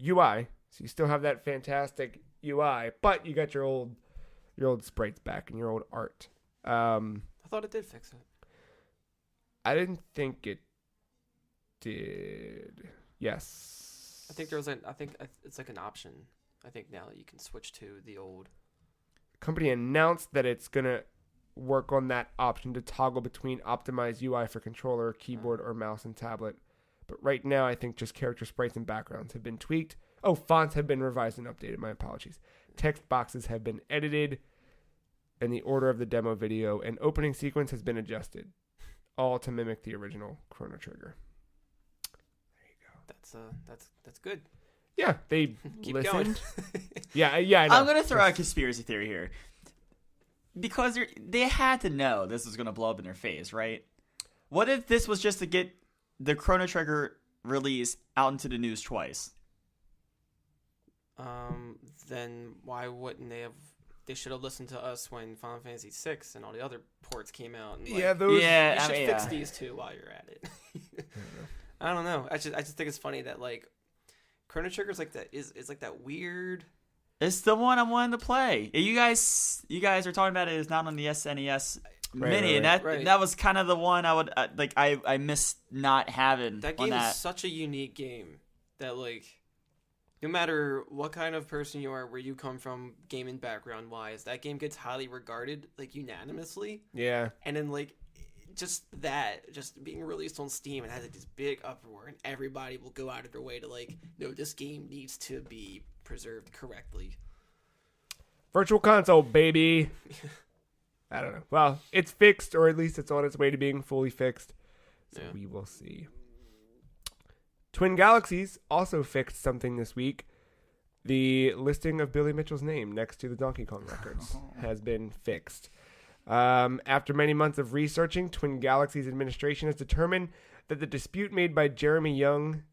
UI, so you still have that fantastic UI, but you got your old sprites back and your old art. I thought it did fix it. I didn't think it did. Yes. I think it's like an option. I think now that you can switch to the old. Company announced that it's going to work on that option to toggle between optimized UI for controller, keyboard, or mouse and tablet. But right now, I think just character sprites and backgrounds have been tweaked. Oh, fonts have been revised and updated. My apologies. Text boxes have been edited, and the order of the demo video and opening sequence has been adjusted, all to mimic the original Chrono Trigger. There you go. That's good. Yeah, they Keep listened. going. Yeah, I know. I'm gonna throw out a conspiracy theory here because they had to know this was gonna blow up in their face, right? What if this was just to get the Chrono Trigger release out into the news twice? Then why wouldn't they have they should have listened to us when Final Fantasy VI and all the other ports came out. And, Yeah, those. You should fix these too while you're at it. I don't know. I just think it's funny that like Chrono Trigger's like that is like that weird. It's the one I wanted to play. You guys are talking about it. It's not on the SNES Mini, and that was kind of the one I would like. I missed not having that game. Is such a unique game that like. No matter what kind of person you are, where you come from, gaming background wise, that game gets highly regarded, like unanimously. Yeah. And then like, just being released on Steam, it has like this big uproar, and everybody will go out of their way to like, no, this game needs to be preserved correctly. Virtual Console, baby. I don't know. Well, it's fixed, or at least it's on its way to being fully fixed. So we will see. Twin Galaxies also fixed something this week. The listing of Billy Mitchell's name next to the Donkey Kong records has been fixed. After many months of researching, Twin Galaxies administration has determined that the dispute made by Jeremy Young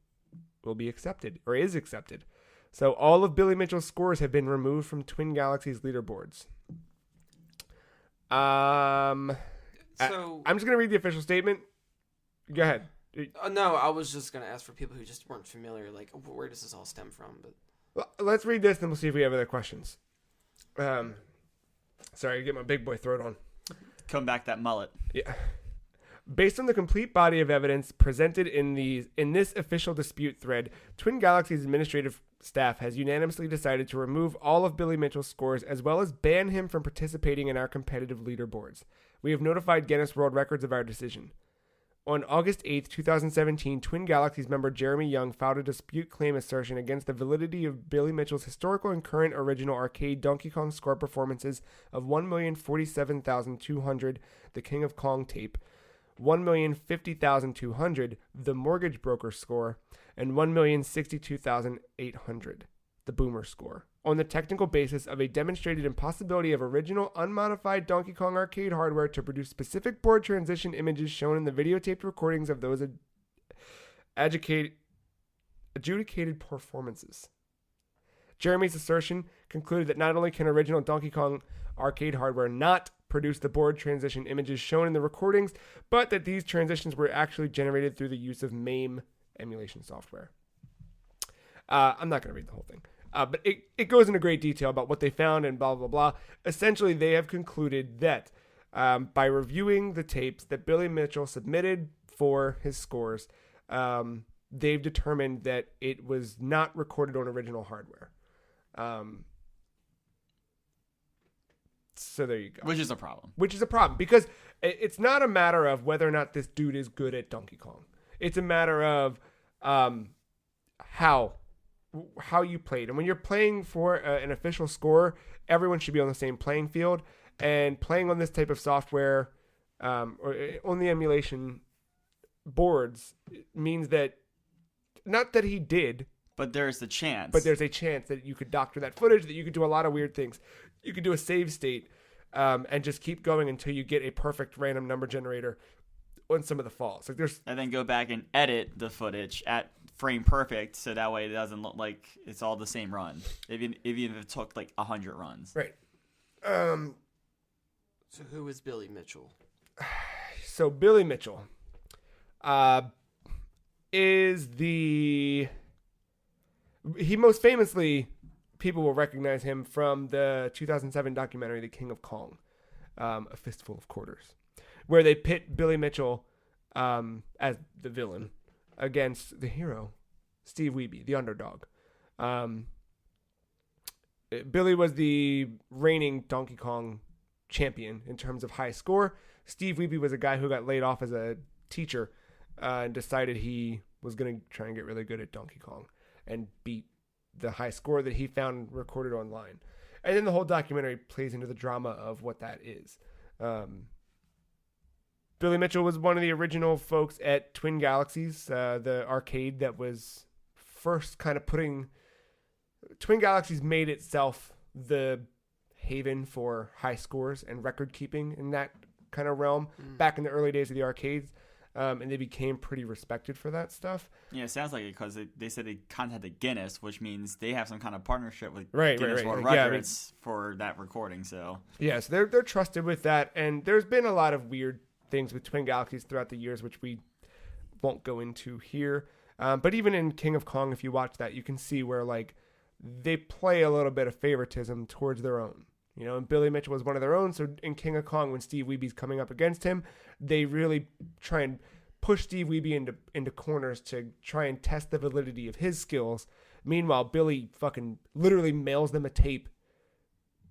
will be accepted, or is accepted. So all of Billy Mitchell's scores have been removed from Twin Galaxies leaderboards. I'm just going to read the official statement. Go ahead. No, I was just going to ask for people who just weren't familiar, like, where does this all stem from? But well, let's read this, and we'll see if we have other questions. Sorry, get my big boy throat on. Come back that mullet. Yeah. Based on the complete body of evidence presented in this official dispute thread, Twin Galaxies administrative staff has unanimously decided to remove all of Billy Mitchell's scores as well as ban him from participating in our competitive leaderboards. We have notified Guinness World Records of our decision. On August 8th, 2017, Twin Galaxies member Jeremy Young filed a dispute claim assertion against the validity of Billy Mitchell's historical and current original arcade Donkey Kong score performances of 1,047,200, the King of Kong tape, 1,050,200, the Mortgage Broker score, and 1,062,800, the Boomer score, on the technical basis of a demonstrated impossibility of original unmodified Donkey Kong arcade hardware to produce specific board transition images shown in the videotaped recordings of those adjudicated performances. Jeremy's assertion concluded that not only can original Donkey Kong arcade hardware not produce the board transition images shown in the recordings, but that these transitions were actually generated through the use of MAME emulation software. I'm not going to read the whole thing. But it goes into great detail about what they found and blah, blah, blah. Essentially, they have concluded that by reviewing the tapes that Billy Mitchell submitted for his scores, they've determined that it was not recorded on original hardware. So there you go. Which is a problem. Because it's not a matter of whether or not this dude is good at Donkey Kong. It's a matter of how you played. And when you're playing for an official score, everyone should be on the same playing field. And playing on this type of software or on the emulation boards means that, not that he did, but there's a chance. But there's a chance that you could doctor that footage, that you could do a lot of weird things. You could do a save state and just keep going until you get a perfect random number generator on some of the falls. Like and then go back and edit the footage at frame perfect, so that way it doesn't look like it's all the same run, even if it took like 100 runs. Right. So who is Billy Mitchell? So Billy Mitchell is he most famously, people will recognize him from the 2007 documentary The King of Kong, A Fistful of Quarters, where they pit Billy Mitchell as the villain against the hero, Steve Wiebe, the underdog. Billy was the reigning Donkey Kong champion in terms of high score. Steve Wiebe was a guy who got laid off as a teacher and decided he was going to try and get really good at Donkey Kong and beat the high score that he found recorded online. And then the whole documentary plays into the drama of what that is. Billy Mitchell was one of the original folks at Twin Galaxies, the arcade that was first kind of putting... Twin Galaxies made itself the haven for high scores and record keeping in that kind of realm back in the early days of the arcades. and they became pretty respected for that stuff. Yeah, it sounds like it because they said they contacted Guinness, which means they have some kind of partnership with Right. Guinness World Yeah, Records for that recording. So yeah, so they're trusted with that, and there's been a lot of weird things with Twin Galaxies throughout the years, which we won't go into here. But even in King of Kong, if you watch that, you can see where like they play a little bit of favoritism towards their own. You know, and Billy Mitchell was one of their own. So in King of Kong, when Steve Weeby's coming up against him, they really try and push Steve Weeby into corners to try and test the validity of his skills. Meanwhile, Billy fucking literally mails them a tape.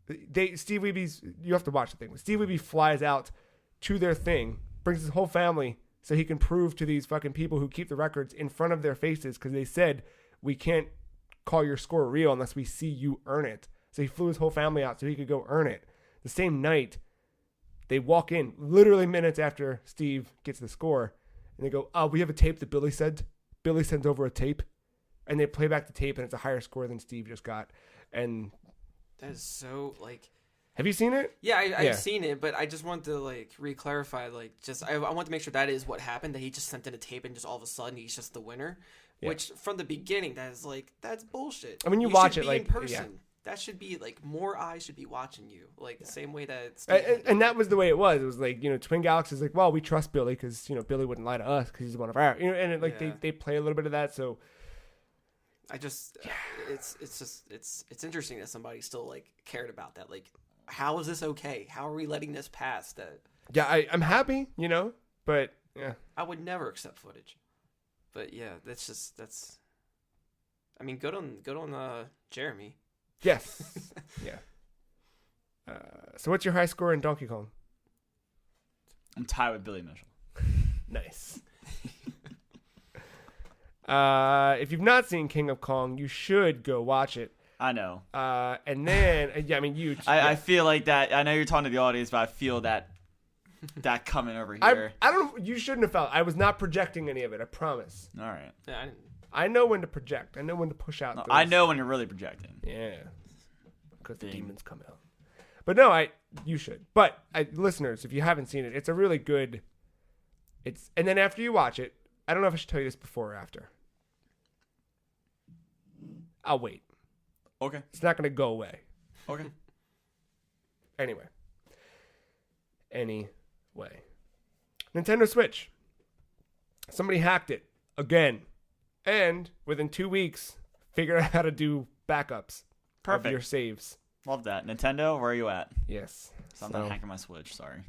Steve Weeby's, you have to watch the thing. When Steve Weeby flies out to their thing, brings his whole family so he can prove to these fucking people who keep the records in front of their faces, because they said, we can't call your score real unless we see you earn it. So he flew his whole family out so he could go earn it. The same night, they walk in literally minutes after Steve gets the score, and they go, "Oh, we have a tape that Billy sent. Billy sends over a tape," and they play back the tape, and it's a higher score than Steve just got. And That is so like. have you seen it? Yeah, I've seen it, but I just want to like re-clarify. Like, just I want to make sure that is what happened. That he just sent in a tape, and just all of a sudden he's just the winner. Yeah. Which from the beginning, that's bullshit. I mean, you should watch it be like in person. yeah. That should be like more eyes should be watching you, like the same way that. And that was the way it was. It was like, you know, Twin Galaxies like, well, we trust Billy because, you know, Billy wouldn't lie to us because he's one of our, you know, and they play a little bit of that. So I just, it's interesting that somebody still like cared about that. Like, how is this okay? How are we letting this pass? That yeah, I'm happy, you know, but yeah, I would never accept footage. But yeah, that's. I mean, good on Jeremy. yes, yeah. So what's your high score in Donkey Kong? I'm tied with Billy Mitchell. Nice. If you've not seen King of Kong, you should go watch it. I know. And then, yeah, I mean, you. I feel like that. I know you're talking to the audience, but I feel that coming over here. I don't. You shouldn't have felt. I was not projecting any of it. I promise. All right. Yeah, I know when to project. I know when to push out. No, those. I know when you're really projecting. Yeah, because the demons come out. But no, you should. But listeners, if you haven't seen it, it's a really good. And then after you watch it, I don't know if I should tell you this before or after. I'll wait. Okay. It's not going to go away. Okay. Anyway. Nintendo Switch. Somebody hacked it again. And within 2 weeks, figured out how to do backups Perfect. of your saves. Love that. Nintendo, where are you at? Yes. So I'm not hacking my Switch. Sorry.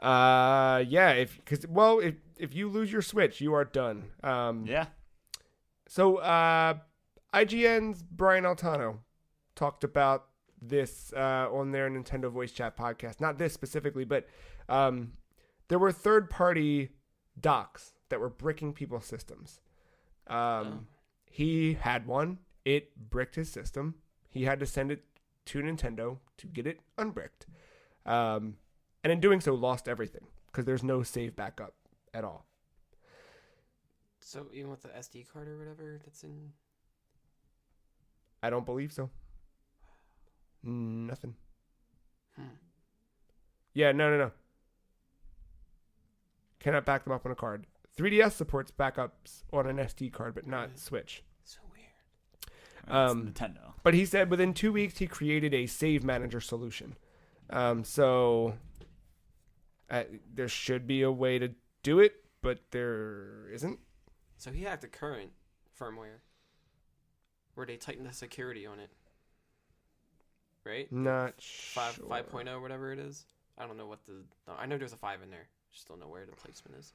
Yeah. If you lose your Switch, you are done. Yeah. So, IGN's Brian Altano talked about this on their Nintendo Voice Chat podcast. Not this specifically, but there were third-party docs that were bricking people's systems. He had one. It bricked his system. He had to send it to Nintendo to get it unbricked. And in doing so, lost everything because there's no save backup at all. So even with the SD card or whatever that's in... I don't believe so. Nothing. Yeah, no. Cannot back them up on a card. 3DS supports backups on an SD card, but not Switch. So weird. Nintendo. But he said within 2 weeks he created a save manager solution. So there should be a way to do it, but there isn't. So he hacked the current firmware where they tightened the security on it. Right? Not sure. 5.0, whatever it is. I don't know what the... I know there's a 5 in there. Just don't know where the placement is.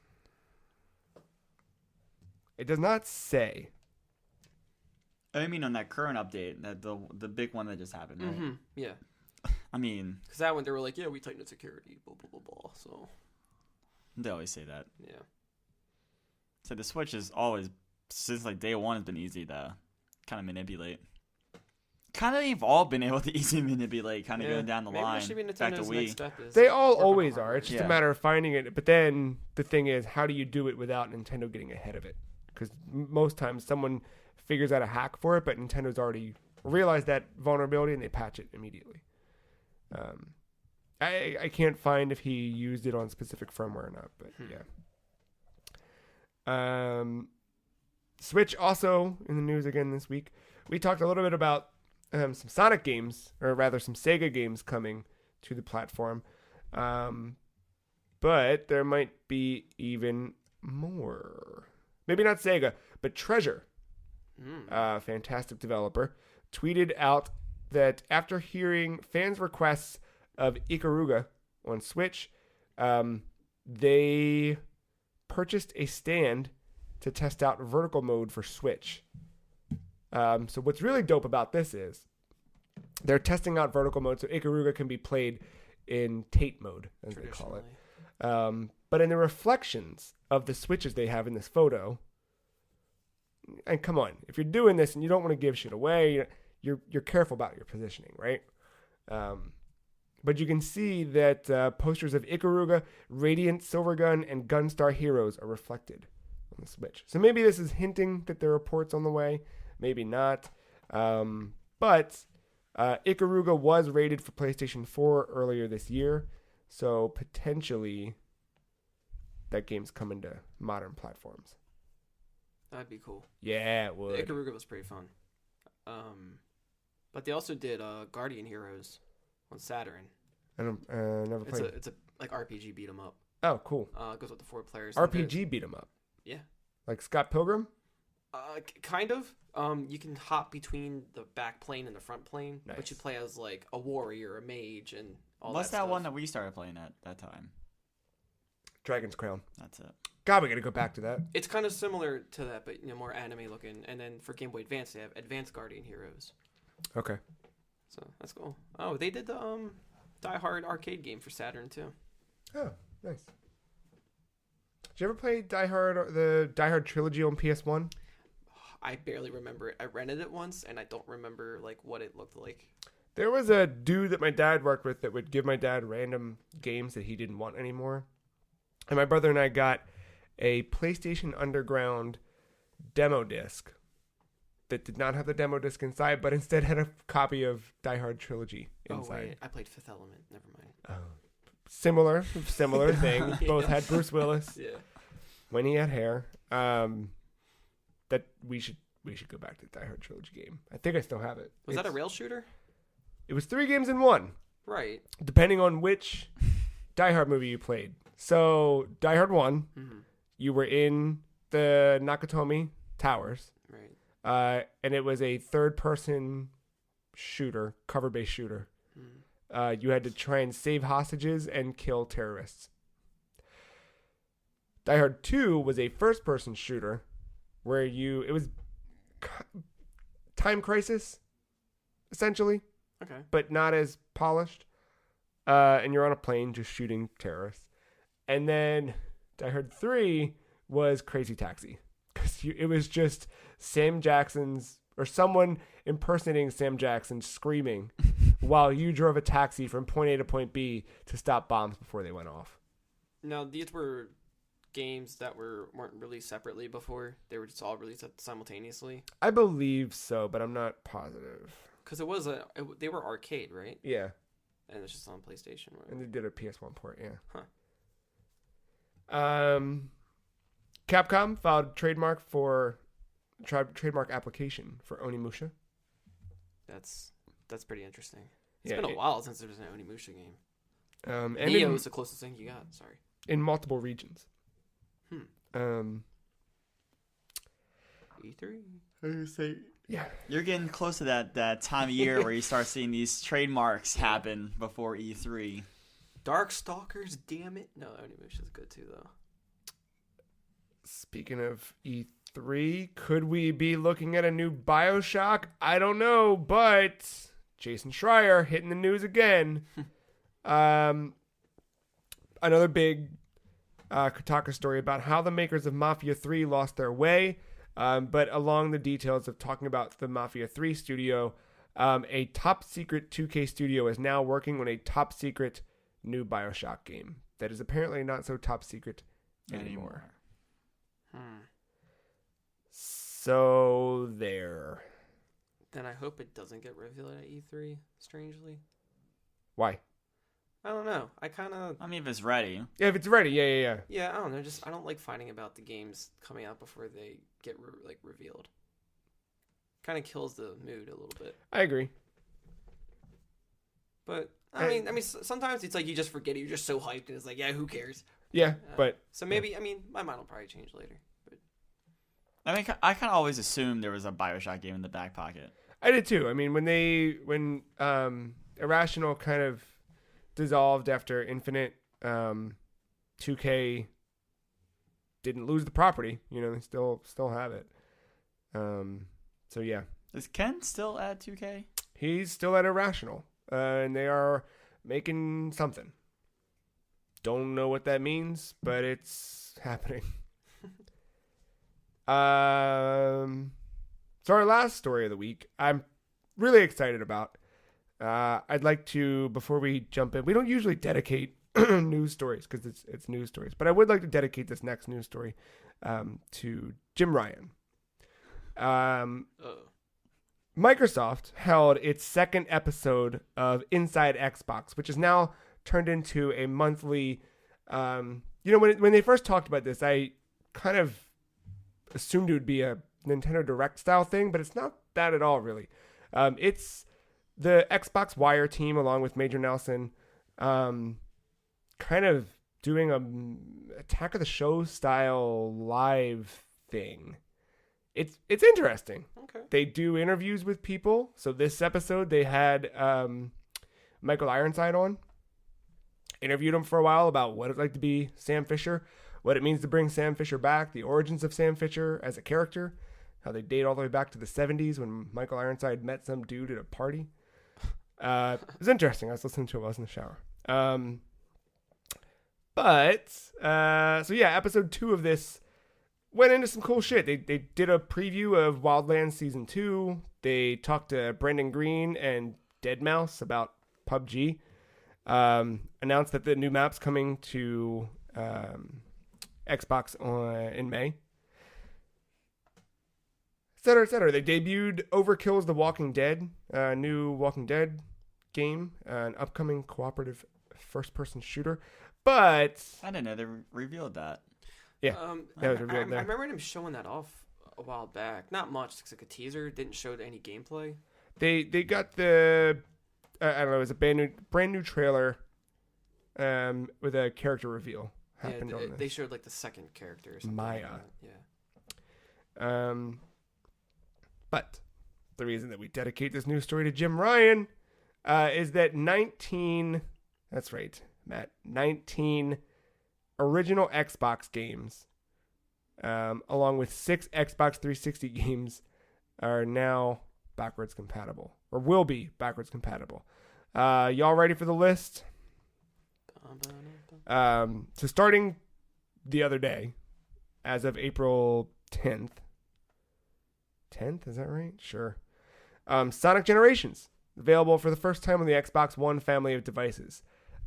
It does not say. I mean, on that current update, that the big one that just happened, right? Mm-hmm. Yeah. I mean... Because that one, they were like, yeah, we tightened the security, blah, blah, blah, blah. So... They always say that. Yeah. So the Switch is always, since like day one, has been easy to kind of manipulate. Kind of they've all been able to easily manipulate, kind of going down the line. Maybe Back to Nintendo's Wii. next step is They all work on always the are. It's just Yeah. a matter of finding it. But then the thing is, how do you do it without Nintendo getting ahead of it? Because most times someone figures out a hack for it, but Nintendo's already realized that vulnerability and they patch it immediately. I can't find if he used it on specific firmware or not, but yeah. Switch also in the news again this week. We talked a little bit about some Sonic games, or rather some Sega games coming to the platform. But there might be even more. Maybe not Sega, but Treasure, fantastic developer, tweeted out that after hearing fans' requests of Ikaruga on Switch, they purchased a stand to test out vertical mode for Switch. So what's really dope about this is they're testing out vertical mode so Ikaruga can be played in Tate mode, as they call it. But in the reflections of the switches they have in this photo, and come on, if you're doing this and you don't want to give shit away, you're careful about your positioning, right? But you can see that posters of Ikaruga, Radiant, Silvergun, and Gunstar Heroes are reflected on the Switch. So maybe this is hinting that there are ports on the way, maybe not. But Ikaruga was rated for PlayStation 4 earlier this year, so potentially that game's coming to modern platforms. That'd be cool. Yeah, it would. Ikaruga was pretty fun. But they also did Guardian Heroes on Saturn. I don't never played. It's a like RPG beat 'em up. Oh, cool. It goes with the 4 players. RPG beat 'em up. Yeah. Like Scott Pilgrim? Kind of. You can hop between the back plane and the front plane, Nice. but you play as like a warrior, a mage, and all What's that that stuff. one that we started playing at that time? Dragon's Crown. That's it. God, we gotta go back to that. It's kind of similar to that, but more anime looking. And then for Game Boy Advance, they have Advanced Guardian Heroes. Okay. So that's cool. Oh, they did the Die Hard arcade game for Saturn too. Oh, nice. Did you ever play the Die Hard trilogy on PS1? I barely remember it. I rented it once, and I don't remember like what it looked like. There was a dude that my dad worked with that would give my dad random games that he didn't want anymore. And my brother and I got a PlayStation Underground demo disc that did not have the demo disc inside, but instead had a copy of Die Hard Trilogy inside. Oh, wait. I played Fifth Element. Never mind. Similar thing. Yeah. Both had Bruce Willis Yeah. when he had hair. That we should go back to the Die Hard Trilogy game. I think I still have it. Was that a rail shooter? It was 3 games in 1. Right. Depending on which Die Hard movie you played. So, Die Hard 1, you were in the Nakatomi Towers. Right. And it was a third-person shooter, cover-based shooter. You had to try and save hostages and kill terrorists. Die Hard 2 was a first-person shooter where it was Time Crisis, essentially. Okay. But not as polished. And you're on a plane just shooting terrorists. And then Die Hard 3 was Crazy Taxi. Because it was just Sam Jackson's, or someone impersonating Sam Jackson screaming while you drove a taxi from point A to point B to stop bombs before they went off. Now, these were games that weren't released separately before. They were just all released simultaneously. I believe so, but I'm not positive. Because they were arcade, right? Yeah. And it's just on PlayStation. Right? And they did a PS1 port, yeah. Huh. Capcom filed trademark application for Onimusha. That's pretty interesting. It's Yeah, been a while since there was an Onimusha game. And Neo is the closest thing you got. Sorry. in multiple regions. E3. I was say, yeah. You're getting close to that time of year where you start seeing these trademarks happen before E3. Darkstalkers, damn it. No, Onimusha's good too, though. Speaking of E3, could we be looking at a new BioShock? I don't know, but Jason Schreier hitting the news again. Another big Kotaku story about how the makers of Mafia 3 lost their way, but along the details of talking about the Mafia 3 studio, a top secret 2K studio is now working on a top secret new BioShock game that is apparently not so top secret anymore. So there. Then I hope it doesn't get revealed at E3, strangely. Why? I don't know. I kind of. I mean, if it's ready. Yeah, if it's ready, yeah. Yeah, I don't know. Just I don't like finding about the games coming out before they get revealed. Kind of kills the mood a little bit. I agree. But I mean, sometimes it's like you just forget it. You're just so hyped, and it's like, yeah, who cares? Yeah, but so maybe I mean, my mind will probably change later. But I mean, I kind of always assumed there was a BioShock game in the back pocket. I did too. I mean, when Irrational kind of dissolved after Infinite, 2K didn't lose the property. You know, they still have it. So yeah. Is Ken still at 2K? He's still at Irrational, and they are making something. Don't know what that means, but it's happening. So our last story of the week, I'm really excited about. I'd like to, before we jump in, we don't usually dedicate news stories because it's news stories, but I would like to dedicate this next news story to Jim Ryan. Microsoft held its second episode of Inside Xbox, which is now turned into a monthly. When they first talked about this, I kind of assumed it would be a Nintendo Direct style thing, but it's not that at all, really. It's the Xbox Wire team along with Major Nelson, kind of doing a Attack of the Show style live thing. It's interesting. Okay. They do interviews with people. So this episode they had Michael Ironside on. Interviewed him for a while about what it's like to be Sam Fisher, what it means to bring Sam Fisher back, the origins of Sam Fisher as a character, how they date all the way back to the 70s when Michael Ironside met some dude at a party. It was interesting. I was listening to it while I was in the shower. So yeah, episode 2 of this went into some cool shit. They did a preview of Wildlands Season 2. They talked to Brendan Green and Deadmau5 about PUBG. Announced that the new map's coming to Xbox in May. Etc., etc. They debuted Overkill's The Walking Dead, new Walking Dead game, an upcoming cooperative first-person shooter. But I didn't know they revealed that. Yeah, that was I revealed there. remember him showing that off a while back. Not much. It's like a teaser. Didn't show any gameplay. They got the I don't know. It was a brand new trailer, with a character reveal happened on this. They showed like the second character or something. Maya. Like that. Yeah. But the reason that we dedicate this news story to Jim Ryan is that 19. That's right, Matt. 19 original Xbox games, along with 6 Xbox 360 games, are now backwards compatible, or will be backwards compatible. Y'all ready for the list? So starting the other day, as of April 10th. 10th, is that right? Sure. Sonic Generations, available for the first time on the Xbox One family of devices.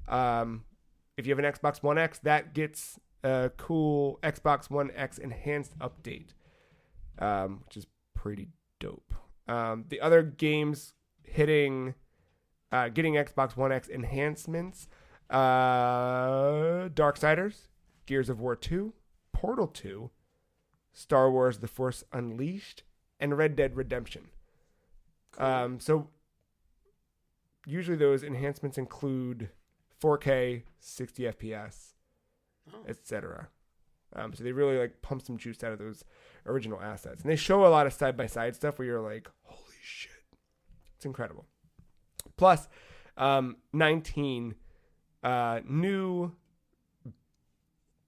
If you have an Xbox One X, that gets a cool Xbox One X enhanced update, which is pretty dope. The other games getting Xbox One X enhancements, Darksiders, Gears of War 2, Portal 2, Star Wars The Force Unleashed, and Red Dead Redemption. Cool. So usually those enhancements include 4K, 60 FPS, etc. So they really like pump some juice out of those original assets. And they show a lot of side-by-side stuff where you're like, holy shit. It's incredible. Plus, 19 new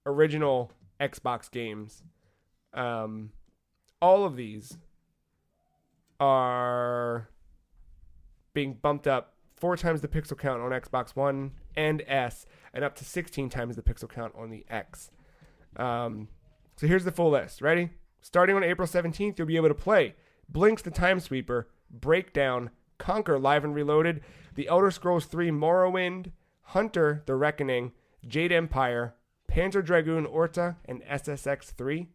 original Xbox games. All of these are being bumped up 4 times the pixel count on Xbox One and S, and up to 16 times the pixel count on the X. So here's the full list. Ready? Starting on April 17th, you'll be able to play Blinks the Time Sweeper, Breakdown, Conquer Live and Reloaded, The Elder Scrolls 3 Morrowind, Hunter The Reckoning, Jade Empire, Panzer Dragoon Orta, and SSX 3.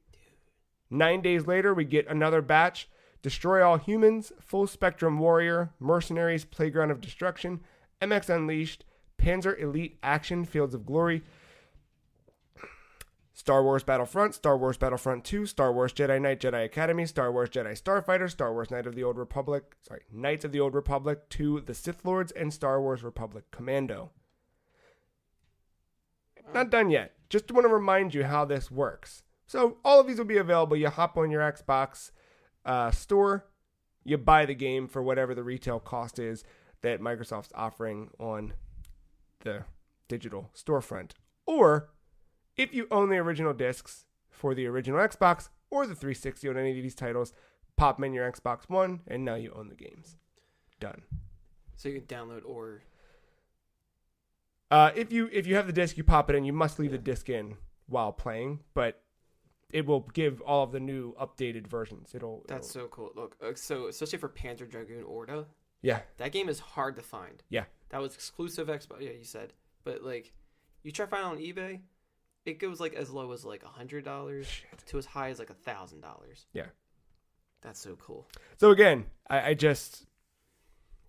9 days later, we get another batch: Destroy All Humans, Full Spectrum Warrior, Mercenaries Playground of Destruction, MX Unleashed, Panzer Elite Action Fields of Glory, Star Wars Battlefront, Star Wars Battlefront 2, Star Wars Jedi Knight Jedi Academy, Star Wars Jedi Starfighter, Star Wars Knights of the Old Republic 2, The Sith Lords, and Star Wars Republic Commando. Not done yet. Just want to remind you how this works. So all of these will be available. You hop on your Xbox store, you buy the game for whatever the retail cost is that Microsoft's offering on the digital storefront. Or if you own the original discs for the original Xbox or the 360 on any of these titles, pop them in your Xbox One, and now you own the games. Done. So you can download or... If you have the disc, you pop it in. You must leave the disc in while playing, but it will give all of the new updated versions. That's so cool. Look, so especially for Panzer Dragoon Orta, yeah, that game is hard to find. Yeah, that was exclusive Xbox. Yeah, you said, but like, you try to find it on eBay, it goes like as low as like $100 to as high as like $1,000. Yeah, that's so cool. So again, I just,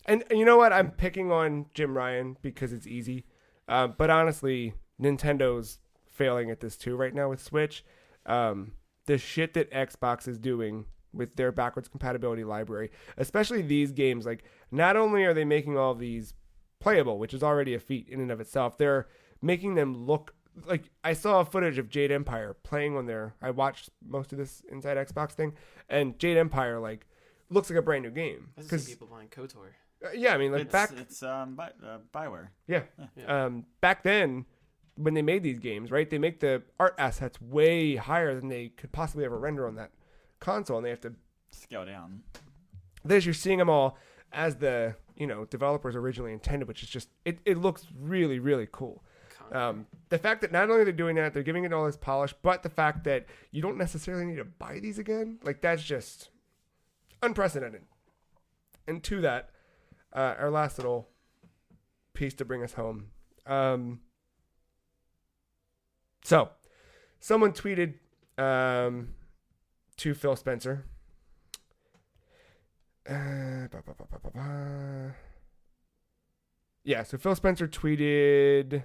and you know what? I'm picking on Jim Ryan because it's easy. But honestly, Nintendo's failing at this too right now with Switch. The shit that Xbox is doing with their backwards compatibility library, especially these games, like not only are they making all of these playable, which is already a feat in and of itself, they're making them look like, I saw footage of Jade Empire playing on there. I watched most of this Inside Xbox thing, and Jade Empire like looks like a brand new game. I see people buying KOTOR. Yeah, I mean, like it's Bioware. Yeah. Back then, when they made these games, right, they make the art assets way higher than they could possibly ever render on that console, and they have to scale down. This, you're seeing them all as the developers originally intended, which is just it looks really, really cool. The fact that not only they're doing that, they're giving it all this polish, but the fact that you don't necessarily need to buy these again, like that's just unprecedented. And to that, our last little piece to bring us home. So, someone tweeted to Phil Spencer. Yeah, so Phil Spencer tweeted,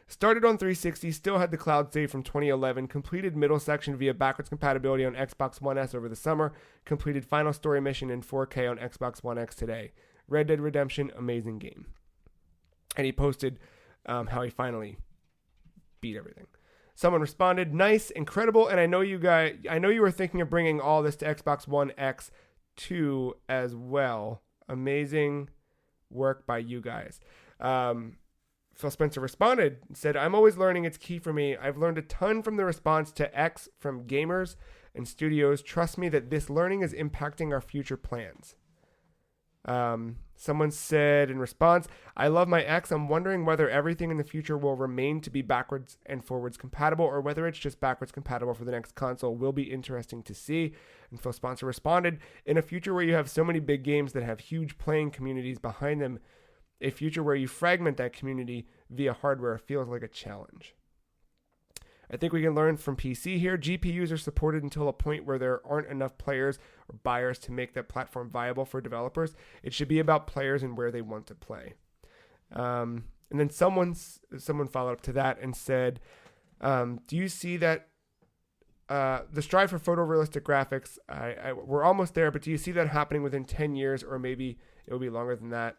started on 360, still had the cloud save from 2011, completed middle section via backwards compatibility on Xbox One S over the summer, completed final story mission in 4K on Xbox One X today. Red Dead Redemption, amazing game. And he posted how he finally beat everything. Someone responded, nice, incredible, and I know you were thinking of bringing all this to Xbox One X too as well. Amazing work by you guys. Phil Spencer responded and said, I'm always learning. It's key for me. I've learned a ton from the response to X from gamers and studios. Trust me that this learning is impacting our future plans. Someone said in response, I love my X. I'm wondering whether everything in the future will remain to be backwards and forwards compatible or whether it's just backwards compatible for the next console. Will be interesting to see. And Phil Spencer responded, in a future where you have so many big games that have huge playing communities behind them, a future where you fragment that community via hardware feels like a challenge. I think we can learn from PC here. GPUs are supported until a point where there aren't enough players or buyers to make that platform viable for developers. It should be about players and where they want to play. And then someone followed up to that and said, do you see that the strive for photorealistic graphics, we're almost there, but do you see that happening within 10 years or maybe it will be longer than that?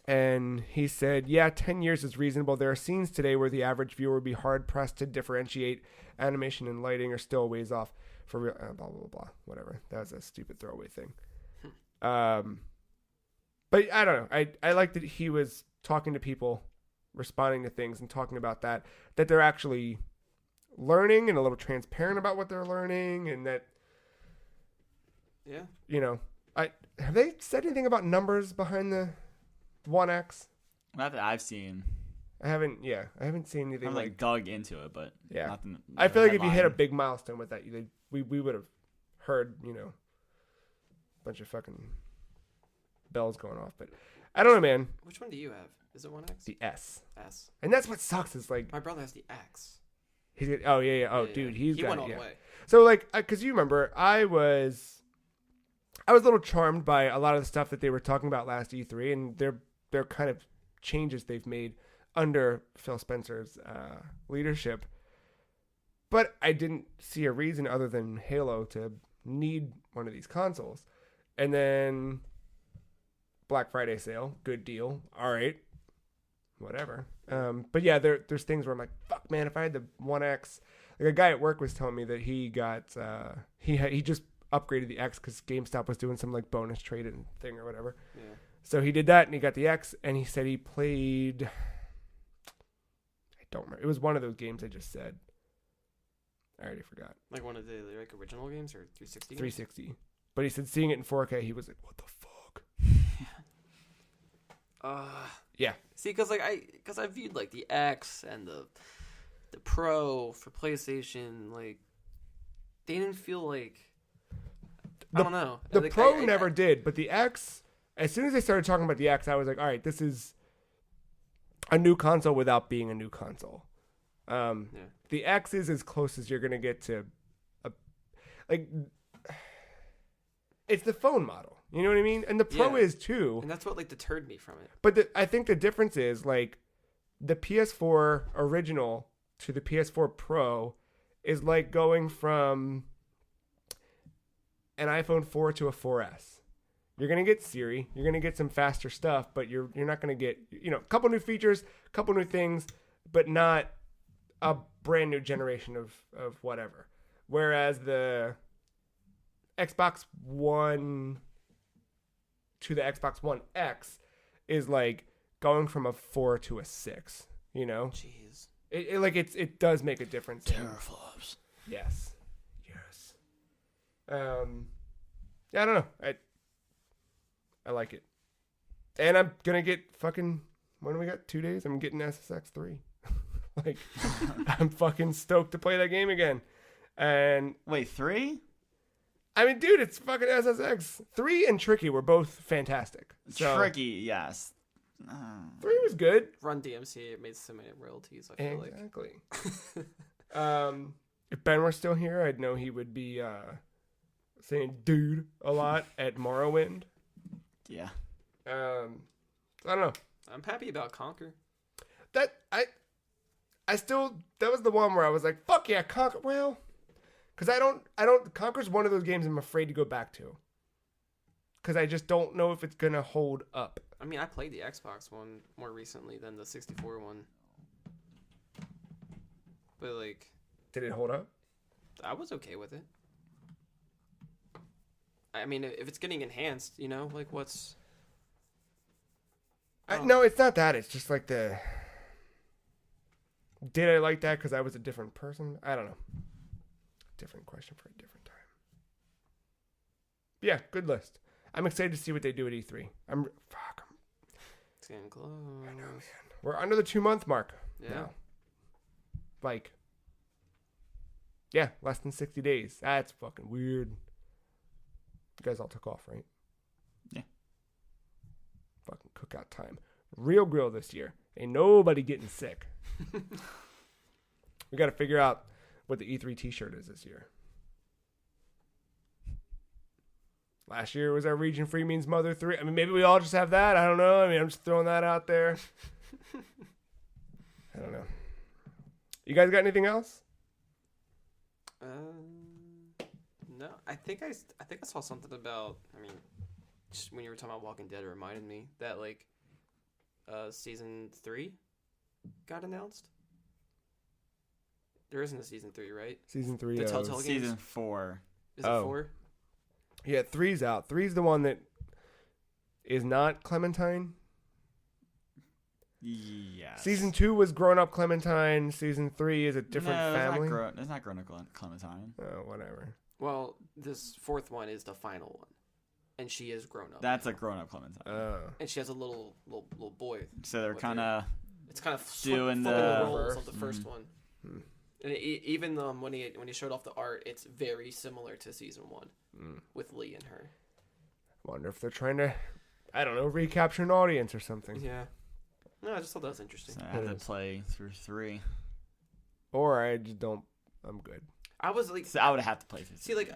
And he said, yeah, 10 years is reasonable. There are scenes today where the average viewer would be hard-pressed to differentiate. Animation and lighting are still ways off for real, blah, blah, blah, blah, whatever. That was a stupid throwaway thing. But I don't know. I like that he was talking to people, responding to things, and talking about that they're actually learning and a little transparent about what they're learning, and that, have they said anything about numbers behind the One X? Not that I've seen. I haven't seen anything. I'm like dug into it, but yeah. Nothing, I feel like if you hit a big milestone with that, we would have heard, a bunch of fucking bells going off. But I don't know, man. Which one do you have? Is it One X? The S. S. And that's what sucks. Is like my brother has the X. He's yeah. Oh, dude, he got went all it. the way. So like, because you remember, I was I was a little charmed by a lot of the stuff that they were talking about last E3, and they're kind of changes they've made under Phil Spencer's leadership. But I didn't see a reason other than Halo to need one of these consoles. And then Black Friday sale, good deal. All right, whatever. But yeah, there's things where I'm like, fuck, man, if I had the One X, like a guy at work was telling me that he got he just upgraded the X because GameStop was doing some like bonus trade-in thing or whatever. Yeah. So he did that and he got the X, and he said he played. I don't remember. It was one of those games I just said. I already forgot. Like one of the like original games or 360 games? 360. But he said seeing it in 4K, he was like, "What the fuck?" Yeah. See, because I viewed like the X and the Pro for PlayStation, like they didn't feel like I don't know. The like, Pro never did, but the X. As soon as they started talking about the X, I was like, "All right, this is a new console without being a new console." The X is as close as you're gonna get to, it's the phone model. You know what I mean? And the Pro is too. And that's what like deterred me from it. But I think the difference is like the PS4 original to the PS4 Pro is like going from an iPhone 4 to a 4S. You're gonna get Siri, you're gonna get some faster stuff, but you're not gonna get a couple new features, a couple new things, but not a brand new generation of whatever. Whereas the Xbox One to the Xbox One X is like going from a 4 to a 6. Jeez. It does make a difference. Teraflops. Yes. Yeah, I don't know. I like it. And I'm going to get fucking, when do we got? 2 days? I'm getting SSX 3. Like, I'm fucking stoked to play that game again. And wait, 3? I mean, dude, it's fucking SSX. 3 and Tricky were both fantastic. So, Tricky, yes. 3 was good. Run DMC made so many royalties, I feel Exactly. If Ben were still here, I'd know he would be saying dude a lot at Morrowind. Yeah. I don't know. I'm happy about Conquer. That was the one where I was like, fuck yeah, Conquer. Well, because Conquer's one of those games I'm afraid to go back to. Because I just don't know if it's going to hold up. I mean, I played the Xbox one more recently than the 64 one. But, like... Did it hold up? I was okay with it. I mean, if it's getting enhanced, like what's... No, it's not that. It's just like the... Did I like that because I was a different person? I don't know. Different question for a different time. Yeah, good list. I'm excited to see what they do at E3. It's getting close. I know, man. We're under the 2-month mark. Yeah. Now. Like, yeah, less than 60 days. That's fucking weird. You guys all took off, right? Yeah. Fucking cookout time. Real grill this year. Ain't nobody getting sick. We got to figure out what the E3 t-shirt is this year. Last year was our Region Free Means Mother 3. I mean, maybe we all just have that. I don't know. I mean, I'm just throwing that out there. I don't know. You guys got anything else? No. I think I saw something about, just when you were talking about Walking Dead, it reminded me that, like, Season 3 got announced. There isn't a Season 3, right? Season 3. The Telltale games? Season 4. Is it 4? Yeah, 3's out. 3's the one that is not Clementine. Yes. Season 2 was grown-up Clementine. Season 3 is a different family. It's not grown-up Clementine. Oh, whatever. Well, this 4th one is the final one. And she is grown up. That's a grown-up Clementine. Oh. And she has a little boy. So they're kind of... It's kind of doing the the roles of the first one. And even when he showed off the art, it's very similar to Season 1 with Lee and her. Wonder if they're trying to, I don't know, recapture an audience or something. Yeah. No, I just thought that was interesting. So I have to play through 3. Or I just don't. I'm good. I was like, So I would have to play through 3. see, like,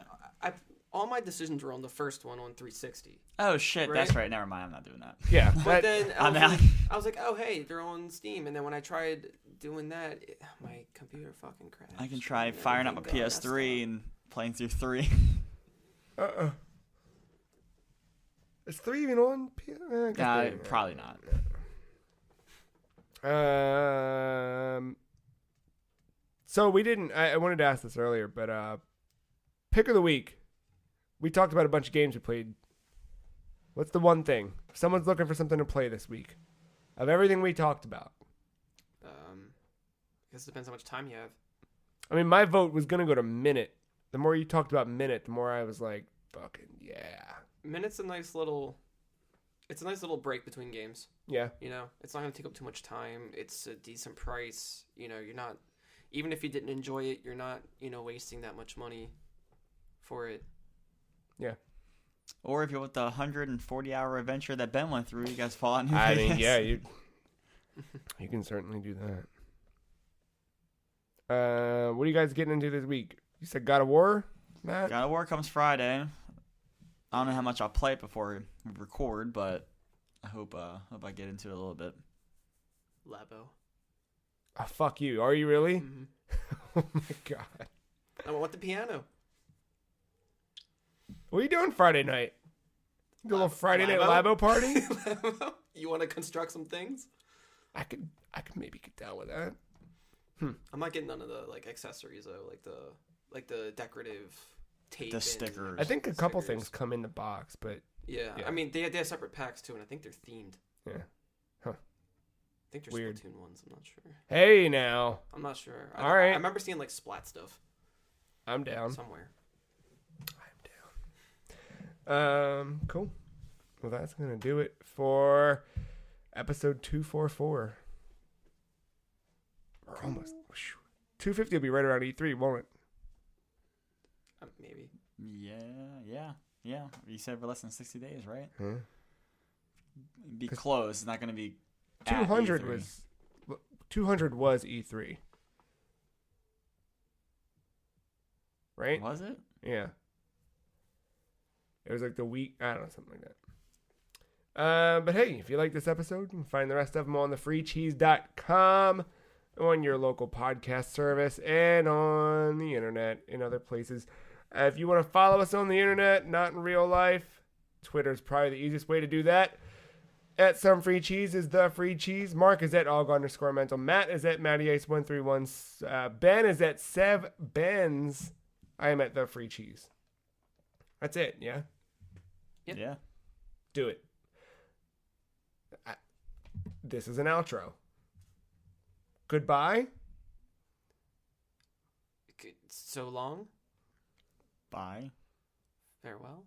all my decisions were on the first one on 360. Oh shit, Right? that's right. Never mind, I'm not doing that. Yeah. But then I'm out. I was like, oh hey, they're on Steam. And then when I tried doing that, my computer fucking crashed. I can try and firing up my everything got messed PS3 up. and playing through 3. Is 3 even on? I guess Probably not. So we didn't. I wanted to ask this earlier, but pick of the week. We talked about a bunch of games we played. What's the one thing? If someone's looking for something to play this week, of everything we talked about. I guess it depends how much time you have. I mean, my vote was gonna go to Minit. The more you talked about Minit, the more I was like, fucking yeah. Minut's a nice little. It's a nice little break between games. Yeah. You know, it's not going to take up too much time. It's a decent price. You know, you're not, even if you didn't enjoy it, you're not, wasting that much money for it. Yeah. Or if you're with the 140-hour adventure that Ben went through, you guys fall out. I mean, yeah, you can certainly do that. What are you guys getting into this week? You said God of War, Matt? God of War comes Friday. I don't know how much I'll play it before we record, but I hope I get into it a little bit. Labo. Oh, fuck you. Are you really? Mm-hmm. Oh my god. I want the piano. What are you doing Friday night? Do a little Friday night Labo party? You want to construct some things? I could maybe get down with that. I'm not getting none of the accessories though, like the decorative tape, The stickers. I think a couple stickers. things come in the box, but Yeah. Yeah. I mean they have separate packs too, and I think they're themed. yeah. Huh. I think they're Weird. Splatoon ones. I'm not sure. Hey now. I'm not sure. All right. I remember seeing splat stuff I'm down. somewhere. Cool. Well, that's gonna do it for episode 244. We're almost 250 will be right around E3, won't it? Maybe. Yeah. You said for less than 60 days, right? Huh? Be close. It's not going to be. 200 at E3. was 200 was E3, right? Was it? Yeah. It was like the week, I don't know, something like that. But hey, if you like this episode, you can find the rest of them on thefreecheese.com, on your local podcast service, and on the internet in other places. If you want to follow us on the internet, not in real life, Twitter's probably the easiest way to do that. At Some Free Cheese is The Free Cheese. Marc is at Aug_mental. Matt is at MattyIce131. Ben is at Sev Benz. I am at The Free Cheese. That's it, yeah? Yeah. Do it. This is an outro. Goodbye. So long. Bye. Farewell.